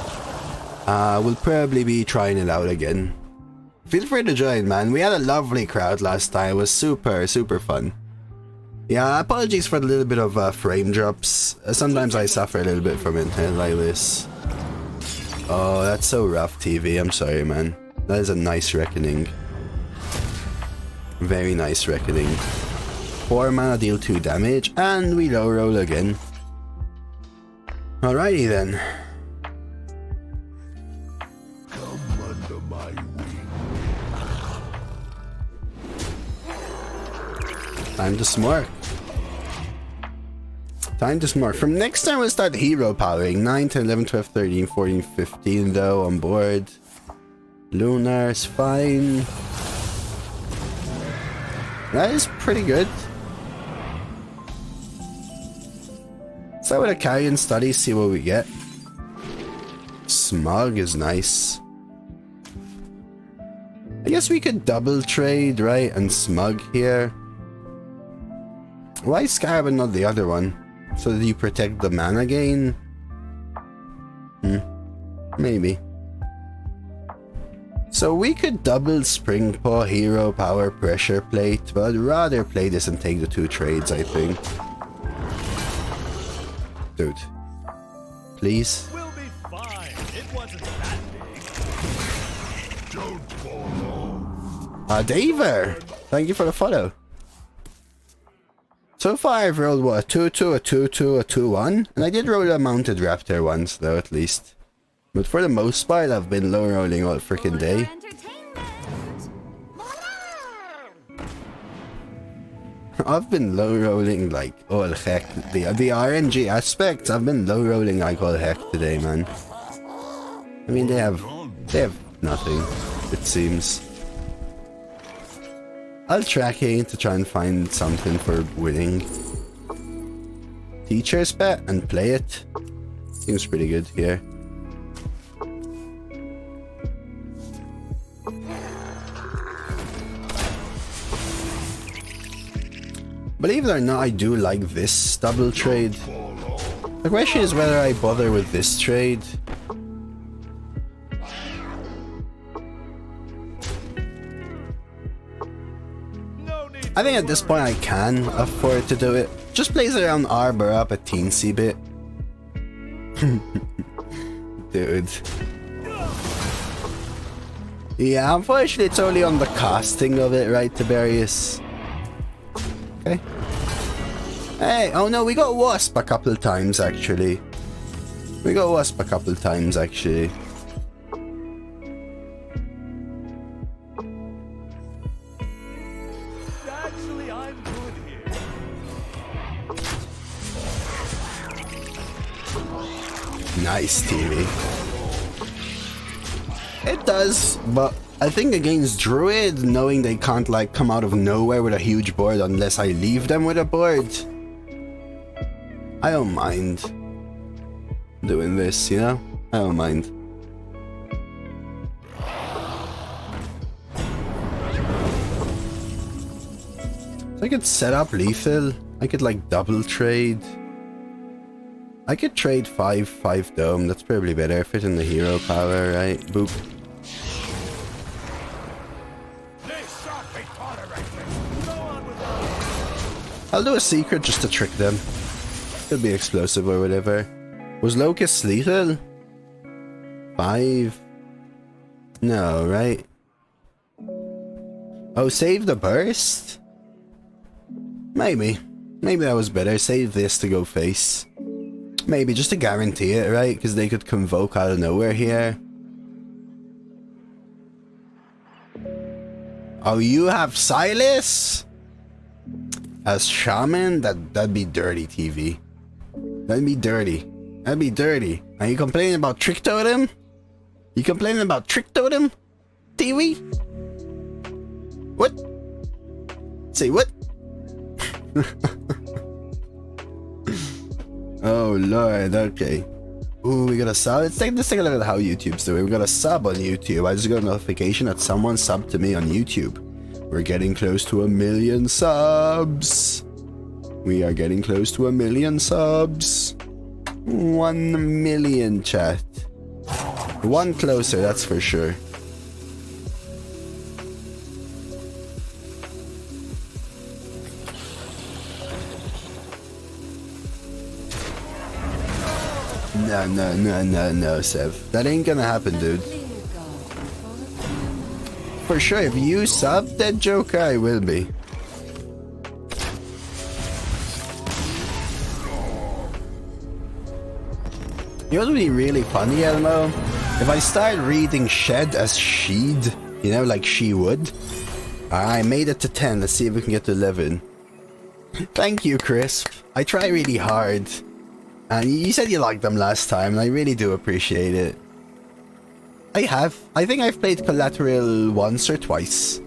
we'll probably be trying it out again. Feel free to join, man. We had a lovely crowd last time. It was super, super fun. Yeah, apologies for the little bit of frame drops. Sometimes I suffer a little bit from it like this. Oh, that's so rough, TV. I'm sorry, man. That is a nice Reckoning. Very nice Reckoning. 4 mana, deal 2 damage, and we low roll again. Alrighty then. Come under my wing. Time to smart. Time to smart. From next time we'll start hero powering. 9, 10, 11, 12, 13, 14, 15 though on board. Lunar's fine. That is pretty good. Start with a Carrion Study, see what we get. Smug is nice. I guess we could double trade, right? And Smug here. Why Scarab and not the other one? So that you protect the mana gain? Maybe. So we could double Spring Paw, Hero Power, Pressure Plate, but I'd rather play this and take the 2 trades, I think. Dude. Please. We'll be fine. It wasn't that big. Don't fall off. Daver! Thank you for the follow. So far I've rolled what, a 2-2, a 2-2, a 2-1? And I did roll a Mounted Raptor once though, at least. But for the most part I've been low rolling all freaking day. I've been low rolling like all heck. The RNG aspects, I've been low rolling like all heck today, man. I mean they have nothing, it seems. I'll track it to try and find something for winning. Teacher's pet and play it. Seems pretty good here. Believe it or not, I do like this double trade. The question is whether I bother with this trade. I think at this point I can afford to do it. Just plays around Arbor up a teensy bit. Dude. Yeah, unfortunately it's only on the casting of it, right, Tiberius? Okay. Hey, oh no, we got Wasp a couple times actually. We got Wasp a couple times actually. Actually, I'm good here. Nice, TV. It does, but I think against Druid, knowing they can't like come out of nowhere with a huge board unless I leave them with a board, I don't mind doing this, you know? I don't mind. So I could set up lethal. I could like double trade. I could trade 5 dome. That's probably better. Fit in the hero power, right? Boop. I'll do a secret just to trick them. Could be explosive or whatever. Was Locust lethal? 5? No, right? Oh, save the burst? Maybe. Maybe that was better. Save this to go face. Maybe, just to guarantee it, right? Because they could convoke out of nowhere here. Oh, you have Silas? As Shaman? That'd be dirty, TV. That'd be dirty. That'd be dirty. Are you complaining about Trick Totem? You complaining about Trick Totem? TV? What? Say what? Oh lord, okay. Ooh, we got a sub. Let's take a look at how YouTube's doing. We got a sub on YouTube. I just got a notification that someone subbed to me on YouTube. We're getting close to 1 million subs. We are getting close to 1 million subs. 1 million, chat. One closer, that's for sure. No, Sev. That ain't gonna happen, dude. For sure, if you sub that Joker, I will be. You know what would be really funny, Elmo? If I start reading Shed as She'd, you know, like she would. I made it to 10, let's see if we can get to 11. Thank you, Crisp. I try really hard. And you said you liked them last time, and I really do appreciate it. I have. I think I've played Collateral once or twice.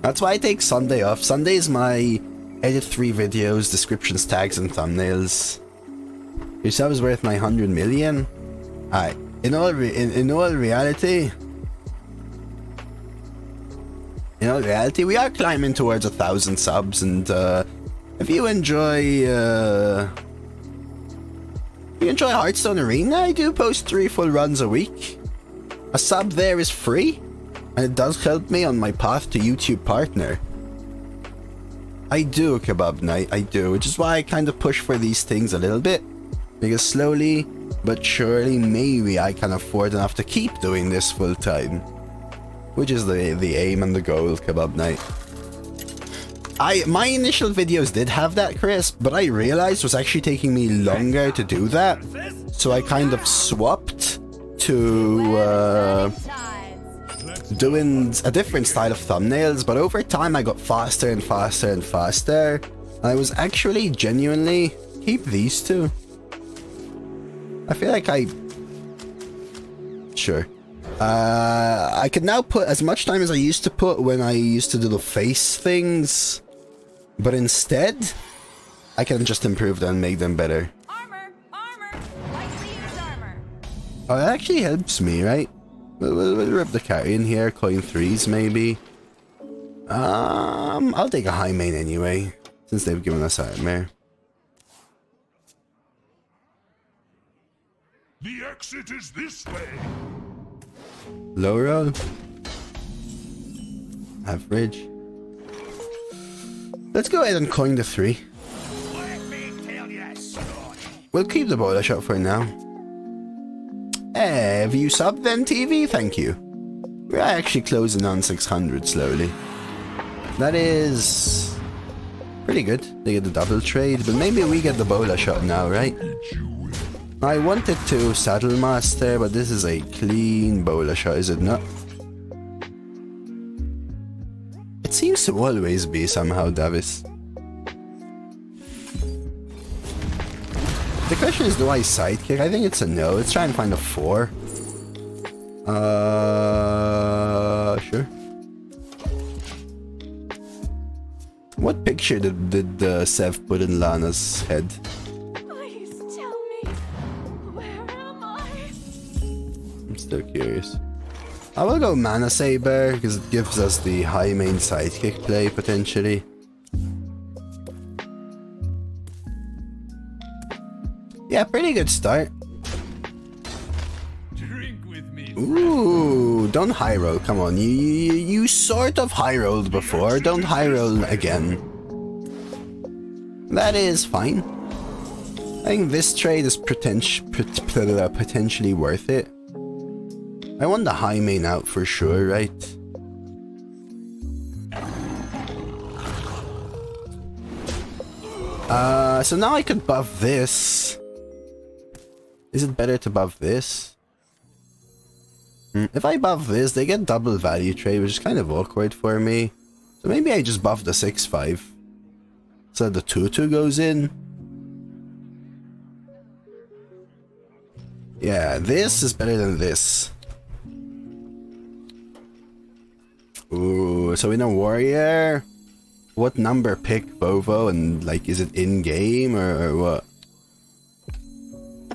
That's why I take Sunday off. Sunday is my edit 3 videos, descriptions, tags, and thumbnails. Your sub is worth my 100 million? Alright. In all reality, we are climbing towards 1,000 subs, and if you enjoy you enjoy Hearthstone Arena, I do post 3 full runs a week. A sub there is free, and it does help me on my path to YouTube partner. I do, Kebab Night, I do, which is why I kind of push for these things a little bit. Because slowly, but surely, maybe I can afford enough to keep doing this full time. Which is the aim and the goal, Kebab Night. My initial videos did have that, Chris, but I realized it was actually taking me longer to do that. So I kind of swapped to doing a different style of thumbnails, but over time I got faster and faster and faster. And I was actually genuinely keep these two. I feel like sure. I can now put as much time as I used to put when I used to do the face things, but instead I can just improve them and make them better. Armor! Lightly used armor! Oh, that actually helps me, right? We'll rip the carrion here, coin 3s maybe. I'll take a high main anyway, since they've given us armor. The exit is this way. Low roll. Average. Let's go ahead and coin the 3. Let me tell you, son. We'll keep the bowler shot for now. Have you subbed then, TV? Thank you. We're actually closing on 600 slowly. That is pretty good. They get the double trade, but maybe we get the bowler shot now, right? I wanted to Saddle Master, but this is a clean bowler shot, is it not? It seems to always be somehow, Davis. The question is, do I sidekick? I think it's a no. Let's try and find a 4. Sure. What picture did Sev put in Lana's head? Please tell me, where am I? I'm still curious. I will go Mana Saber because it gives us the high main sidekick play potentially. Yeah, pretty good start. Drink with me. Ooh, don't high roll. Come on, you sort of high rolled before. Don't high roll again. That is fine. I think this trade is potentially worth it. I want the high main out for sure, right? So now I could buff this. Is it better to buff this? If I buff this, they get double value trade, which is kind of awkward for me. So maybe I just buff the 6/5. So the 2/2 goes in. Yeah, this is better than this. Ooh, so in a warrior, what number pick Vovo, and like, is it in game or what?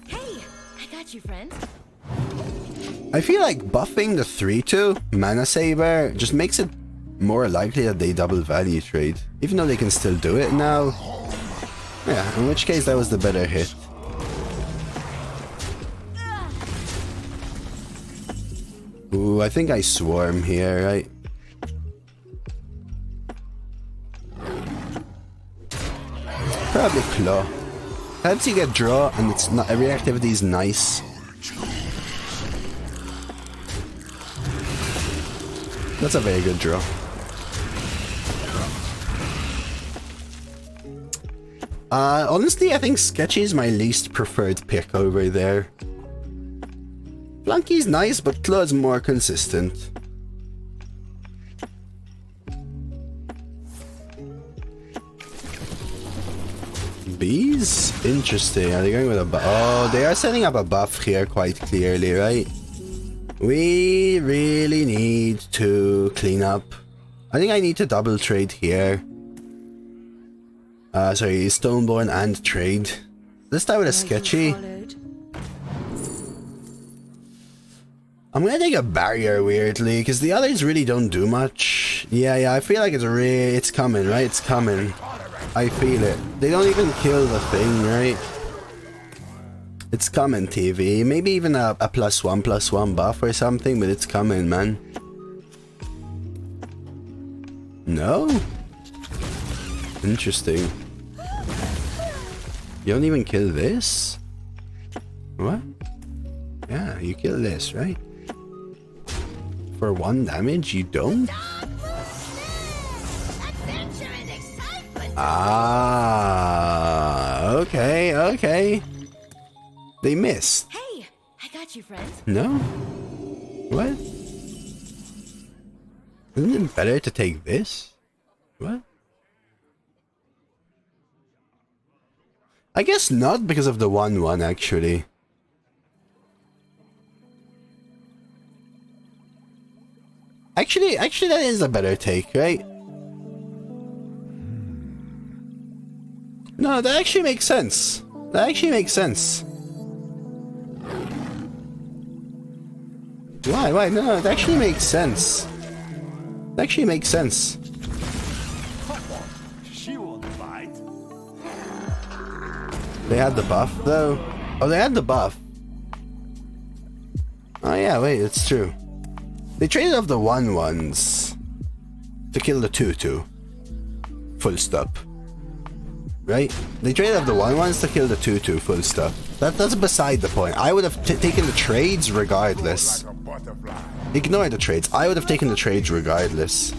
Hey, I got you, friend. I feel like buffing the 3/2 Mana Saber just makes it more likely that they double value trade, even though they can still do it now. Yeah, in which case that was the better hit. Ooh, I think I swarm here, right? Probably claw. Helps you get draw, and it's not every activity is nice. That's a very good draw. Honestly, I think Sketchy is my least preferred pick over there. Flunky's nice, but Claw's more consistent. Bees? Interesting. Are they going with a buff? Oh, they are setting up a buff here quite clearly, right? We really need to clean up. I think I need to double trade here. Sorry, Stoneborn and trade. Let's start with a Sketchy. I'm gonna take a barrier weirdly, because the others really don't do much. Yeah, I feel like it's coming, right? It's coming. I feel it. They don't even kill the thing, right? It's coming, TV. Maybe even a +1/+1 buff or something, but it's coming, man. No? Interesting. You don't even kill this? What? Yeah, you kill this, right? For 1 damage, you don't? Ah, okay, okay. They missed. Hey, I got you, friend. No? What? Isn't it better to take this? What? I guess not because of the 1/1 actually. Actually that is a better take, right? No, that actually makes sense. That actually makes sense. Why? No, it actually makes sense. It actually makes sense. She won't bite. They had the buff, though. Oh, they had the buff. Oh, yeah, wait, it's true. They traded off the 1/1s to kill the 2/2. Full stop. Right? They traded off the 1/1s to kill the 2/2. Full stop. That's beside the point. I would have taken the trades regardless. Ignore the trades. I would have taken the trades regardless.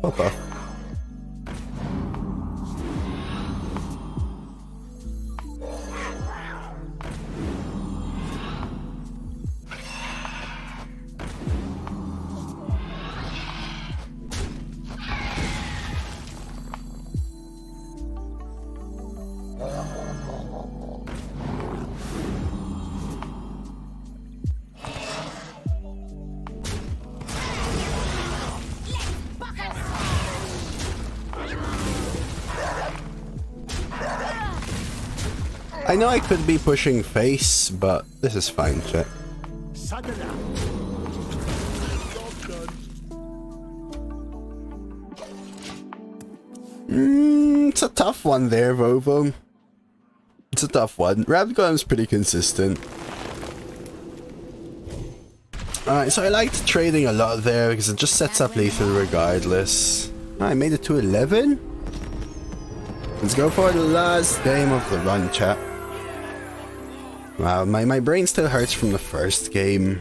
Papa. I know I could be pushing face, but this is fine, chat. It's a tough one there, Vovo. It's a tough one. Radgolem's pretty consistent. Alright, so I liked trading a lot there because it just sets up lethal regardless. I made it to 11. Let's go for the last game of the run, chat. Wow, my brain still hurts from the first game.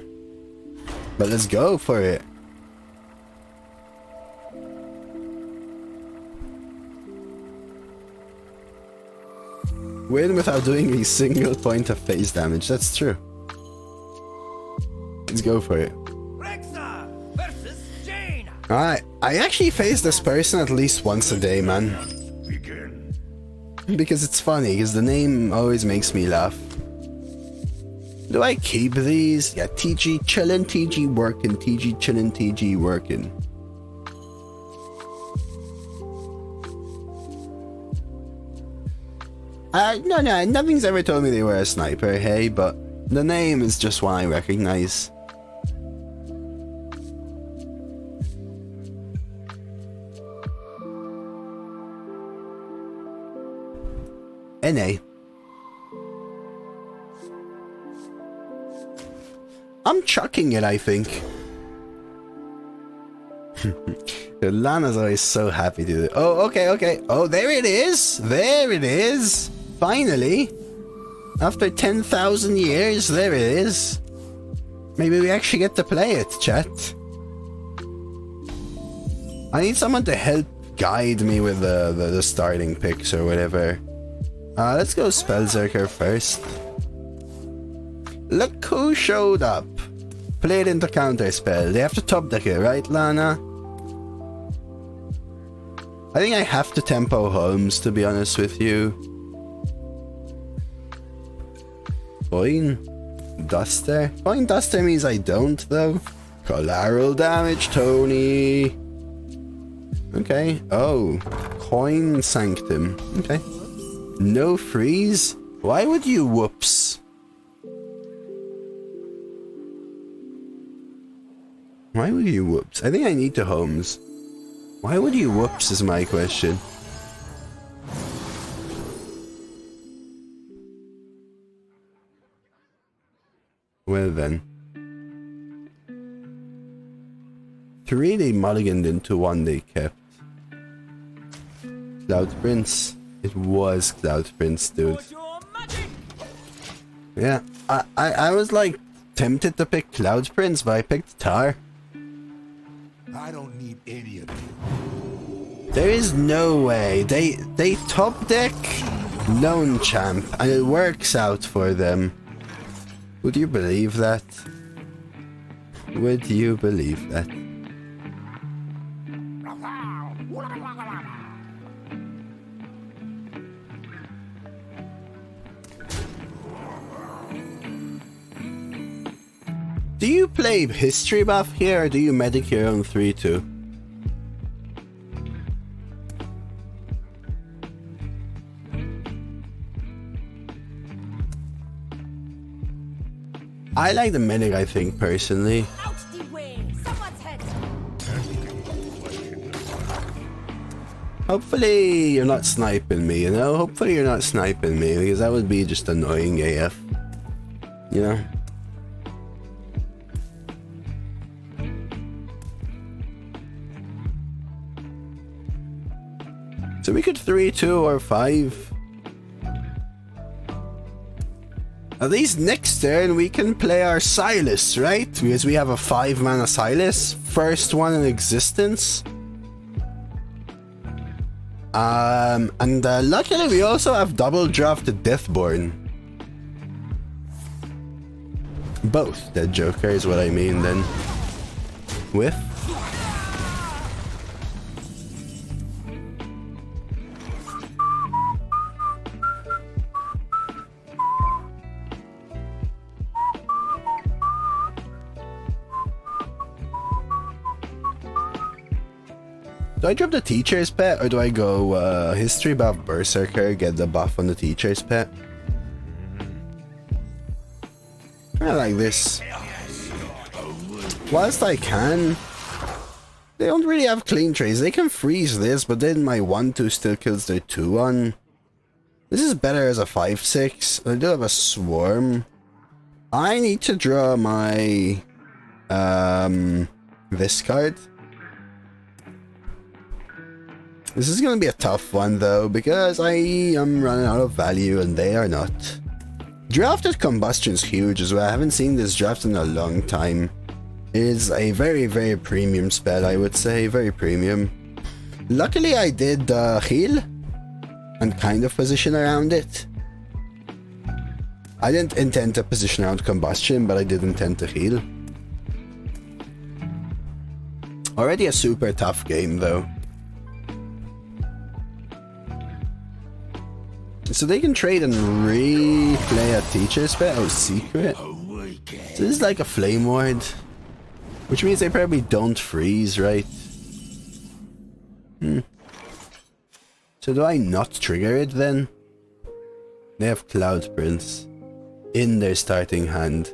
But let's go for it. Win without doing a single point of phase damage, that's true. Let's go for it. Alright, I actually face this person at least once a day, man. Because it's funny, because the name always makes me laugh. Do I keep these? Yeah, TG chillin', TG working, TG chillin', TG working. No, nothing's ever told me they were a sniper, hey, but the name is just one I recognize. NA. I'm chucking it, I think. Lana's always so happy to do it. Oh, okay. Oh, there it is. There it is. Finally. After 10,000 years, there it is. Maybe we actually get to play it, chat. I need someone to help guide me with the starting picks or whatever. Let's go Spellzerker first. Look who showed up. Played into counterspell. They have to top deck it, right, Lana? I think I have to tempo Holmes, to be honest with you. Coin Duster? Coin Duster means I don't, though. Collateral damage, Tony. Okay. Oh. Coin Sanctum. Okay. No freeze? Why would you whoops? Why would you whoops? I think I need to Holmes. Why would you whoops is my question. Well then. 3 they mulliganed into 1 they kept. Cloud Prince. It was Cloud Prince, dude. Yeah, I was like tempted to pick Cloud Prince, but I picked Tar. I don't need any of you. There is no way. They top deck Lone Champ and it works out for them. Would you believe that? Would you believe that? Do you play history buff here or do you medic your own 3-2? I like the medic, I think, personally. Out the way! Someone's head! Hopefully you're not sniping me, you know? Hopefully you're not sniping me, because that would be just annoying AF. You know? So we could 3-2 or 5. At least next turn we can play our Silas, right? Because we have a 5-mana Silas. First one in existence. And luckily we also have double drafted Deathborn. Both Dead Joker is what I mean then. With. Do I drop the teacher's pet or do I go history buff berserker, get the buff on the teacher's pet? I like this. Whilst I can, they don't really have clean trades. They can freeze this, but then my 1-2 still kills their 2-1. This is better as a 5-6. I do have a swarm. I need to draw my this card. This is gonna be a tough one though, because I am running out of value and they are not. Drafted Combustion is huge as well. I haven't seen this draft in a long time. It is a very, very premium spell, I would say. Very premium. Luckily I did heal and kind of position around it. I didn't intend to position around Combustion, but I did intend to heal. Already a super tough game though. So they can trade and replay a teacher's pet. Oh, secret. So this is like a flame ward, which means they probably don't freeze, right? So do I not trigger it then? They have Cloud Prince in their starting hand.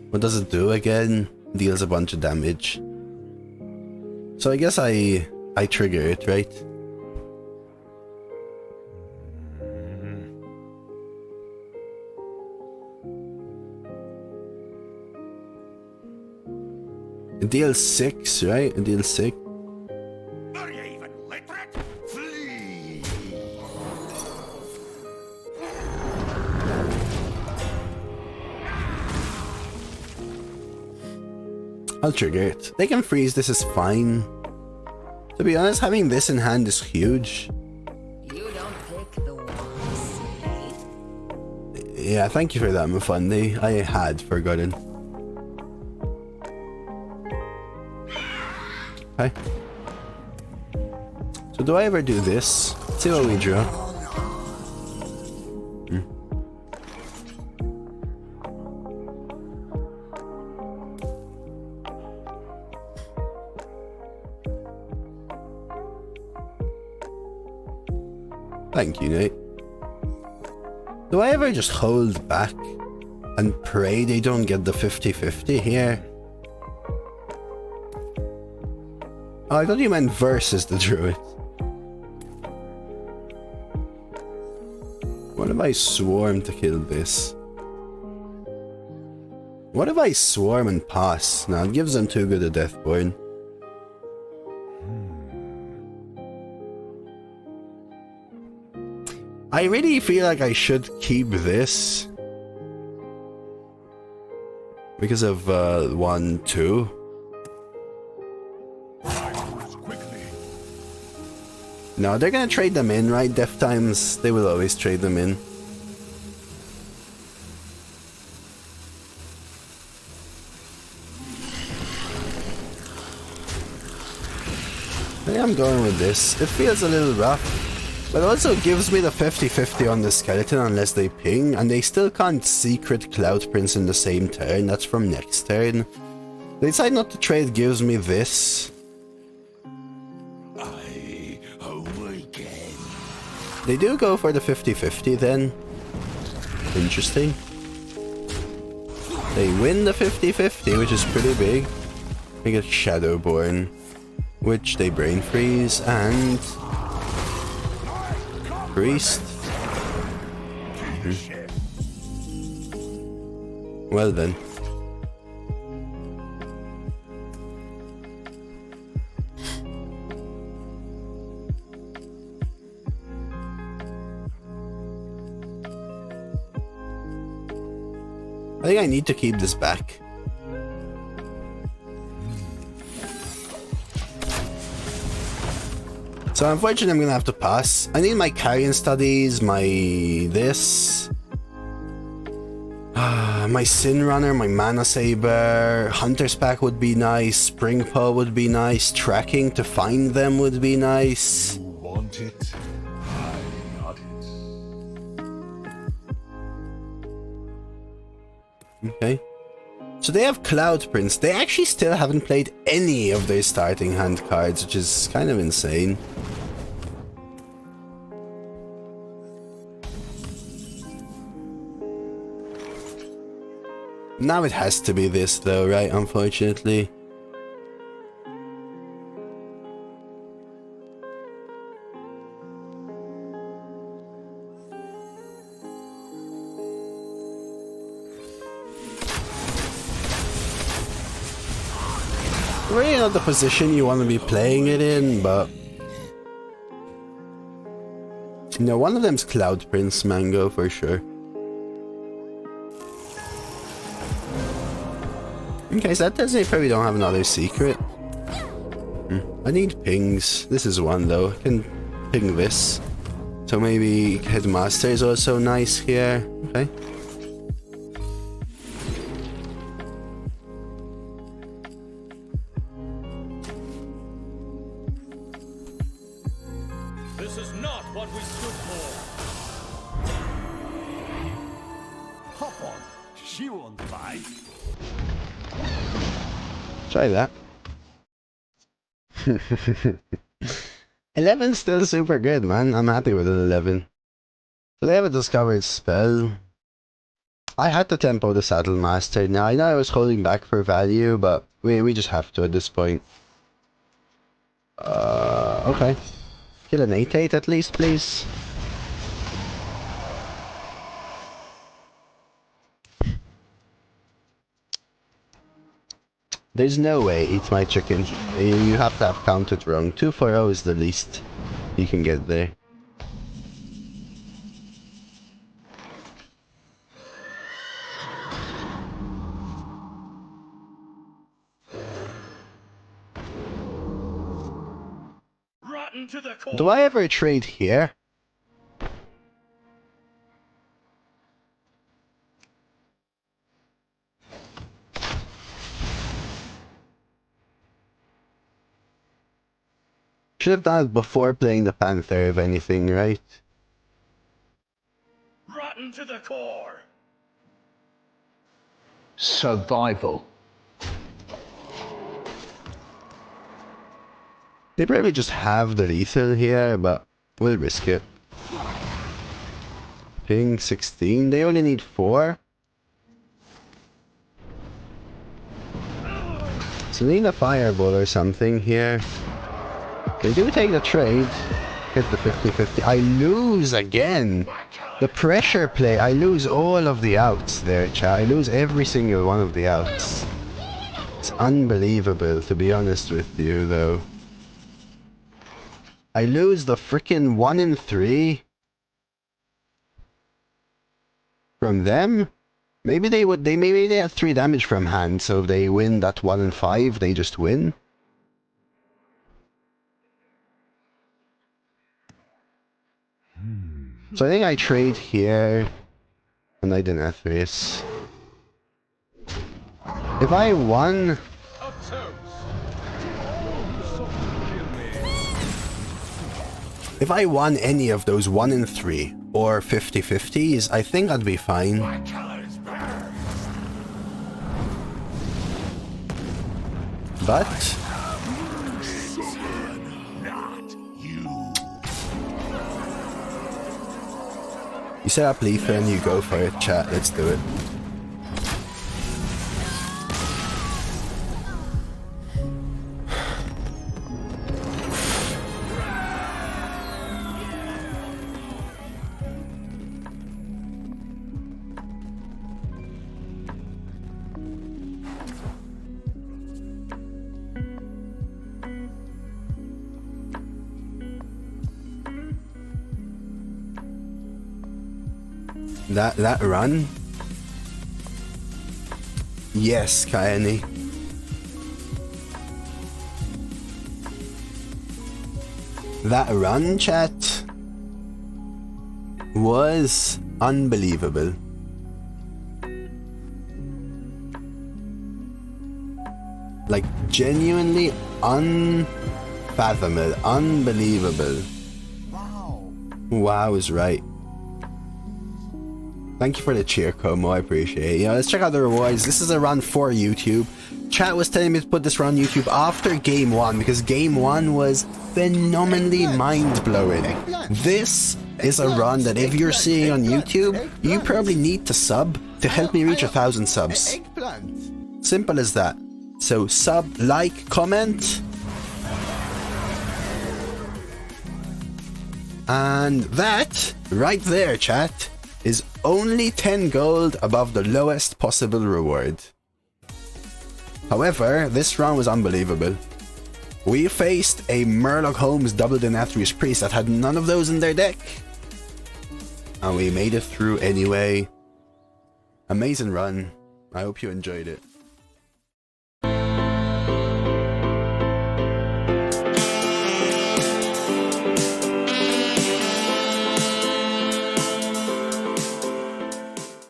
What does it do again? Deals a bunch of damage. So I guess I trigger it, right? It deals 6, right? It deals 6. Are you even literate? Flee! I'll trigger it. They can freeze, this is fine. To be honest, having this in hand is huge. You don't pick the ones. Yeah, thank you for that, Mufundi. I had forgotten. Hi. So do I ever do this? Let's see what we draw. Thank you, Nate. Do I ever just hold back and pray they don't get the 50-50 here? Oh, I thought you meant versus the druid. What if I swarm to kill this? What if I swarm and pass? No, it gives them too good a Deathborn. I really feel like I should keep this. Because of 1, 2. No, they're gonna trade them in, right? Death times, they will always trade them in. I think I'm going with this. It feels a little rough, but also gives me the 50-50 on the skeleton unless they ping, and they still can't secret Cloud Prince in the same turn. That's from next turn. They decide not to trade, gives me this. They do go for the 50-50 then. Interesting. They win the 50-50, which is pretty big. They get Shadowborn, which they Brain Freeze, and... Priest. Well then. I think I need to keep this back. So unfortunately I'm gonna have to pass. I need my Carrion Studies, my this. My Sin Runner, my Mana Saber, Hunter's Pack would be nice, Spring Paw would be nice, tracking to find them would be nice. Want it? I got it. Okay. So they have Cloud Prince. They actually still haven't played any of their starting hand cards, which is kind of insane. Now it has to be this though, right? Unfortunately. Really not the position you want to be playing it in, but... You know, one of them's Cloud Prince Mango for sure. Okay, so that tells me I probably don't have another secret. I need pings. This is one though. I can ping this. So maybe Headmaster is also nice here. Okay. This is not what we stood for. Hop on. She won't bite. Try that. 11's still super good, man. I'm happy with an 11. So they have a discovered spell. I had to tempo the Saddle Master. Now I know I was holding back for value, but we just have to at this point. Okay. Kill an 8-8 at least, please. There's no way, eat my chicken. You have to have counted wrong. 240 is the least you can get there. Rotten to the core. Do I ever trade here? Should have done it before playing the Panther, if anything, right? Rotten to the core. Survival. They probably just have the lethal here, but we'll risk it. Ping 16, they only need 4. So they need a fireball or something here. They do take the trade. Hit the 50-50. I lose again. The pressure play. I lose all of the outs there, chat. I lose every single one of the outs. It's unbelievable, to be honest with you, though. I lose the frickin' 1 in 3 from them. Maybe they would. Maybe they have 3 damage from hand, so if they win that 1 in 5, they just win. So I think I trade here, and I Denathrius. If I won, if I won any of those 1 in 3 or 50-50s, I think I'd be fine. But you set up Leafer and you go for it, chat. Let's do it. That run? Yes, Kaeni. That run, chat, was unbelievable. Like, genuinely unfathomable, unbelievable. Wow. Wow is right. Thank you for the cheer, Como, I appreciate it. You know, let's check out the rewards. This is a run for YouTube. Chat was telling me to put this run on YouTube after Game 1, because Game 1 was phenomenally mind-blowing. This is a run that if you're seeing on YouTube, you probably need to sub to help me reach 1,000 subs. Simple as that. So sub, like, comment. And that, right there, chat, is only 10 gold above the lowest possible reward. However, this round was unbelievable. We faced a Murloc Holmes double Denathrius priest that had none of those in their deck. And we made it through anyway. Amazing run. I hope you enjoyed it.